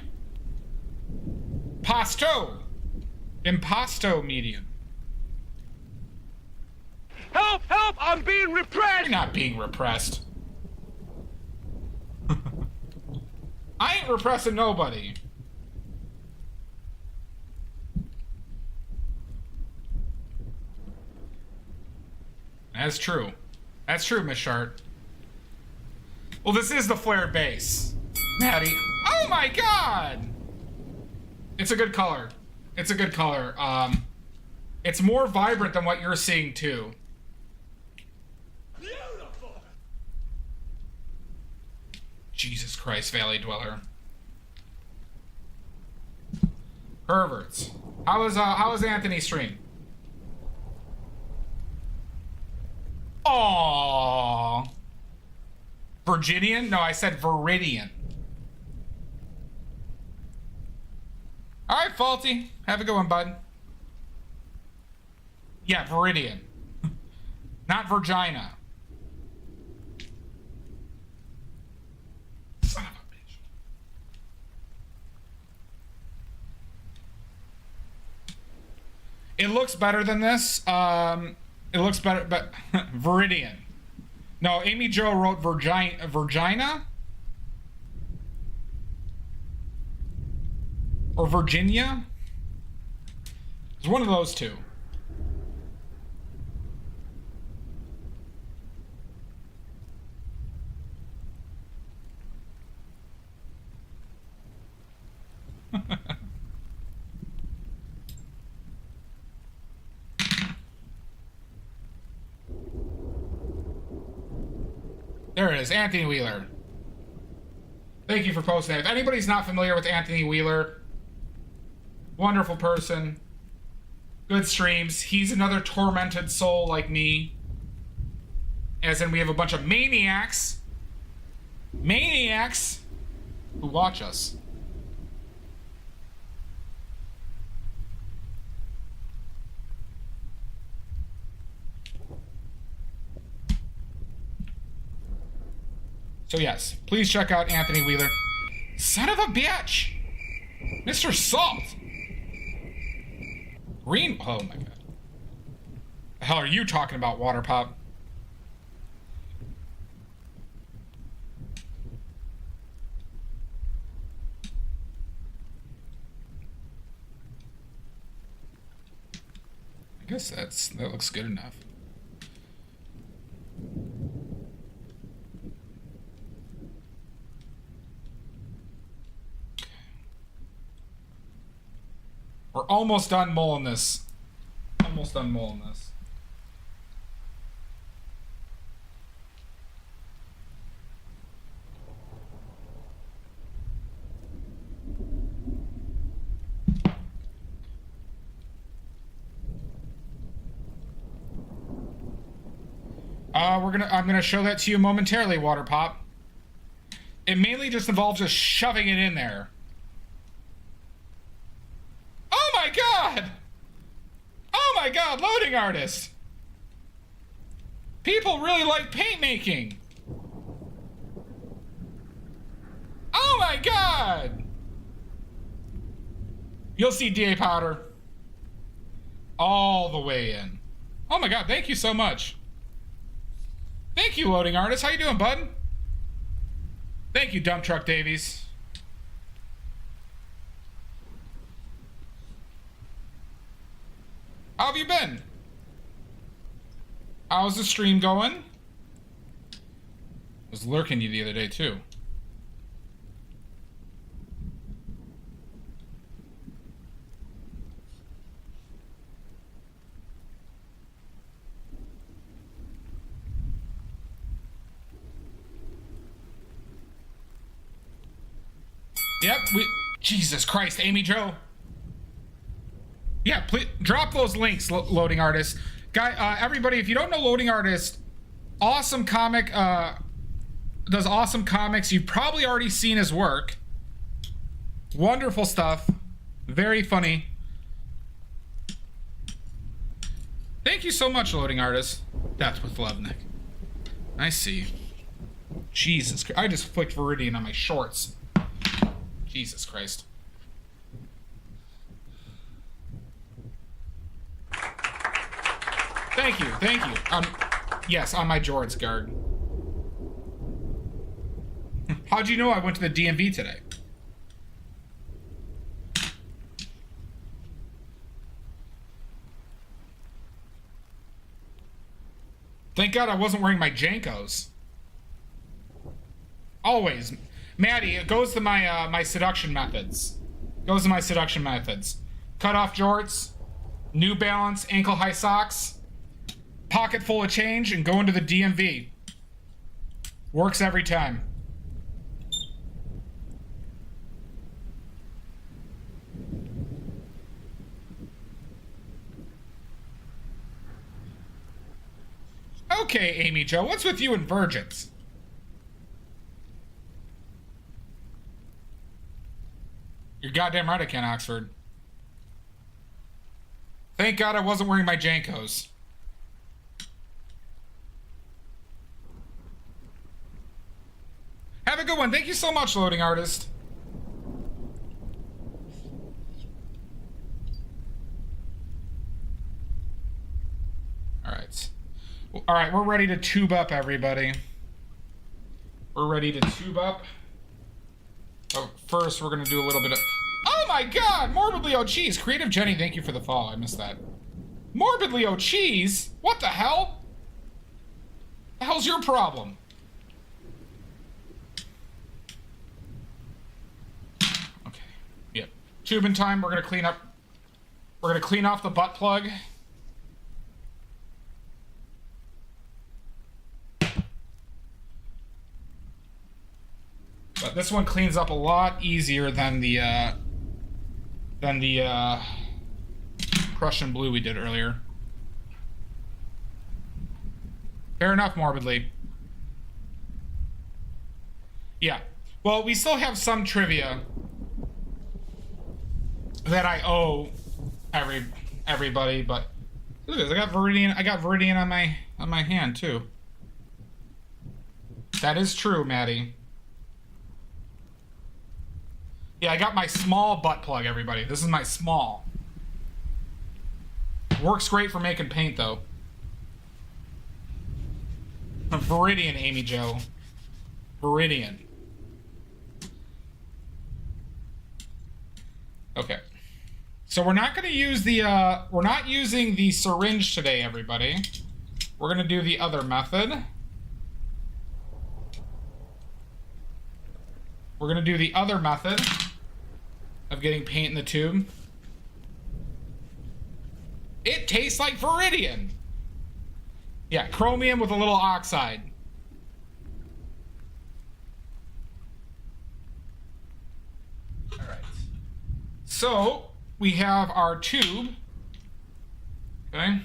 Pasto! Impasto medium. Help! Help! I'm being repressed! You're not being repressed. I ain't repressing nobody. That's true. That's true, Miss Shart. Well, this is the flared base. Maddie. Oh my God! It's a good color. It's a good color. It's more vibrant than what you're seeing too. Beautiful! Jesus Christ, Valley Dweller. Perverts. How was Anthony's stream? Aww. Virginian? No, I said Viridian. Alright, Faulty. Have a good one, bud. Yeah, Viridian. not Virginia. Son of a bitch. It looks better than this. It looks better, but Viridian. No, Amy Jo wrote Virginia? Or Virginia? It's one of those two. There it is, Anthony Wheeler. Thank you for posting that. If anybody's not familiar with Anthony Wheeler, wonderful person, good streams. He's another tormented soul like me. As in, we have a bunch of maniacs who watch us. So yes, please check out Anthony Wheeler. Son of a bitch! Mr. Salt! Green, oh my god. The hell are you talking about, Water Pop? I guess that looks good enough. We're almost done mulling this. Almost done mulling this. I'm gonna show that to you momentarily, Water Pop. It mainly just involves just shoving it in there. Oh my god! Oh my god, loading artist! People really like paint making! Oh my god! You'll see DA powder all the way in. Oh my god, thank you so much. Thank you, loading artist. How you doing, bud? Thank you, Dump Truck Davies. How have you been? How's the stream going? I was lurking you the other day, too. Yep, Jesus Christ, Amy Jo. Yeah, please drop those links, loading artist. Guy, everybody, if you don't know loading artist, awesome comic, does awesome comics. You've probably already seen his work. Wonderful stuff. Very funny. Thank you so much, loading artist. Death with Love, Nick. I see. Jesus Christ. I just flicked Viridian on my shorts. Jesus Christ. Thank you, thank you. Yes, on my Jordan's guard. How'd you know I went to the DMV today? Thank God I wasn't wearing my Jankos. Always. Maddie, it goes to my my seduction methods. Goes to my seduction methods. Cut off jorts, New Balance ankle high socks, pocket full of change, and go into the DMV. Works every time. Okay, Amy Jo, what's with you and virgins? You're goddamn right I can't, Oxford. Thank God I wasn't wearing my Jankos. good one. Thank you so much, loading artist. All right, we're ready to tube up, everybody. We're ready to tube up. Oh, first, we're gonna do a little bit of... Oh my god! Morbidly O Cheese! Creative Jenny, thank you for the follow. I missed that. Morbidly O Cheese? What the hell? The hell's your problem? Okay. Yep. Tubing time. We're gonna clean up. We're gonna clean off the butt plug. But this one cleans up a lot easier than the Prussian blue we did earlier. Fair enough, morbidly. Yeah. Well, we still have some trivia that I owe everybody, but look at this. I got Viridian on my hand too. That is true, Maddie. Yeah, I got my small butt plug, everybody. This is my small. Works great for making paint, though. Viridian, Amy Jo. Viridian. Okay. So we're not going to use the, we're not using the syringe today, everybody. We're going to do the other method. We're going to do the other method of getting paint in the tube. It tastes like Viridian. Yeah, chromium with a little oxide. All right. So we have our tube. Okay. And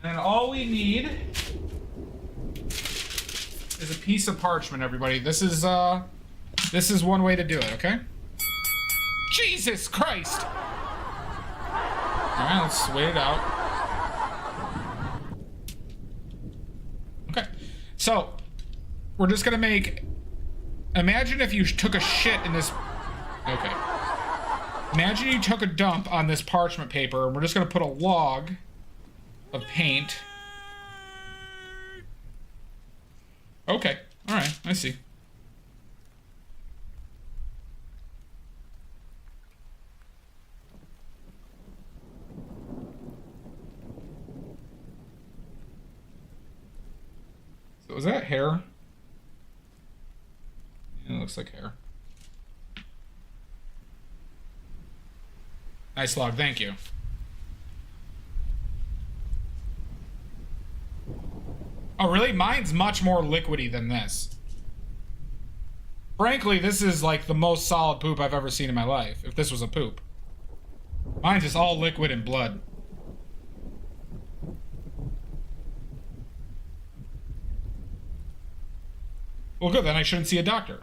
then all we need is a piece of parchment, everybody. This is one way to do it, okay? Jesus Christ! Alright, let's wait it out. Okay. So, we're just gonna make... Imagine if you took a shit in this... Okay. Imagine you took a dump on this parchment paper, and we're just gonna put a log of paint. Okay. Alright, I see. So is that hair? Yeah, it looks like hair. Nice log, thank you. Oh, really? Mine's much more liquidy than this. Frankly, this is like the most solid poop I've ever seen in my life, if this was a poop. Mine's just all liquid and blood. Well, good, then I shouldn't see a doctor.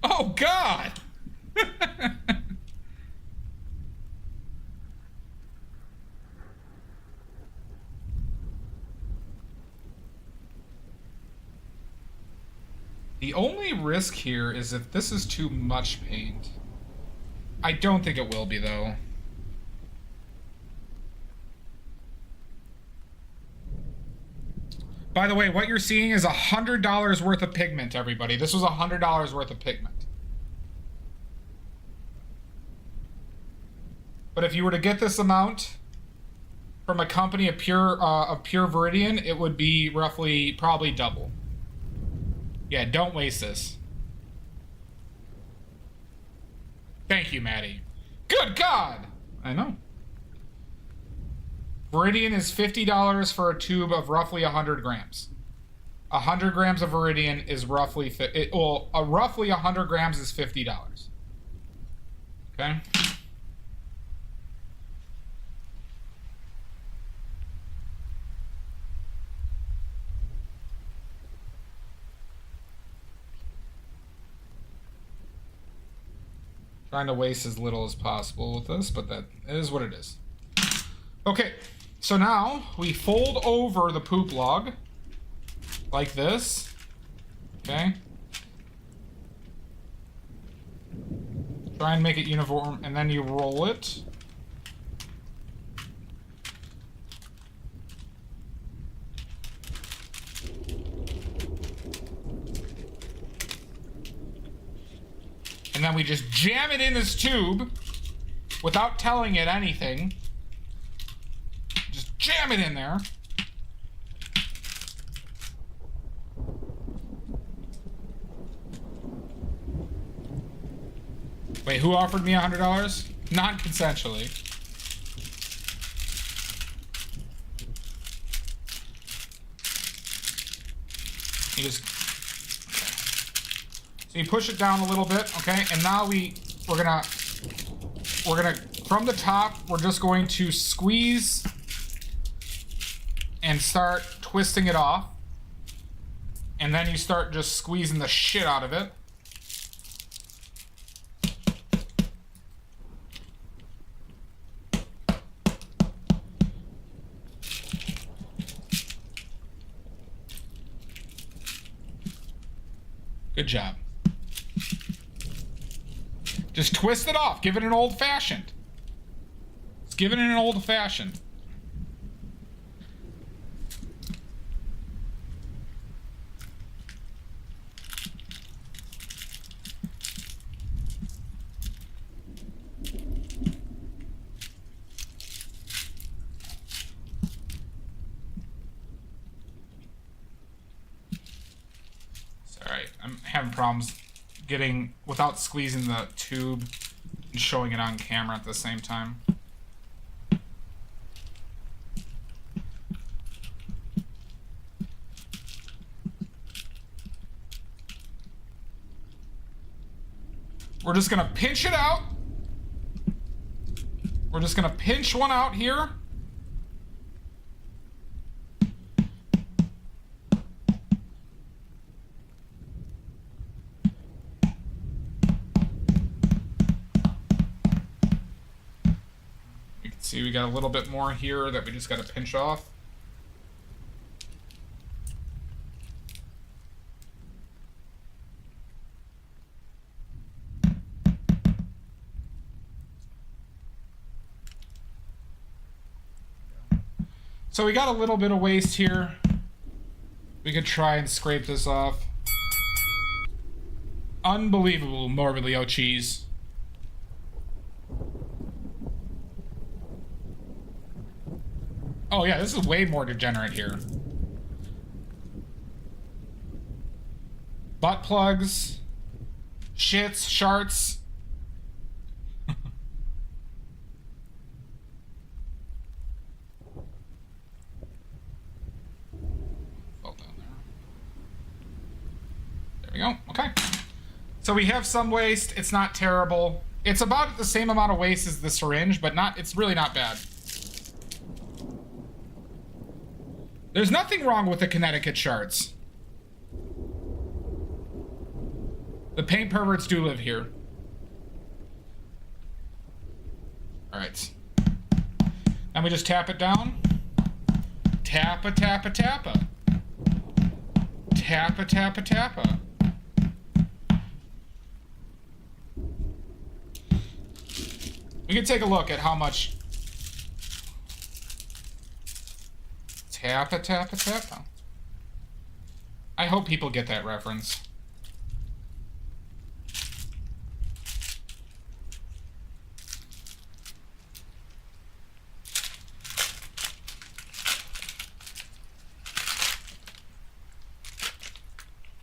Oh, God! The only risk here is if this is too much paint. I don't think it will be, though. By the way, what you're seeing is $100 worth of pigment, everybody. This was $100 worth of pigment. But if you were to get this amount from a company of pure Viridian, it would be roughly, probably double. Yeah, don't waste this. Thank you, Maddie. Good God! I know. Viridian is $50 for a tube of roughly 100 grams. 100 grams of Viridian is roughly... roughly 100 grams is $50. Okay? Trying to waste as little as possible with this, but that is what it is. Okay, so now we fold over the poop log like this. Okay. Try and make it uniform, and then you roll it. And then we just jam it in this tube without telling it anything. Just jam it in there. Wait, who offered me $100? Non-consensually. You just... So you push it down a little bit, okay? And now we're gonna, from the top, we're just going to squeeze and start twisting it off. And then you start just squeezing the shit out of it. Good job. Just twist it off. Give it an old-fashioned. Let's give it an old-fashioned. Sorry, I'm having problems getting without squeezing the tube and showing it on camera at the same time. We're just gonna pinch it out. We're just gonna pinch one out here. See, we got a little bit more here that we just got to pinch off. So we got a little bit of waste here. We could try and scrape this off. Unbelievable, Morbidelio cheese. Oh yeah, this is way more degenerate here. Butt plugs, shits, sharts. Fall down there. There we go. Okay. So we have some waste. It's not terrible. It's about the same amount of waste as the syringe, but not. It's really not bad. There's nothing wrong with the Connecticut shards. The paint perverts do live here. Alright. And we just tap it down. Tappa, tappa, tappa. Tappa, tappa, tappa. We can take a look at how much... Tappa, tappa, tappa. I hope people get that reference.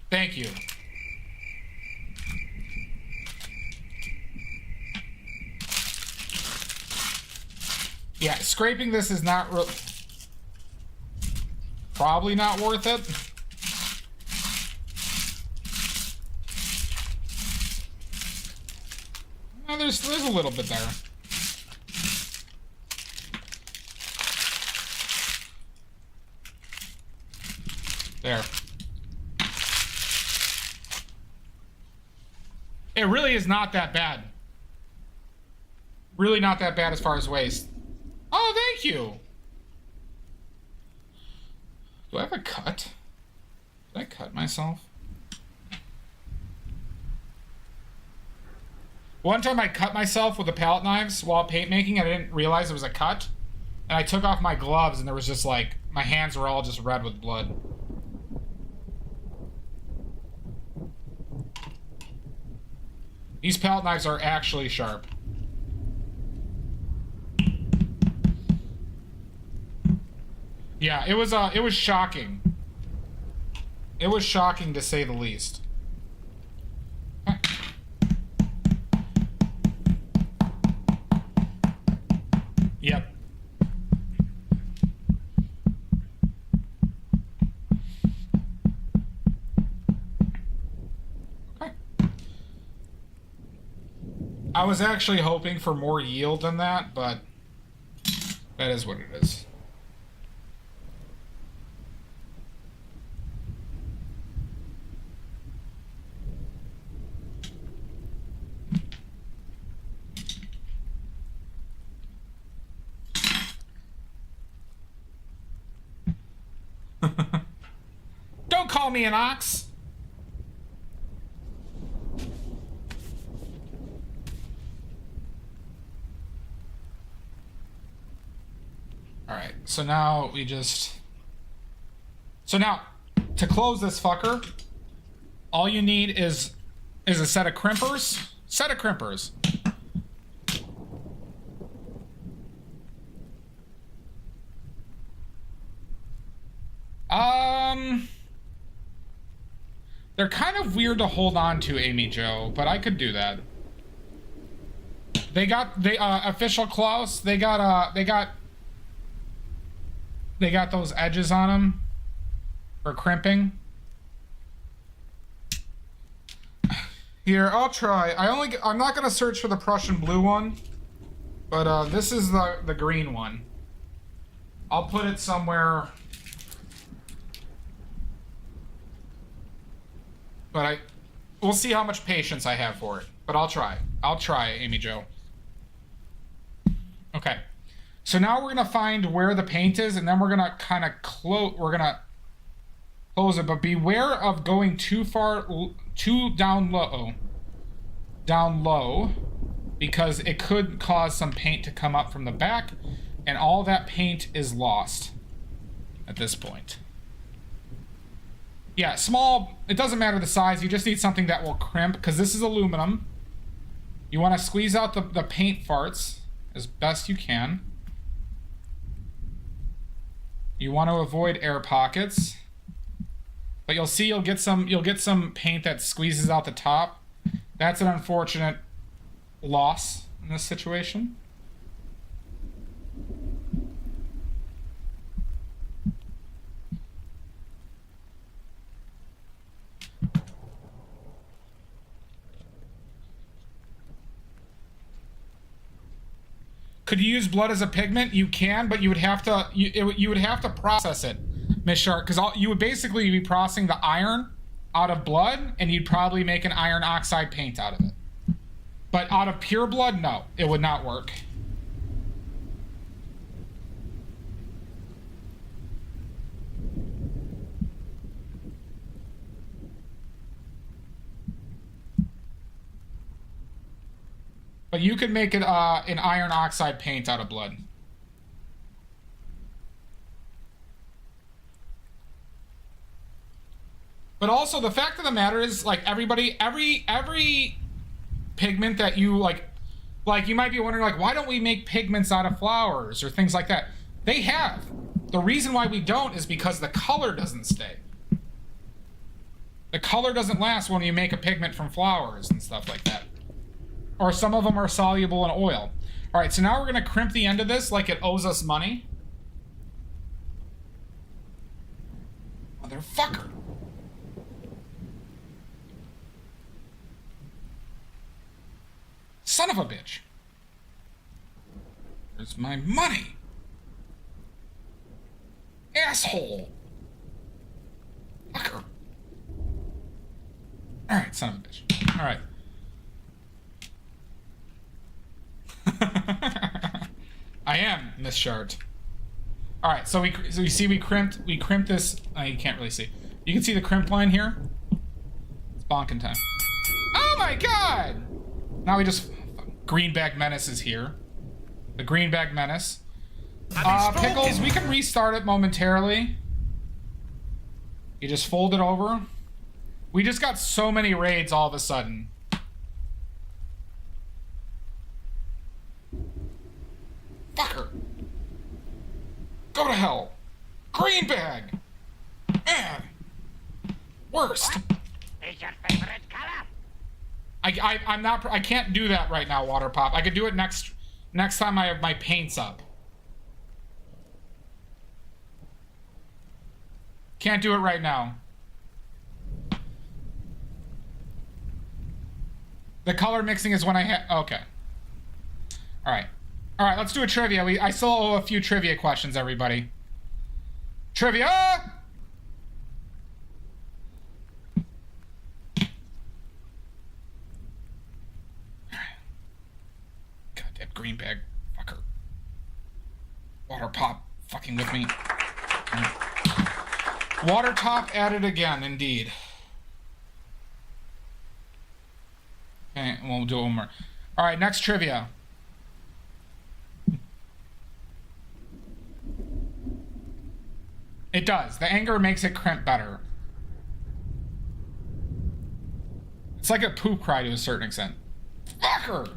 Thank you. Yeah, scraping this is not real... Probably not worth it. There's a little bit there. There. It really is not that bad. Really not that bad as far as waste. Oh, thank you. Do I have a cut? Did I cut myself? One time I cut myself with the palette knives while paint making. I didn't realize it was a cut. And I took off my gloves and there was just like, my hands were all just red with blood. These palette knives are actually sharp. Yeah, it was shocking. It was shocking to say the least. Yep. Okay. I was actually hoping for more yield than that, but that is what it is. Don't call me an ox. All right, so now we just... So now, to close this fucker, all you need is a set of crimpers. Set of crimpers. They're kind of weird to hold on to, Amy Joe, but I could do that. They got official Klaus. They got those edges on them for crimping. Here, I'll try. I'm not gonna search for the Prussian blue one, but this is the green one. I'll put it somewhere. But we'll see how much patience I have for it. But I'll try. I'll try, Amy Joe. Okay. So now we're gonna find where the paint is, and then we're gonna kind of close it. But beware of going too far, too down low, because it could cause some paint to come up from the back, and all that paint is lost at this point. Yeah, small, it doesn't matter the size, you just need something that will crimp, because this is aluminum. You want to squeeze out the paint farts as best you can. You want to avoid air pockets. But you'll see you'll get some paint that squeezes out the top. That's an unfortunate loss in this situation. Could you use blood as a pigment? You can, but you would have to you would have to process it, Miss Shark, because you would basically be processing the iron out of blood, and you'd probably make an iron oxide paint out of it. But out of pure blood, no, it would not work. But you could make it an iron oxide paint out of blood. But also the fact of the matter is, like, every pigment that you like you might be wondering, like, why don't we make pigments out of flowers or things like that? They have. The reason why we don't is because the color doesn't stay. The color doesn't last when you make a pigment from flowers and stuff like that. Or some of them are soluble in oil. All right, so now we're going to crimp the end of this like it owes us money. Motherfucker. Son of a bitch. Where's my money? Asshole. Fucker. All right, son of a bitch. All right. I am, Miss Shart. All right, so you see we crimped this. You can't really see. You can see the crimp line here. It's bonking time. Oh my god! Now we just Greenback Menace is here. The Greenback Menace. Pickles, we can restart it momentarily. You just fold it over. We just got so many raids all of a sudden. Fucker. Go to hell. Green bag. Man. Worst. Is your favorite color? I'm not. I can't do that right now, Water Pop. I could do it next time I have my paints up. Can't do it right now. The color mixing is when I hit. Okay. All right. All right. Let's do a trivia. I still owe a few trivia questions, everybody. Trivia. Goddamn green bag fucker. Water Pop fucking with me. Water Top at it again, indeed. Okay, we'll do one more. All right, next trivia. It does. The anger makes it crimp better. It's like a poop cry to a certain extent. Fucker!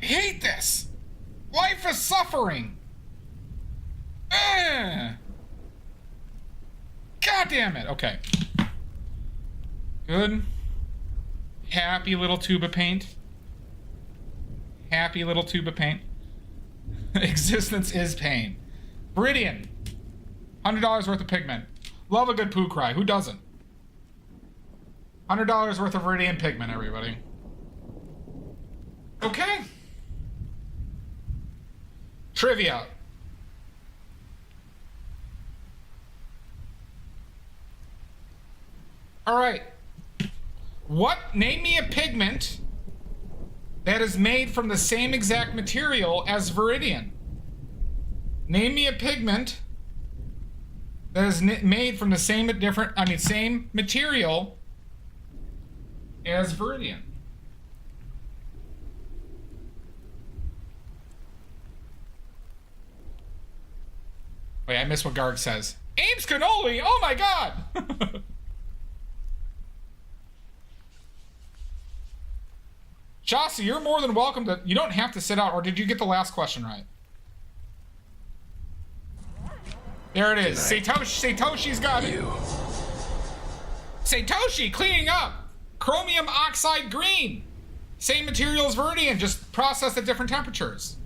I hate this! Life is suffering! God damn it! Okay. Good. Happy little tube of paint. Happy little tube of paint. Existence is pain. Viridian. $100 worth of pigment. Love a good poo cry. Who doesn't? $100 worth of Viridian pigment, everybody. Okay. Trivia. All right. Name me a pigment that is made from the same exact material as Viridian. Name me a pigment that is made from the same material as Viridian. Wait, I missed what Garg says. Ames cannoli! Oh my god! Jossie, you're more than welcome to... You don't have to sit out, or did you get the last question right? There it is. Satoshi's got it. Satoshi cleaning up. Chromium oxide green. Same material as Viridian, just processed at different temperatures.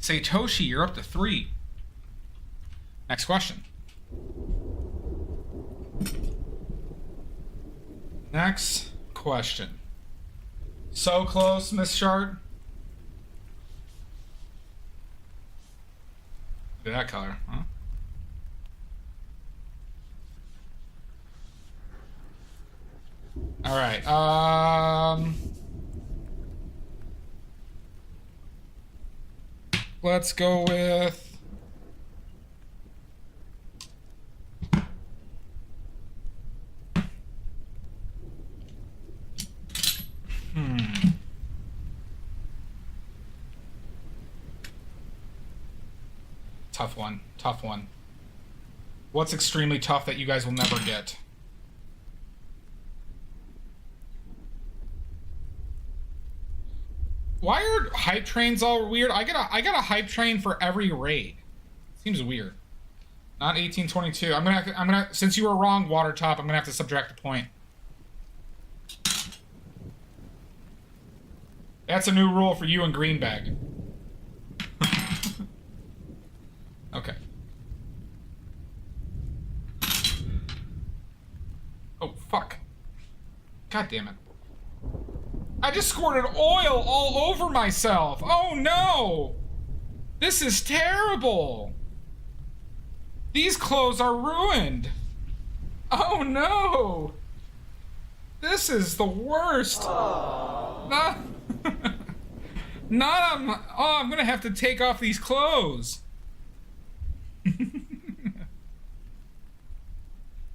Satoshi, you're up to 3. Next question. Next question. So close, Miss Shart. Look at that color, huh? All right. Let's go with... Tough one. Tough one. What's extremely tough that you guys will never get? Why are hype trains all weird? I got a hype train for every raid. Seems weird. Not 1822. I'm gonna since you were wrong, Water Top, I'm gonna have to subtract a point. That's a new rule for you and Greenbag. Okay. Oh, fuck. God damn it. I just squirted oil all over myself. Oh no! This is terrible. These clothes are ruined. Oh no! This is the worst. Not, not on my, oh, I'm gonna have to take off these clothes.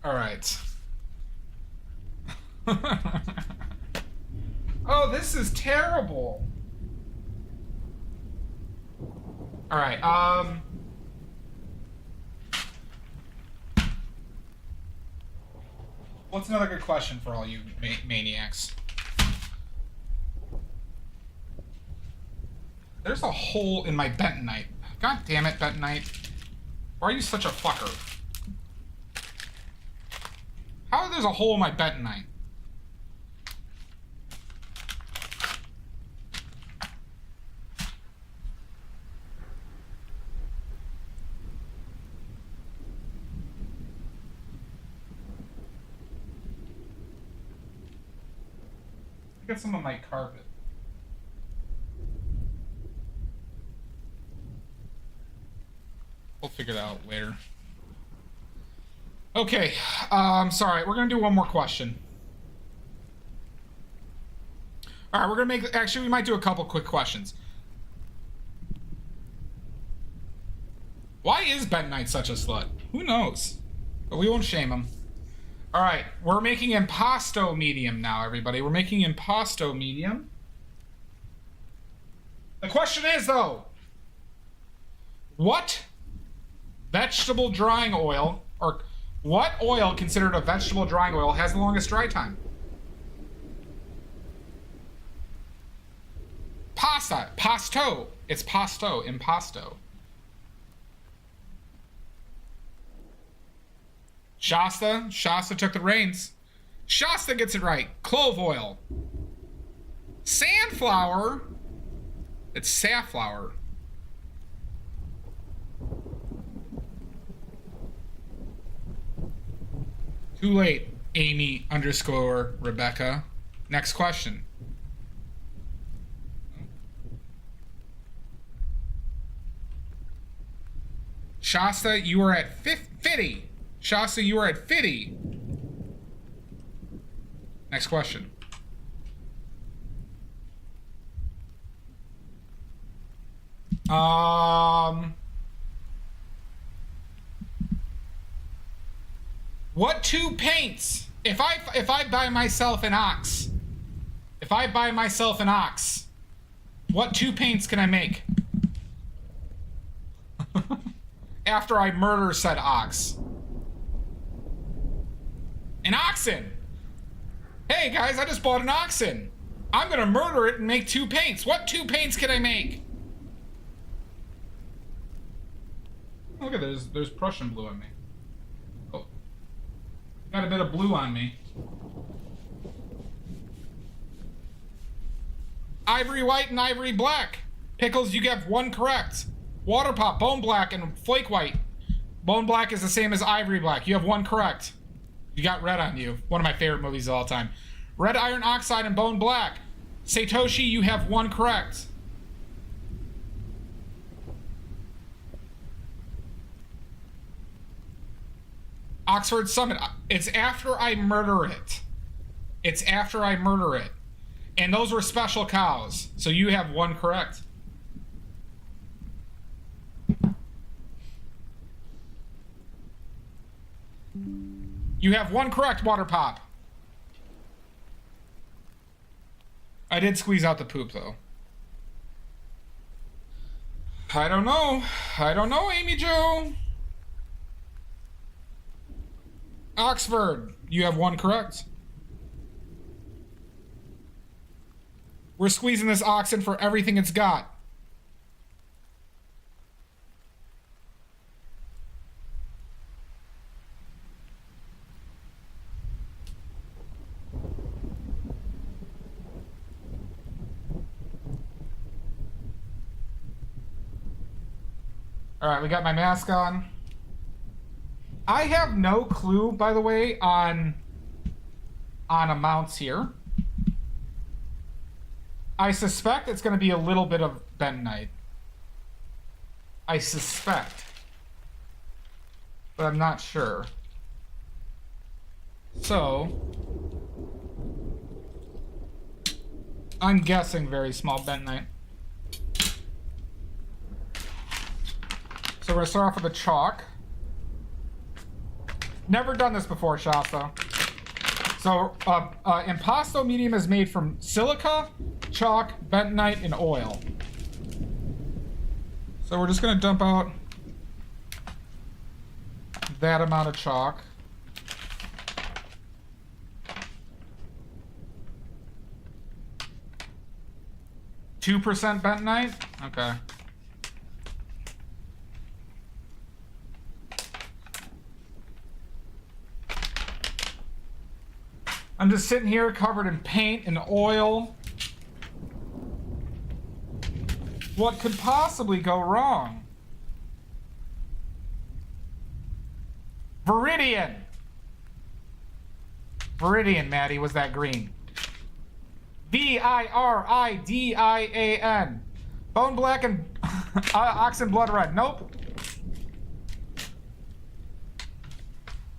All right. Oh, this is terrible. All right. What's another good question for all you maniacs? There's a hole in my bentonite. God damn it, bentonite. Why are you such a fucker? How there's a hole in my bentonite? Get some on my carpet. We'll figure that out later. Okay, sorry, we're gonna do one more question. All right, we're gonna make, actually we might do a couple quick questions. Why is bentonite such a slut? Who knows? But we won't shame him. All right, we're making impasto medium now, everybody. We're making impasto medium. The question is, though, what vegetable drying oil, or what oil considered a vegetable drying oil has the longest dry time? Pasta. Pasto. It's pasto. Impasto. Shasta. Shasta took the reins. Shasta gets it right. Clove oil. Sandflower. It's safflower. Too late, Amy_Rebecca. Next question. Shasta, you are at 50. Shasta, you are at 50. Next question. What two paints? If I buy myself an ox, what two paints can I make? After I murder said ox. An oxen. Hey guys, I just bought an oxen. I'm gonna murder it and make two paints. What two paints can I make? Look at this, there's Prussian blue on me. Oh. Got a bit of blue on me. Ivory white and ivory black. Pickles, you get one correct. Water pop, bone black and flake white. Bone black is the same as ivory black. You have one correct. You got red on you. One of my favorite movies of all time. Red iron oxide and bone black. Satoshi, you have one correct. Oxford Summit. It's after I murder it. It's after I murder it. And those were special cows. So you have one correct. You have one correct, Water Pop. I did squeeze out the poop, though. I don't know. I don't know, Amy Jo. Oxford, you have one correct. We're squeezing this oxen for everything it's got. All right, we got my mask on. I have no clue, by the way, on amounts here. I suspect it's going to be a little bit of bentonite. I suspect. But I'm not sure. So, I'm guessing very small bentonite. So we're gonna start off with the chalk. Never done this before, Shasta. So, Impasto medium is made from silica, chalk, bentonite, and oil. So we're just gonna dump out that amount of chalk. %2 bentonite? Okay. I'm just sitting here covered in paint and oil. What could possibly go wrong? Viridian! Viridian, Maddie, was that green? Viridian. Bone black and oxen blood red. Nope.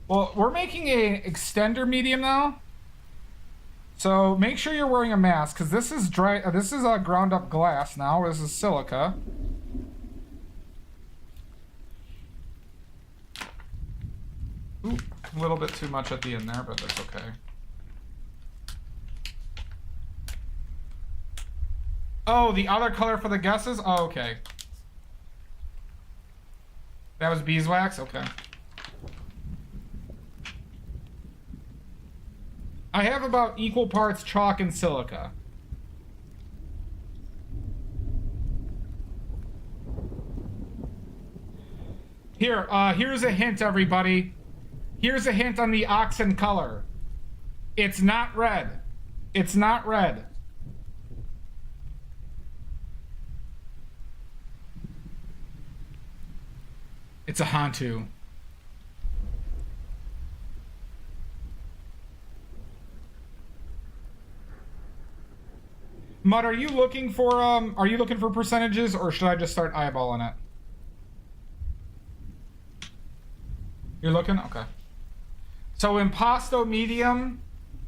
Well, we're making a extender medium now. So make sure you're wearing a mask, because this is dry. This is ground up glass now. This is silica. Ooh, a little bit too much at the end there, but that's okay. Oh, the other color for the guesses? Oh, okay. That was beeswax? Okay. I have about equal parts chalk and silica. Here's a hint, everybody. Here's a hint on the oxen color. It's not red. It's not red. It's a Hantu. Mud, are you looking for percentages, or should I just start eyeballing it? You're looking? Okay. So Impasto medium,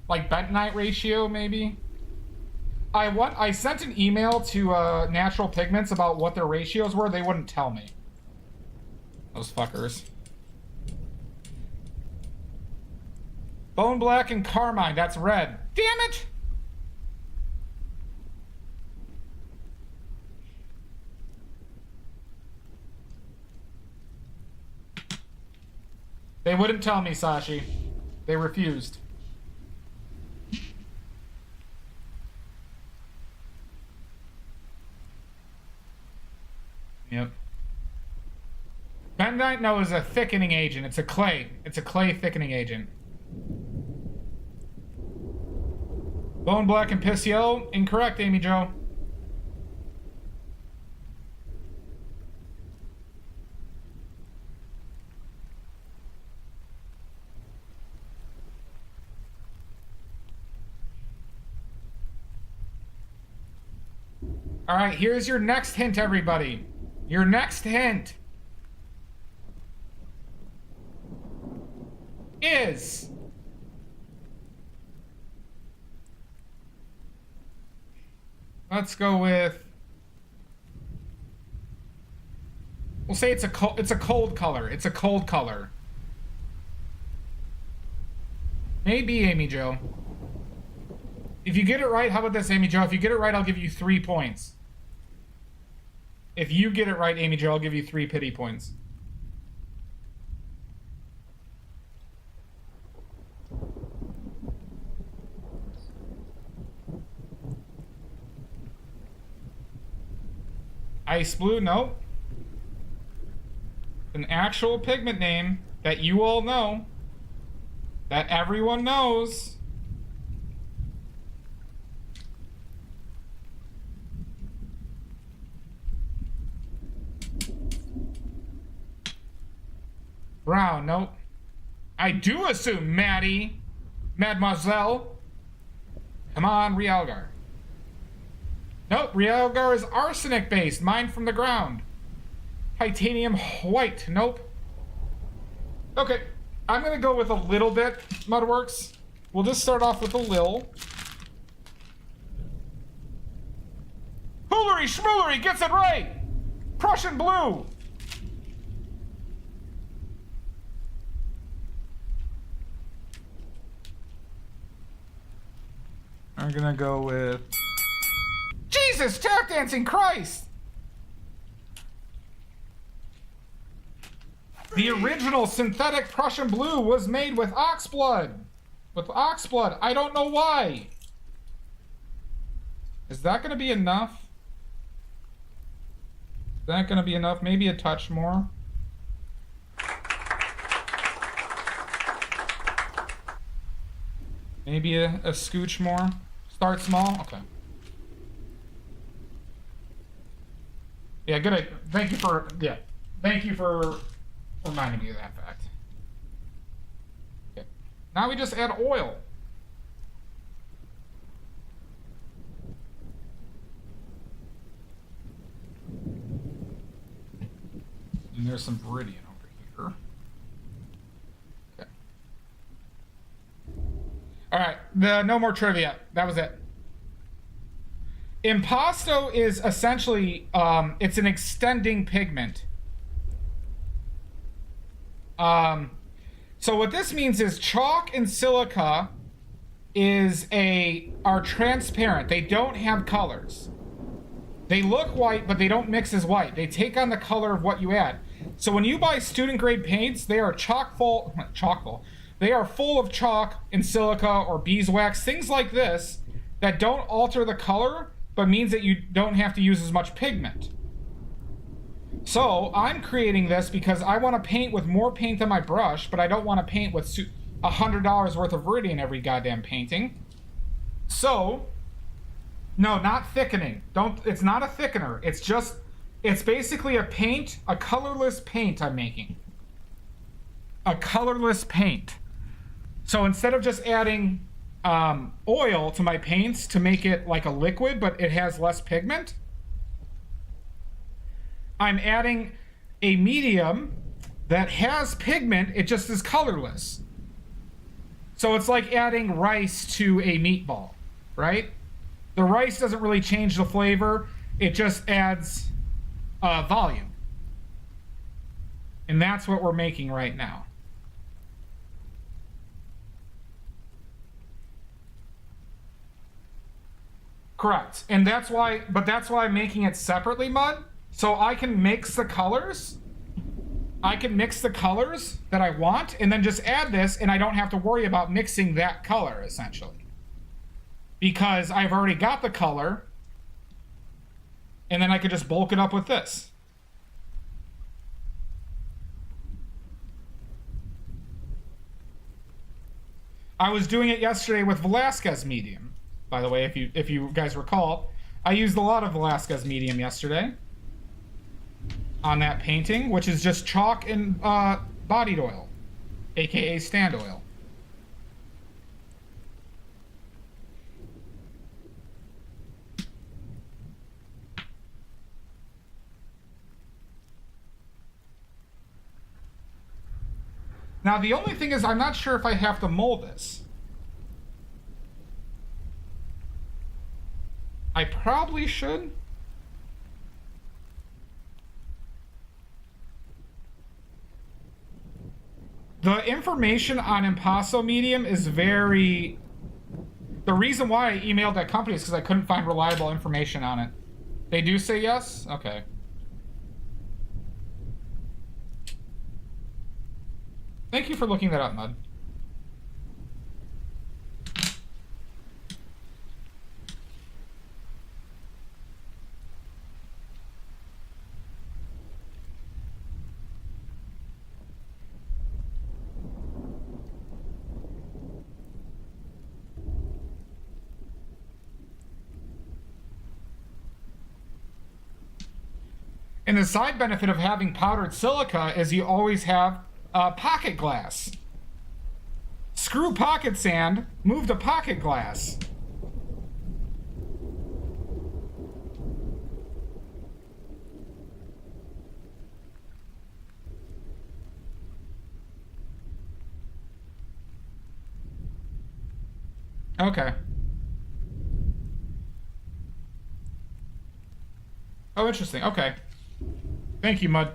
like bentonite ratio, maybe? I sent an email to Natural Pigments about what their ratios were. They wouldn't tell me. Those fuckers. Bone black and carmine, that's red. Damn it! They wouldn't tell me, Sashi. They refused. Yep. Bentonite, no, is a thickening agent. It's a clay. It's a clay thickening agent. Bone black and Pissio? Incorrect, Amy Jo. All right, here's your next hint, everybody. Your next hint is let's go with, we'll say it's a cold color. It's a cold color. Maybe, Amy Jo. If you get it right, how about this, Amy Jo? If you get it right, I'll give you 3 points. If you get it right, Amy Jo, I'll give you 3 pity points. Ice blue, no. An actual pigment name that you all know. That everyone knows. Brown, nope. I do assume Maddie. Mademoiselle. Come on, Realgar. Nope, Realgar is arsenic based. Mined from the ground. Titanium white, nope. Okay, I'm gonna go with a little bit, Mudworks. We'll just start off with a lil. Hoolery Schmoolery gets it right! Prussian blue! I'm gonna go with... Jesus! Tap dancing Christ! The original synthetic Prussian blue was made with ox blood. With ox blood. I don't know why. Is that gonna be enough? Is that gonna be enough? Maybe a touch more. Maybe a scooch more. Start small. Okay. Yeah, good. Thank you for reminding me of that fact. Okay. Now we just add oil. And there's some Viridian over here. Okay. All right. No more trivia. That was it. Impasto is essentially it's an extending pigment. So what this means is chalk and silica are transparent. They don't have colors. They look white, but they don't mix as white. They take on the color of what you add. So when you buy student grade paints, they are They are full of chalk and silica or beeswax, things like this that don't alter the color, but means that you don't have to use as much pigment. So I'm creating this because I want to paint with more paint on my brush, but I don't want to paint with $100 worth of Viridian every goddamn painting. So, no, not thickening. It's not a thickener. It's basically a colorless paint I'm making. A colorless paint. So instead of just adding oil to my paints to make it like a liquid, but it has less pigment, I'm adding a medium that has pigment, it just is colorless. So it's like adding rice to a meatball, right? The rice doesn't really change the flavor, it just adds volume. And that's what we're making right now. Correct. And that's why I'm making it separately, Mud. So I can mix the colors. I can mix the colors that I want and then just add this, and I don't have to worry about mixing that color, essentially. Because I've already got the color, and then I could just bulk it up with this. I was doing it yesterday with Velasquez medium. By the way, if you guys recall, I used a lot of Velasquez medium yesterday on that painting, which is just chalk and bodied oil, aka stand oil. Now the only thing is I'm not sure if I have to mold this. I probably should. The information on Impasto Medium is very... The reason why I emailed that company is because I couldn't find reliable information on it. They do say yes? Okay. Thank you for looking that up, Mud. And the side benefit of having powdered silica is you always have pocket glass. Screw pocket sand, move to pocket glass. Okay. Oh, interesting. Okay. Thank you, Mud.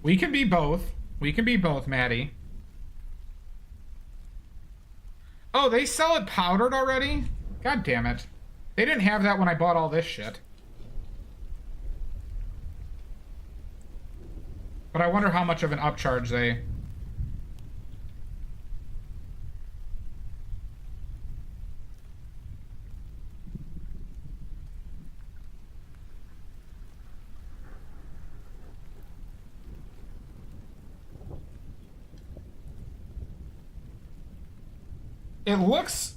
We can be both. We can be both, Maddie. Oh, they sell it powdered already? God damn it. They didn't have that when I bought all this shit. But I wonder how much of an upcharge they... It looks...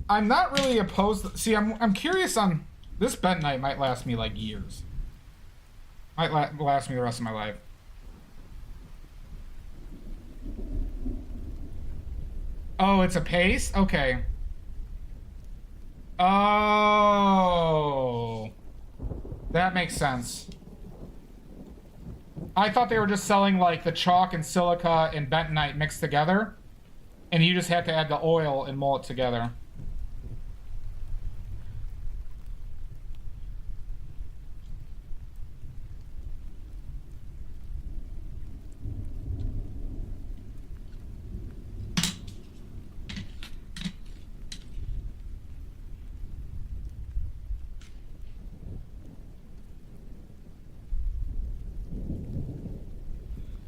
I'm not really opposed... See, I'm curious on... This bentonite might last me, like, years. Might last me the rest of my life. Oh, it's a paste? Okay. Oh. That makes sense. I thought they were just selling, like, the chalk and silica and bentonite mixed together. And you just have to add the oil and mold it together.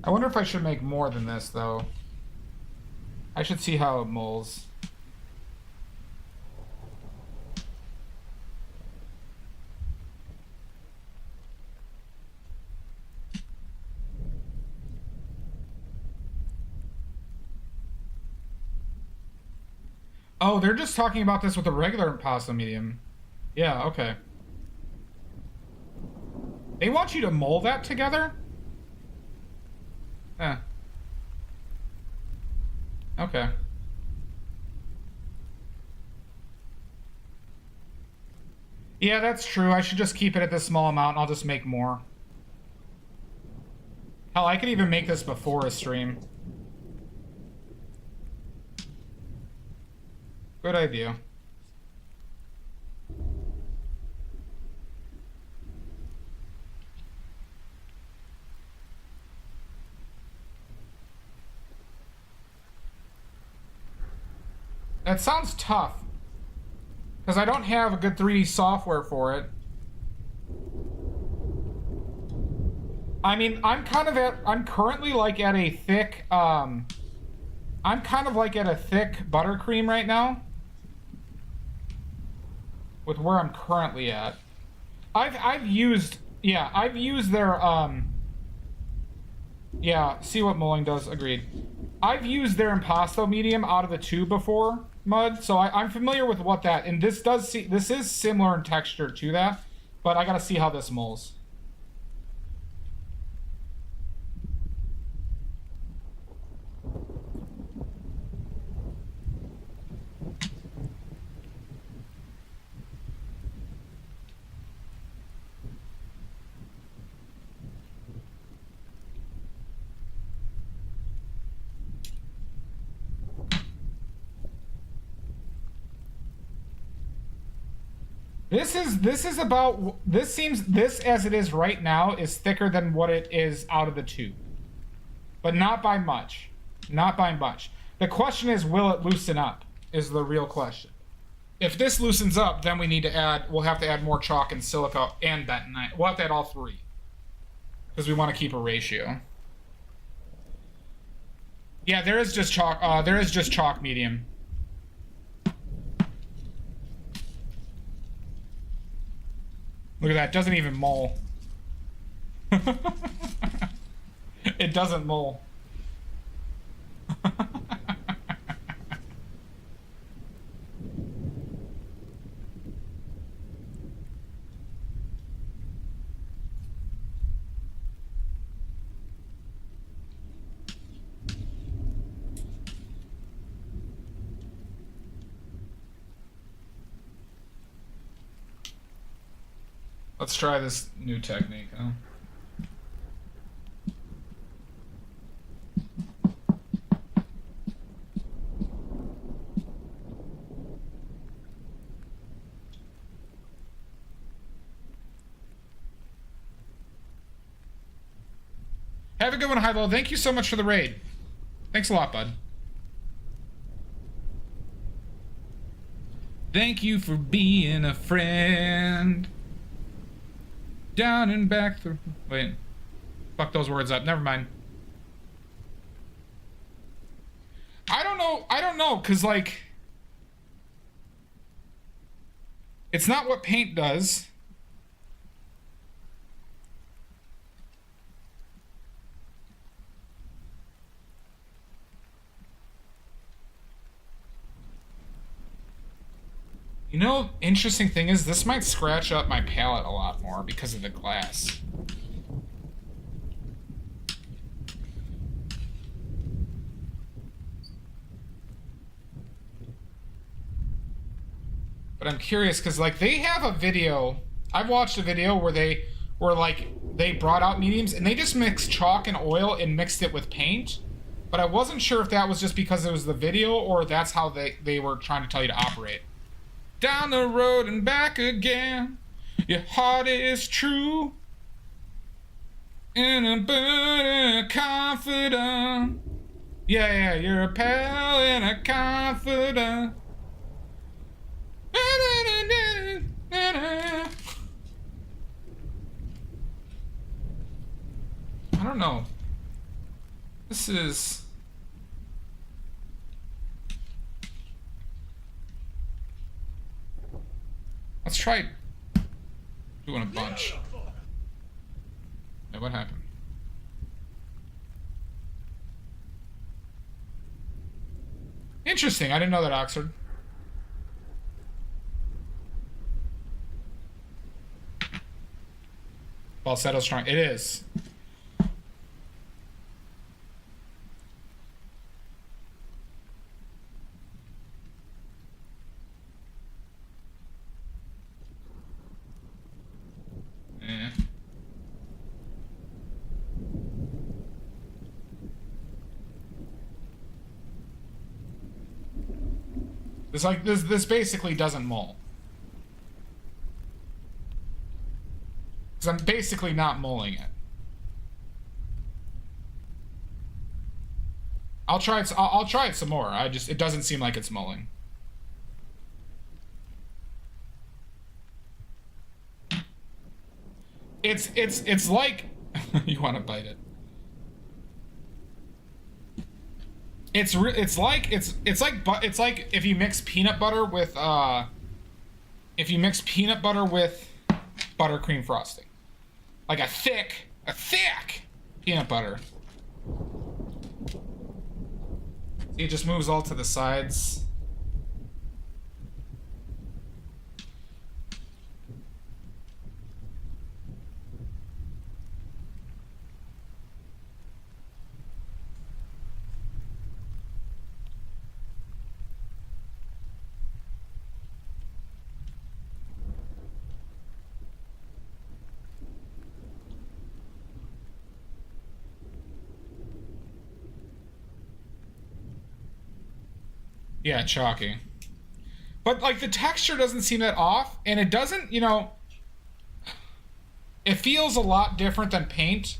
I wonder if I should make more than this, though. I should see how it molds. Oh, they're just talking about this with a regular pasta medium. Yeah, okay. They want you to mold that together? Eh. Okay. Yeah, that's true. I should just keep it at this small amount and I'll just make more. Hell, I could even make this before a stream. Good idea. That sounds tough. Because I don't have a good 3D software for it. I mean, I'm currently like at a thick, I'm kind of like at a thick buttercream right now. With where I'm currently at. I've used their, yeah, see what molding does, agreed. I've used their impasto medium out of the tube before, Mud, so I'm familiar with what that, and this is similar in texture to that, but I gotta see how this molds. This as it is right now is thicker than what it is out of the tube. But not by much. Not by much. The question is, will it loosen up? Is the real question. If this loosens up, then we'll have to add more chalk and silica and bentonite. We'll have to add all three. Because we want to keep a ratio. Yeah, there is just chalk medium. Look at that, it doesn't even mole. It doesn't mole. Let's try this new technique, huh? Have a good one, Hilo. Thank you so much for the raid. Thanks a lot, bud. Thank you for being a friend. Down and back through... Wait. Fuck those words up. Never mind. I don't know, because, like... It's not what paint does. You know, interesting thing is, this might scratch up my palette a lot more because of the glass. But I'm curious, because, like, they have a video... I've watched a video where they brought out mediums, and they just mixed chalk and oil and mixed it with paint. But I wasn't sure if that was just because it was the video, or that's how they were trying to tell you to operate. Down the road and back again, your heart is true, and a burden, a confidant. Yeah, you're a pal and a confidant. I don't know. This is... Let's try doing a bunch. Hey, what happened? Interesting. I didn't know that, Oxford. Falsetto's strong. It is. This basically doesn't mull. Because I'm basically not mulling it. I'll try it some more. It doesn't seem like it's mulling. It's like you want to bite it. It's like if you mix peanut butter with buttercream frosting, like a thick peanut butter. See, it just moves all to the sides. Yeah, chalky. But, like, the texture doesn't seem that off, and it doesn't, you know... It feels a lot different than paint.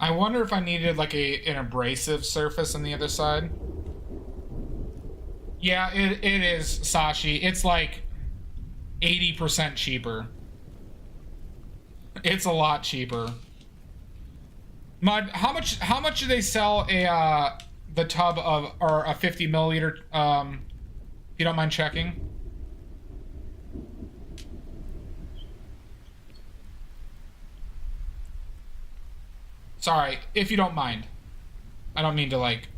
I wonder if I needed like an abrasive surface on the other side. Yeah, it is, Sashi. It's like 80% cheaper. It's a lot cheaper. Mud, how much do they sell the tub of, or a 50 milliliter, if you don't mind checking? Sorry, if you don't mind. I don't mean to, like,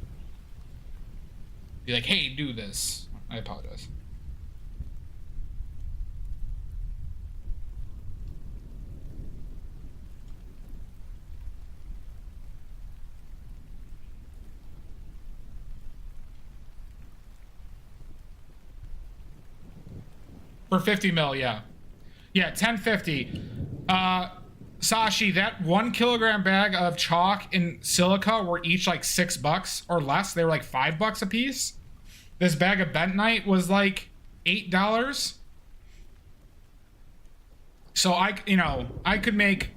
be like, hey, do this. I apologize. For 50 mil, yeah. Yeah, 1050. Sashi, that 1 kilogram bag of chalk and silica were each like $6 or less. They were like $5 a piece. This bag of bentonite was like $8. So I could make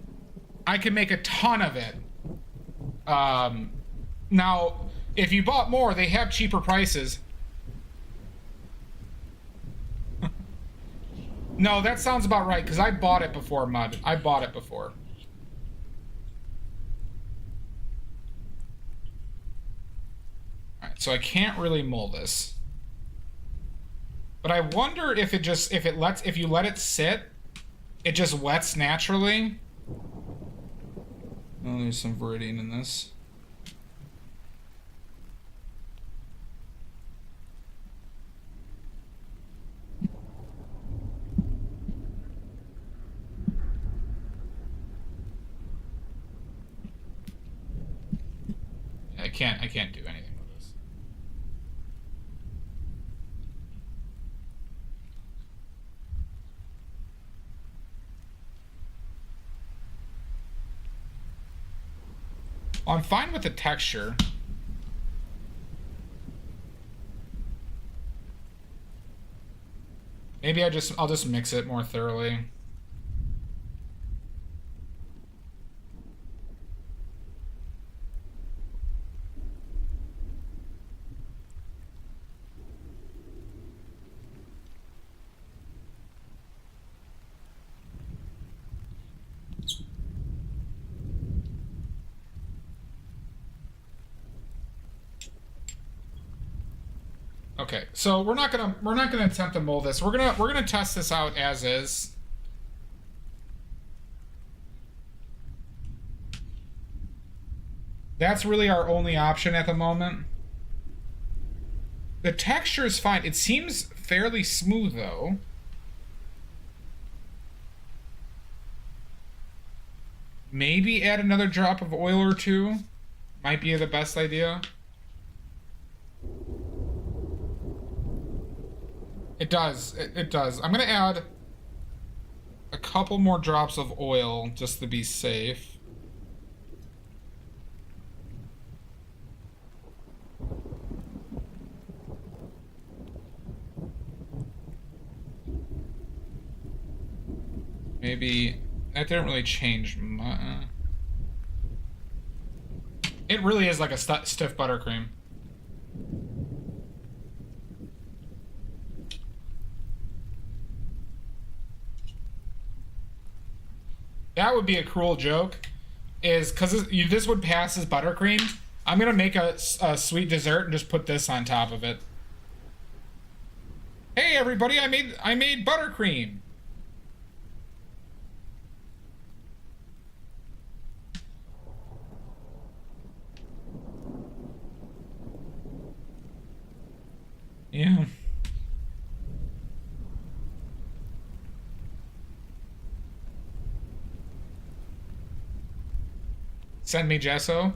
a ton of it. Now, if you bought more, they have cheaper prices. No, that sounds about right, because I bought it before, Mud. I bought it before. Alright, so I can't really mold this. But I wonder if it just, if you let it sit, it just wets naturally. Oh, there's some Viridian in this. I can't do anything with this. Well, I'm fine with the texture. Maybe I'll just mix it more thoroughly. Okay, so we're not gonna attempt to mold this. We're gonna test this out as is. That's really our only option at the moment. The texture is fine. It seems fairly smooth though. Maybe add another drop of oil or two. Might be the best idea. It does. It does. I'm going to add a couple more drops of oil just to be safe. Maybe that didn't really change much. It really is like a stiff buttercream. That would be a cruel joke, is because this would pass as buttercream. I'm gonna make a sweet dessert and just put this on top of it. Hey everybody, I made buttercream. Yeah. Send me gesso.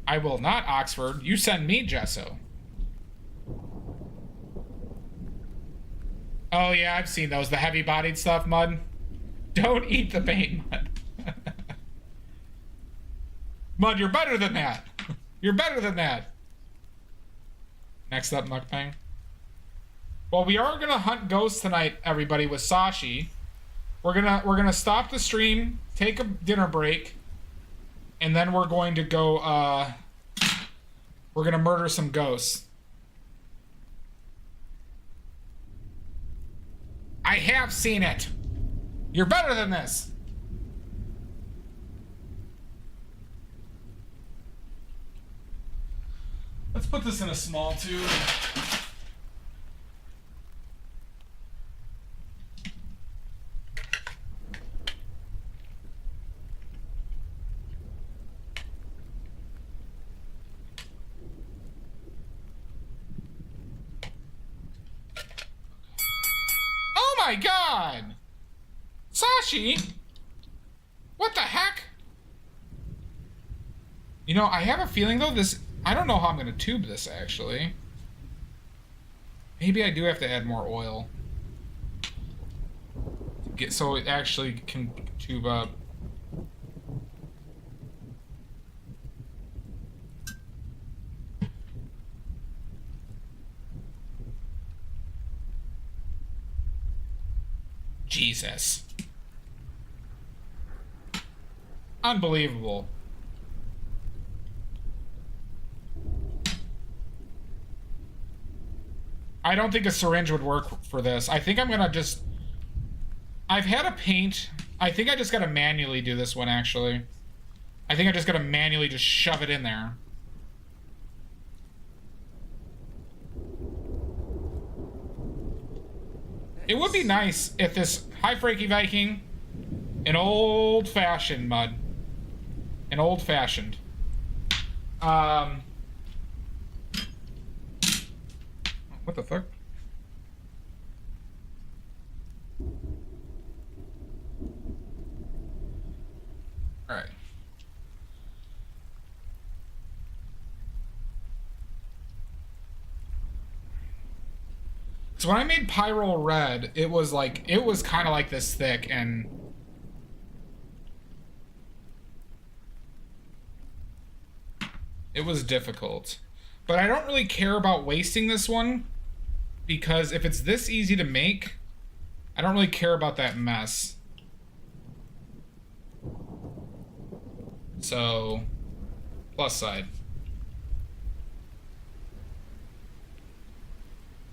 I will not, Oxford. You send me gesso. Oh yeah, I've seen those. The heavy-bodied stuff, Mud. Don't eat the paint, Mud. Mud, you're better than that. You're better than that. Next up, mukbang. Well, we are gonna hunt ghosts tonight, everybody, with Sashi. We're gonna stop the stream, take a dinner break. And then we're going to go, we're going to murder some ghosts. I have seen it. You're better than this. Let's put this in a small tube. Oh my god! Sashi! What the heck? You know, I have a feeling though I don't know how I'm gonna tube this actually. Maybe I do have to add more oil. get so it actually can tube up. Jesus. Unbelievable. I don't think a syringe would work for this. I think I'm gonna just... I've had a paint. I think I just gotta manually do this one, actually. I think I just gotta manually just shove it in there. It would be nice if this Hi Frankie Viking, an old-fashioned mud. An old-fashioned. What the fuck? Alright. So when I made Pyro Red, it was kind of like this thick, and it was difficult. But I don't really care about wasting this one, because if it's this easy to make, I don't really care about that mess. So, plus side.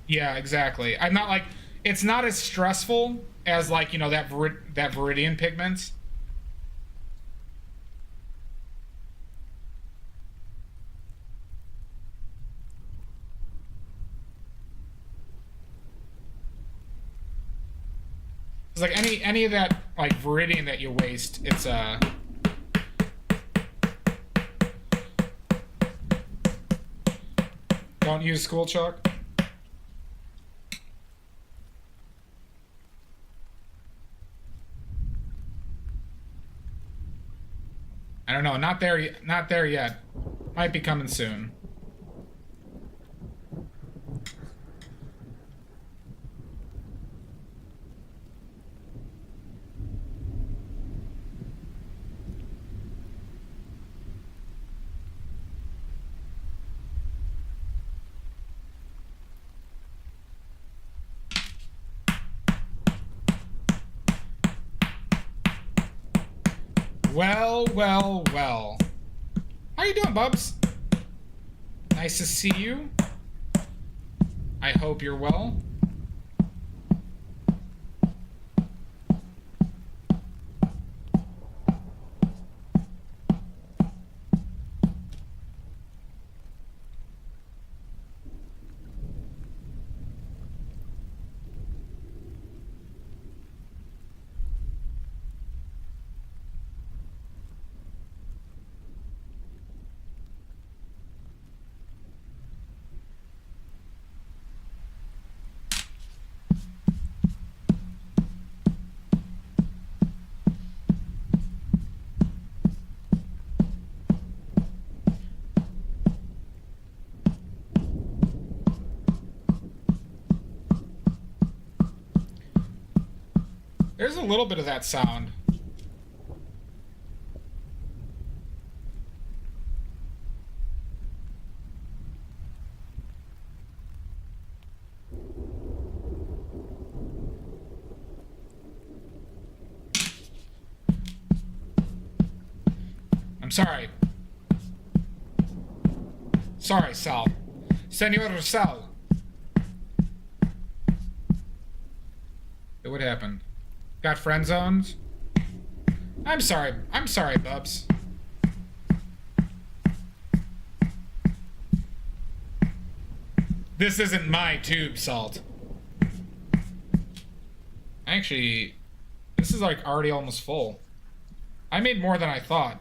Yeah, exactly. I'm not like, it's not as stressful as like, you know, that Viridian pigment. It's like any of that like Viridian that you waste, it's don't use school chalk. I don't know, not there yet. Might be coming soon. Well, well, well. How you doing, Bubs? Nice to see you. I hope you're well. There's a little bit of that sound. I'm sorry. Sorry, Sal. Senor Sal. What happened? Got friend zoned? I'm sorry, Bubs. This isn't my tube, Salt. Actually, this is like already almost full. I made more than I thought.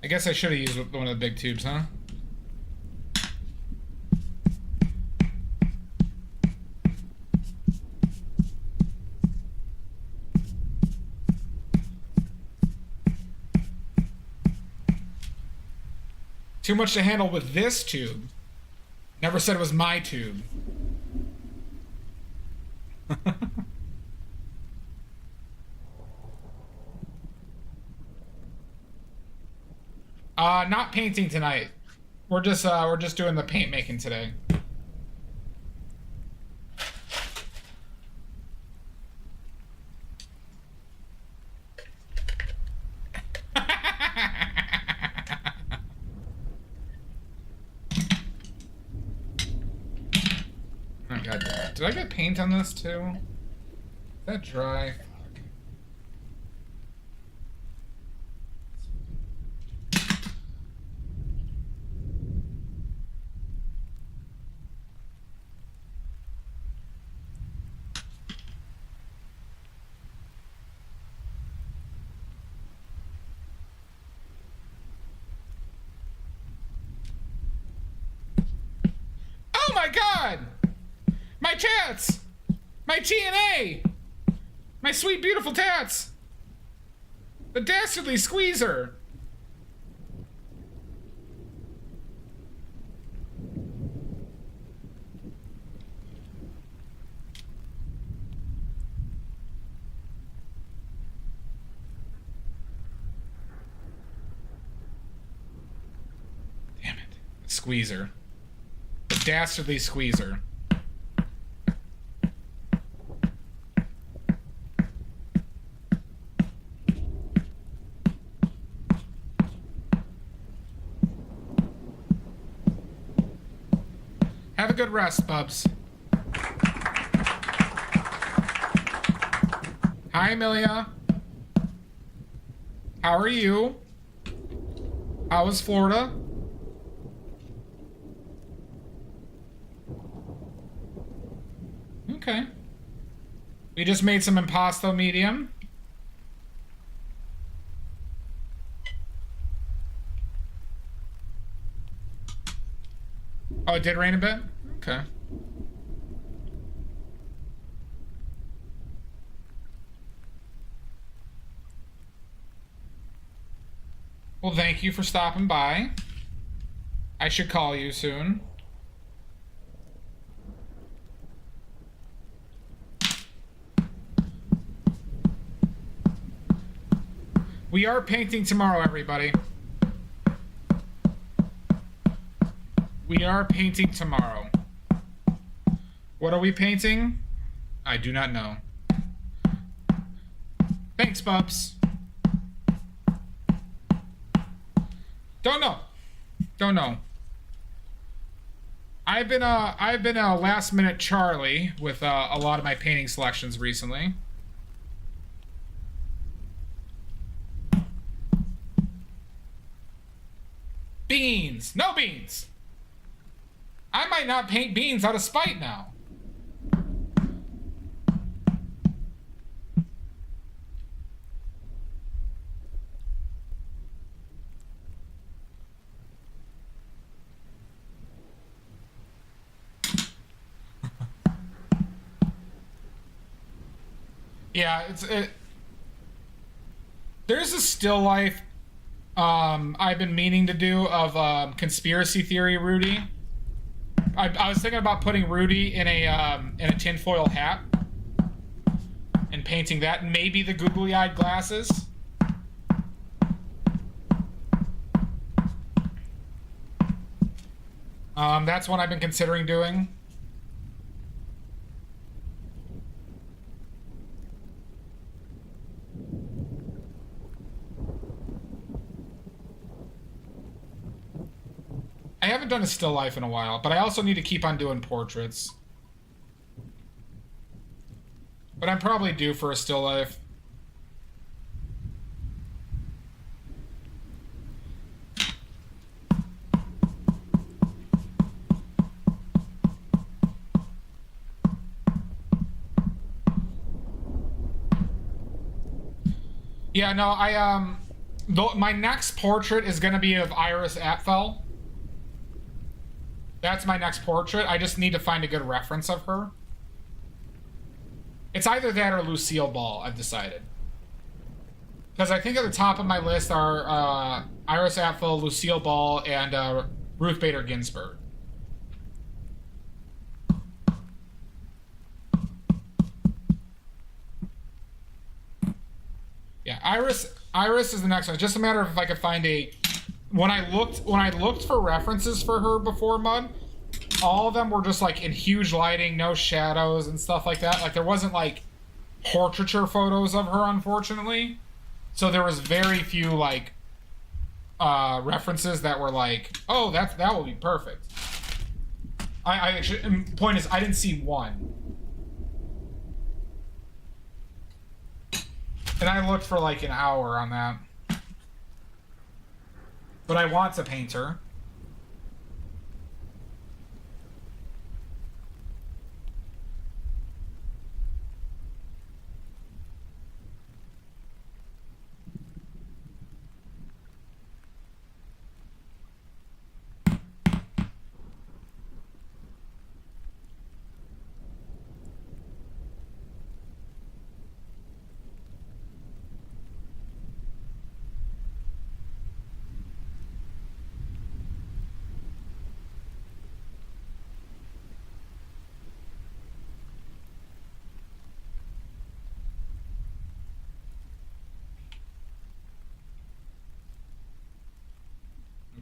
I guess I should have used one of the big tubes, huh? Too much to handle with this tube. Never said it was my tube. Not painting tonight. We're just doing the paint making today. Oh god, did I get paint on this too? Is that dry? Fuck. Oh my god! My tats! My TNA! My sweet, beautiful tats! The dastardly squeezer! Damn it. Squeezer. The dastardly squeezer. Have a good rest, Bubs. Hi, Amelia. How are you? How was Florida? Okay. We just made some impasto medium. Oh, it did rain a bit? Okay. Well, thank you for stopping by. I should call you soon. We are painting tomorrow, everybody. We are painting tomorrow. What are we painting? I do not know. Thanks, Bubs. Don't know. Don't know. I've been a last minute Charlie with a lot of my painting selections recently. Beans. No beans. I might not paint beans out of spite now. Yeah, there's a still life I've been meaning to do of conspiracy theory Rudy. I was thinking about putting Rudy in a tinfoil hat and painting that, and maybe the googly-eyed glasses. That's one I've been considering doing. I haven't done a still life in a while, but I also need to keep on doing portraits. But I'm probably due for a still life. Yeah, no, my next portrait is gonna be of Iris Apfel. That's my next portrait. I just need to find a good reference of her. It's either that or Lucille Ball, I've decided. Because I think at the top of my list are Iris Apfel, Lucille Ball, and Ruth Bader Ginsburg. Yeah, Iris is the next one. It's just a matter of if I could find a. When I looked for references for her before Mud, all of them were just like in huge lighting, no shadows and stuff like that. Like there wasn't like portraiture photos of her, unfortunately. So there was very few like references that were like, oh, that will be perfect. I actually, and point is, I didn't see one. And I looked for like an hour on that. But I want to paint her.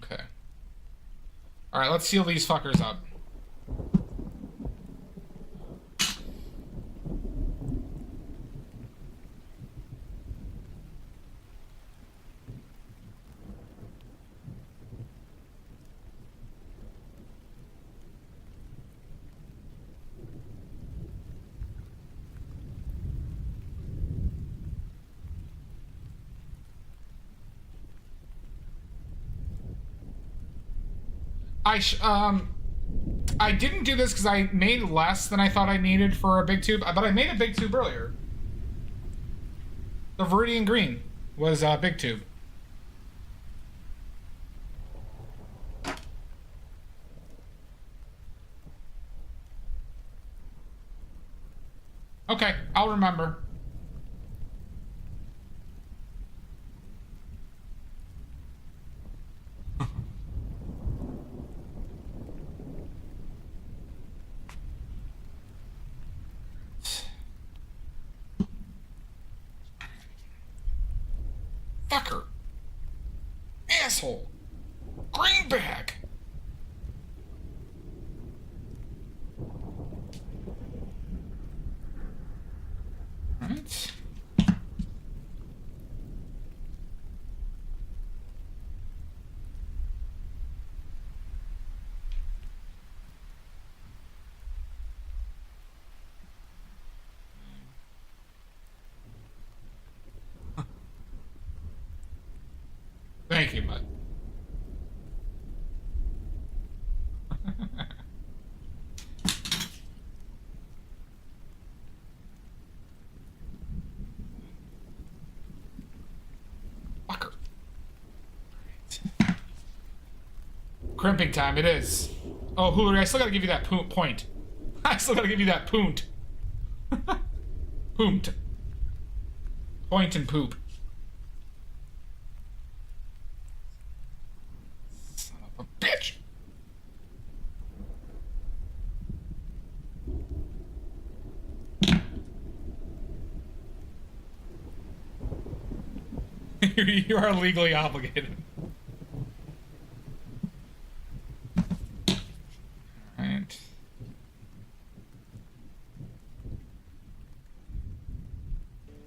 Okay. Alright, let's seal these fuckers up. I didn't do this because I made less than I thought I needed for a big tube, but I made a big tube earlier. The Viridian Green was a big tube. Okay, I'll remember. Fucker. Asshole. Greenback. Right. Thank you, bud. Fucker. Crimping time, it is. Oh, Hoolery, I still gotta give you that point. I still gotta give you that poont. Poomt. Point and poop. Son of a bitch. You are legally obligated. Alright.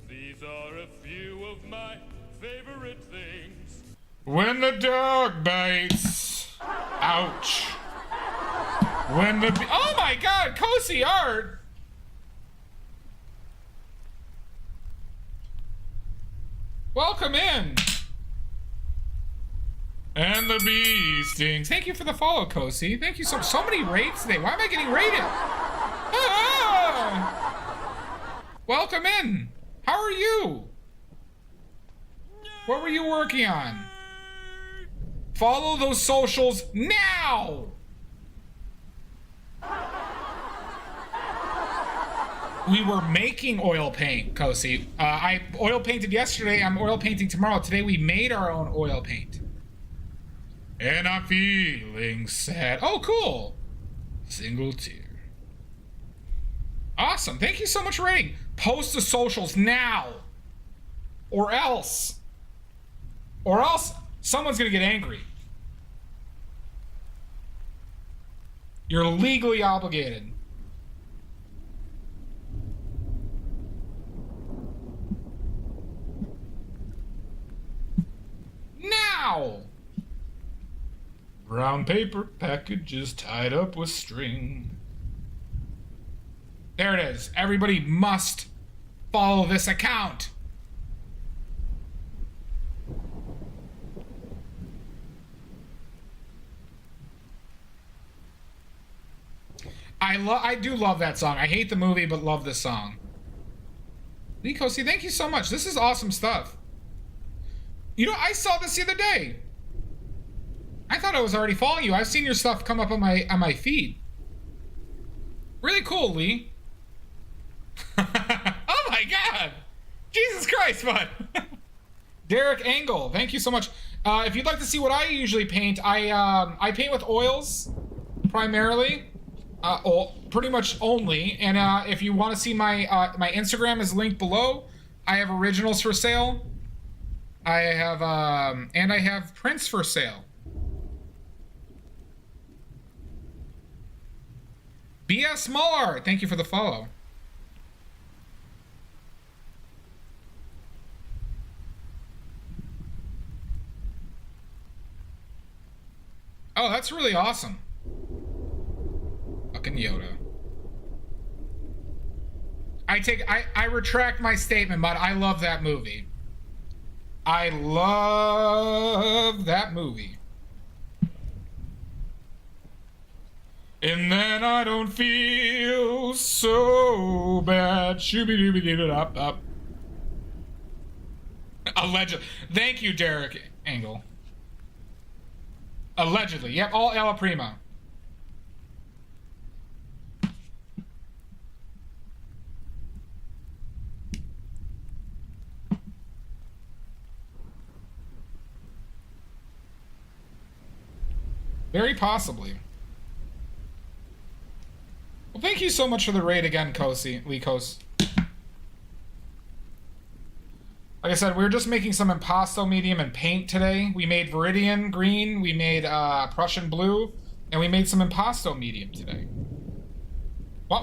These are a few of my favorite things. When the dog bites. Ouch. When the... Oh my god, cozy art! Welcome in! And the bee stings. Thank you for the follow, Kosi. Thank you so many rates today. Why am I getting rated? Ah! Welcome in. How are you? What were you working on? Follow those socials now! We were making oil paint, Kosi. I oil painted yesterday. I'm oil painting tomorrow. Today we made our own oil paint. And I'm feeling sad. Oh, cool. Single tear. Awesome. Thank you so much for rating. Post the socials now. Or else someone's going to get angry. You're legally obligated. Now! Brown paper packages tied up with string. There it is. Everybody must follow this account. I do love that song. I hate the movie, but love this song. Lee Kosi, thank you so much. This is awesome stuff. You know, I saw this the other day. I thought I was already following you. I've seen your stuff come up on my feed. Really cool, Lee. Oh my God! Jesus Christ, bud. Derek Angle, thank you so much. If you'd like to see what I usually paint, I paint with oils primarily. Pretty much only. And if you want to see my my Instagram is linked below. I have originals for sale. I have prints for sale. BS Muller, thank you for the follow. Oh, that's really awesome. Fucking Yoda. I retract my statement, but I love that movie. I love that movie. And then I don't feel so bad. Shooby-dooby-doo-up. Allegedly. Thank you, Derek Angle. Allegedly. Yep, all Alla Prima. Very possibly. Well, thank you so much for the raid again, Kosi, Lee Kos. Like I said, we were just making some impasto medium and paint today. We made Viridian green, we made Prussian blue, and we made some impasto medium today. What?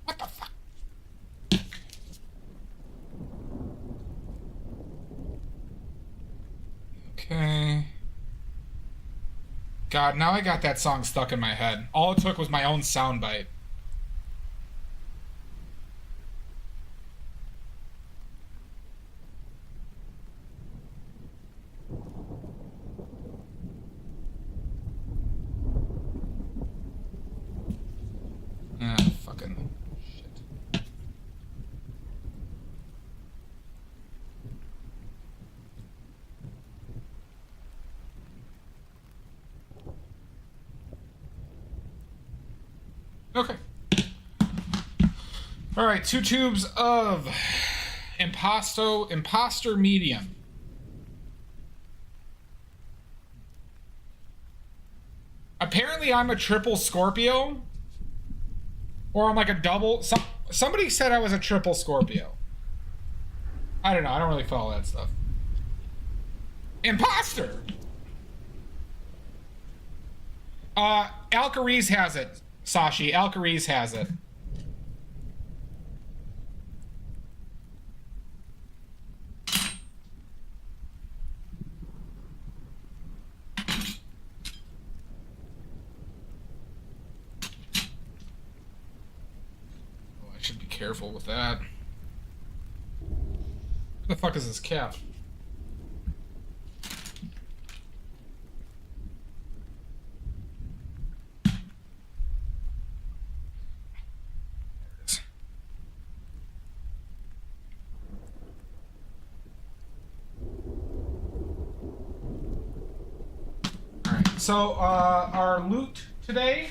What the fuck? Okay. God, now I got that song stuck in my head. All it took was my own soundbite. Ah, fucking shit. Okay. All right, 2 tubes of imposter medium. Apparently I'm a triple Scorpio. Or I'm like a double. Somebody said I was a triple Scorpio. I don't know. I don't really follow that stuff. Imposter! Alcaraz has it, Sashi. Alcaraz has it. Careful with that. What the fuck is this cap? So our loot today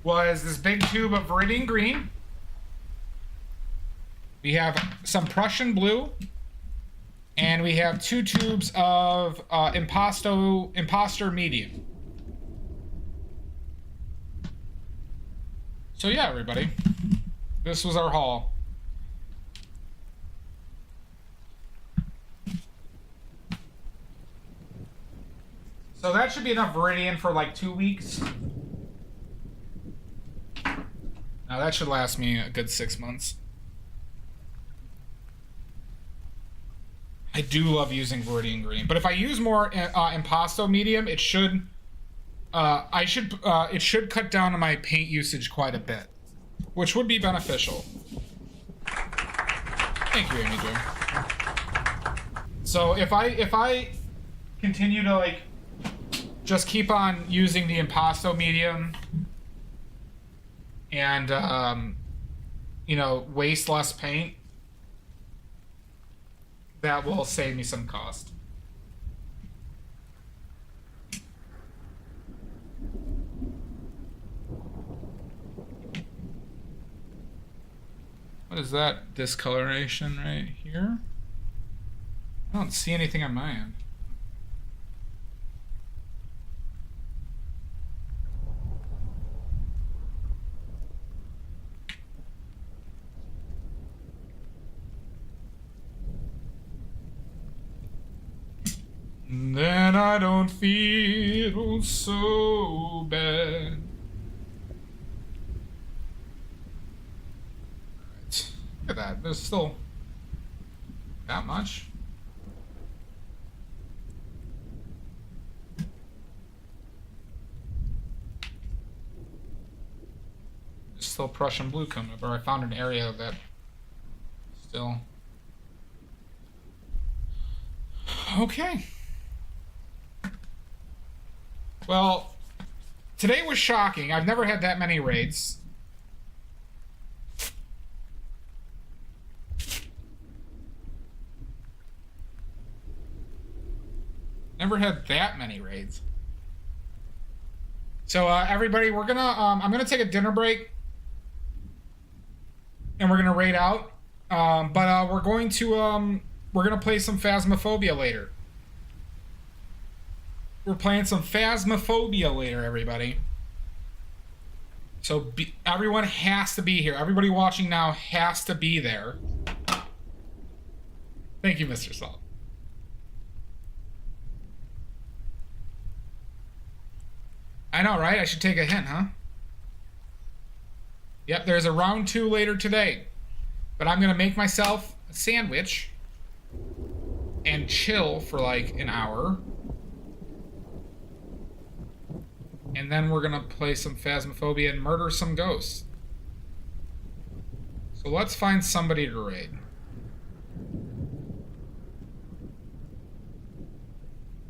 was this big tube of Viridian Green. We have some Prussian Blue. And we have 2 tubes of Imposter Medium. So yeah, everybody. This was our haul. So that should be enough Viridian for like 2 weeks. Now that should last me a good 6 months. I do love using Viridian Green, but if I use more Impasto Medium, it should cut down on my paint usage quite a bit, which would be beneficial. Thank you, Amy Jo. So if I continue to like just keep on using the Impasto Medium and you know, waste less paint, that will save me some cost. What is that discoloration right here? I don't see anything on my end. Then I don't feel so bad. Alright. Look at that. There's still that much. There's still Prussian Blue coming up, or I found an area of that still. Okay. Well, today was shocking. I've never had that many raids. Never had that many raids. So everybody, we're gonna I'm gonna take a dinner break, and we're gonna raid out. But we're gonna play some Phasmophobia later. We're playing some Phasmophobia later, everybody. So everyone has to be here. Everybody watching now has to be there. Thank you, Mr. Salt. I know, right? I should take a hint, huh? Yep, there's a round 2 later today. But I'm gonna make myself a sandwich and chill for like an hour. And then we're gonna play some Phasmophobia and murder some ghosts. So let's find somebody to raid.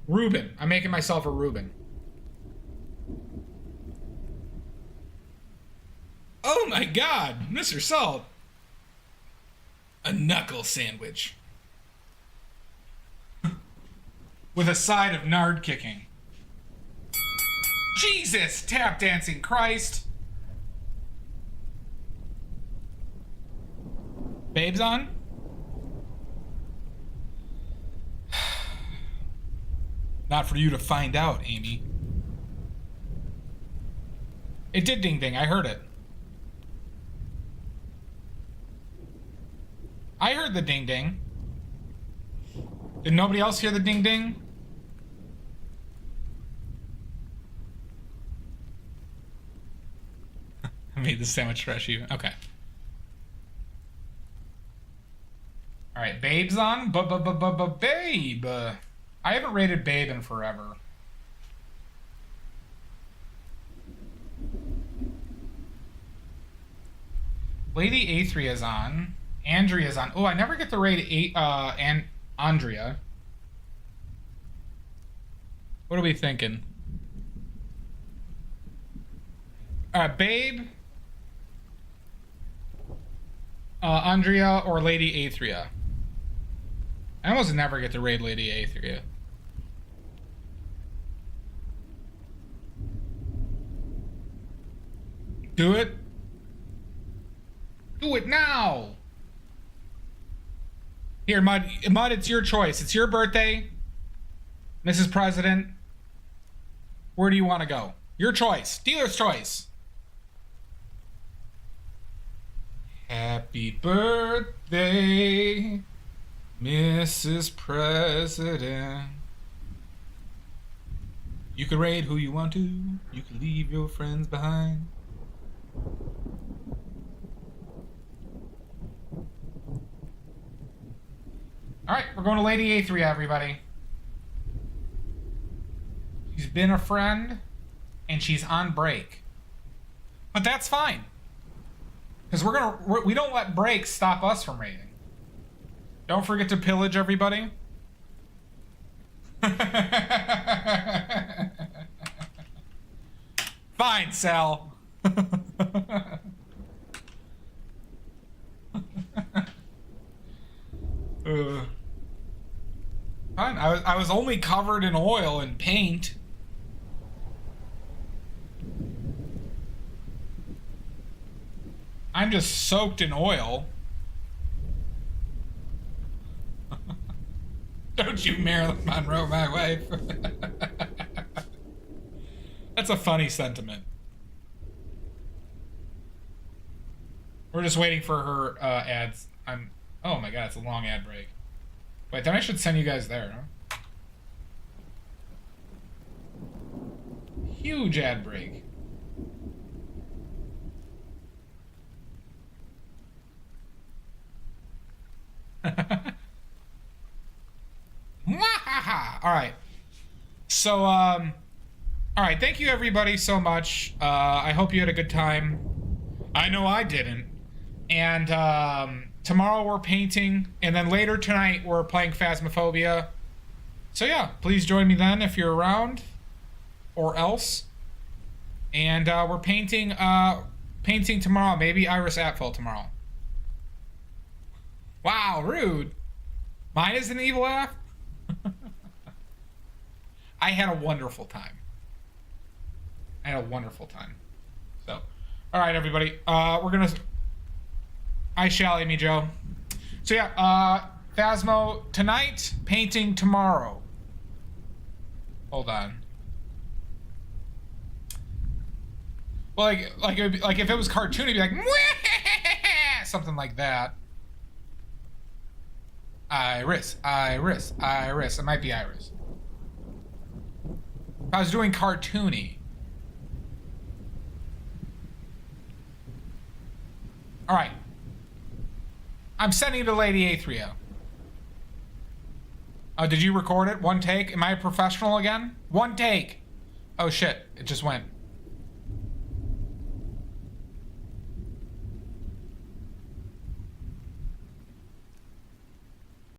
Ruben. I'm making myself a Ruben. Oh my god, Mr. Salt. A knuckle sandwich. With a side of nard kicking. Jesus, tap dancing Christ. Babes on? Not for you to find out, Amy. It did ding ding, I heard it. I heard the ding ding. Did nobody else hear the ding ding? I made the sandwich fresh you. Okay. Alright, Babe's on. Babe. I haven't rated Babe in forever. Lady Aethria's on. Andrea's on. Oh, I never get to raid Andrea. What are we thinking? Babe, Andrea, or Lady Aethria. I almost never get to raid Lady Aethria. Do it. Do it now. Here, Mud, it's your choice. It's your birthday, Mrs. President. Where do you want to go? Your choice. Dealer's choice. Happy birthday, Mrs. President. You can raid who you want to. You can leave your friends behind. Alright, we're going to Lady A3, everybody. She's been a friend, and she's on break. But that's fine. Because we don't let breaks stop us from raiding. Don't forget to pillage everybody. Fine, Sal. Fine. I was only covered in oil and paint. I'm just soaked in oil. Don't you, Marilyn Monroe, my wife. That's a funny sentiment. We're just waiting for her ads. Oh my god, it's a long ad break. Wait, then I should send you guys there, huh? Huge ad break. Alright. So, alright, thank you everybody so much. I hope you had a good time. I know I didn't. And, tomorrow we're painting, and then later tonight we're playing Phasmophobia. So yeah, please join me then if you're around, or else. And, we're painting tomorrow, maybe Iris Apfel tomorrow. Wow, rude. Mine is an evil laugh? I had a wonderful time. So, alright everybody, we're gonna... I shall, Amy Joe. So yeah, Phasmo tonight, painting tomorrow. Hold on. Well, like if it was cartoony, it'd be like, something like that. Iris. It might be Iris. If I was doing cartoony. All right. I'm sending it to Lady A3O. Did you record it? One take? Am I a professional again? One take. Oh shit, it just went.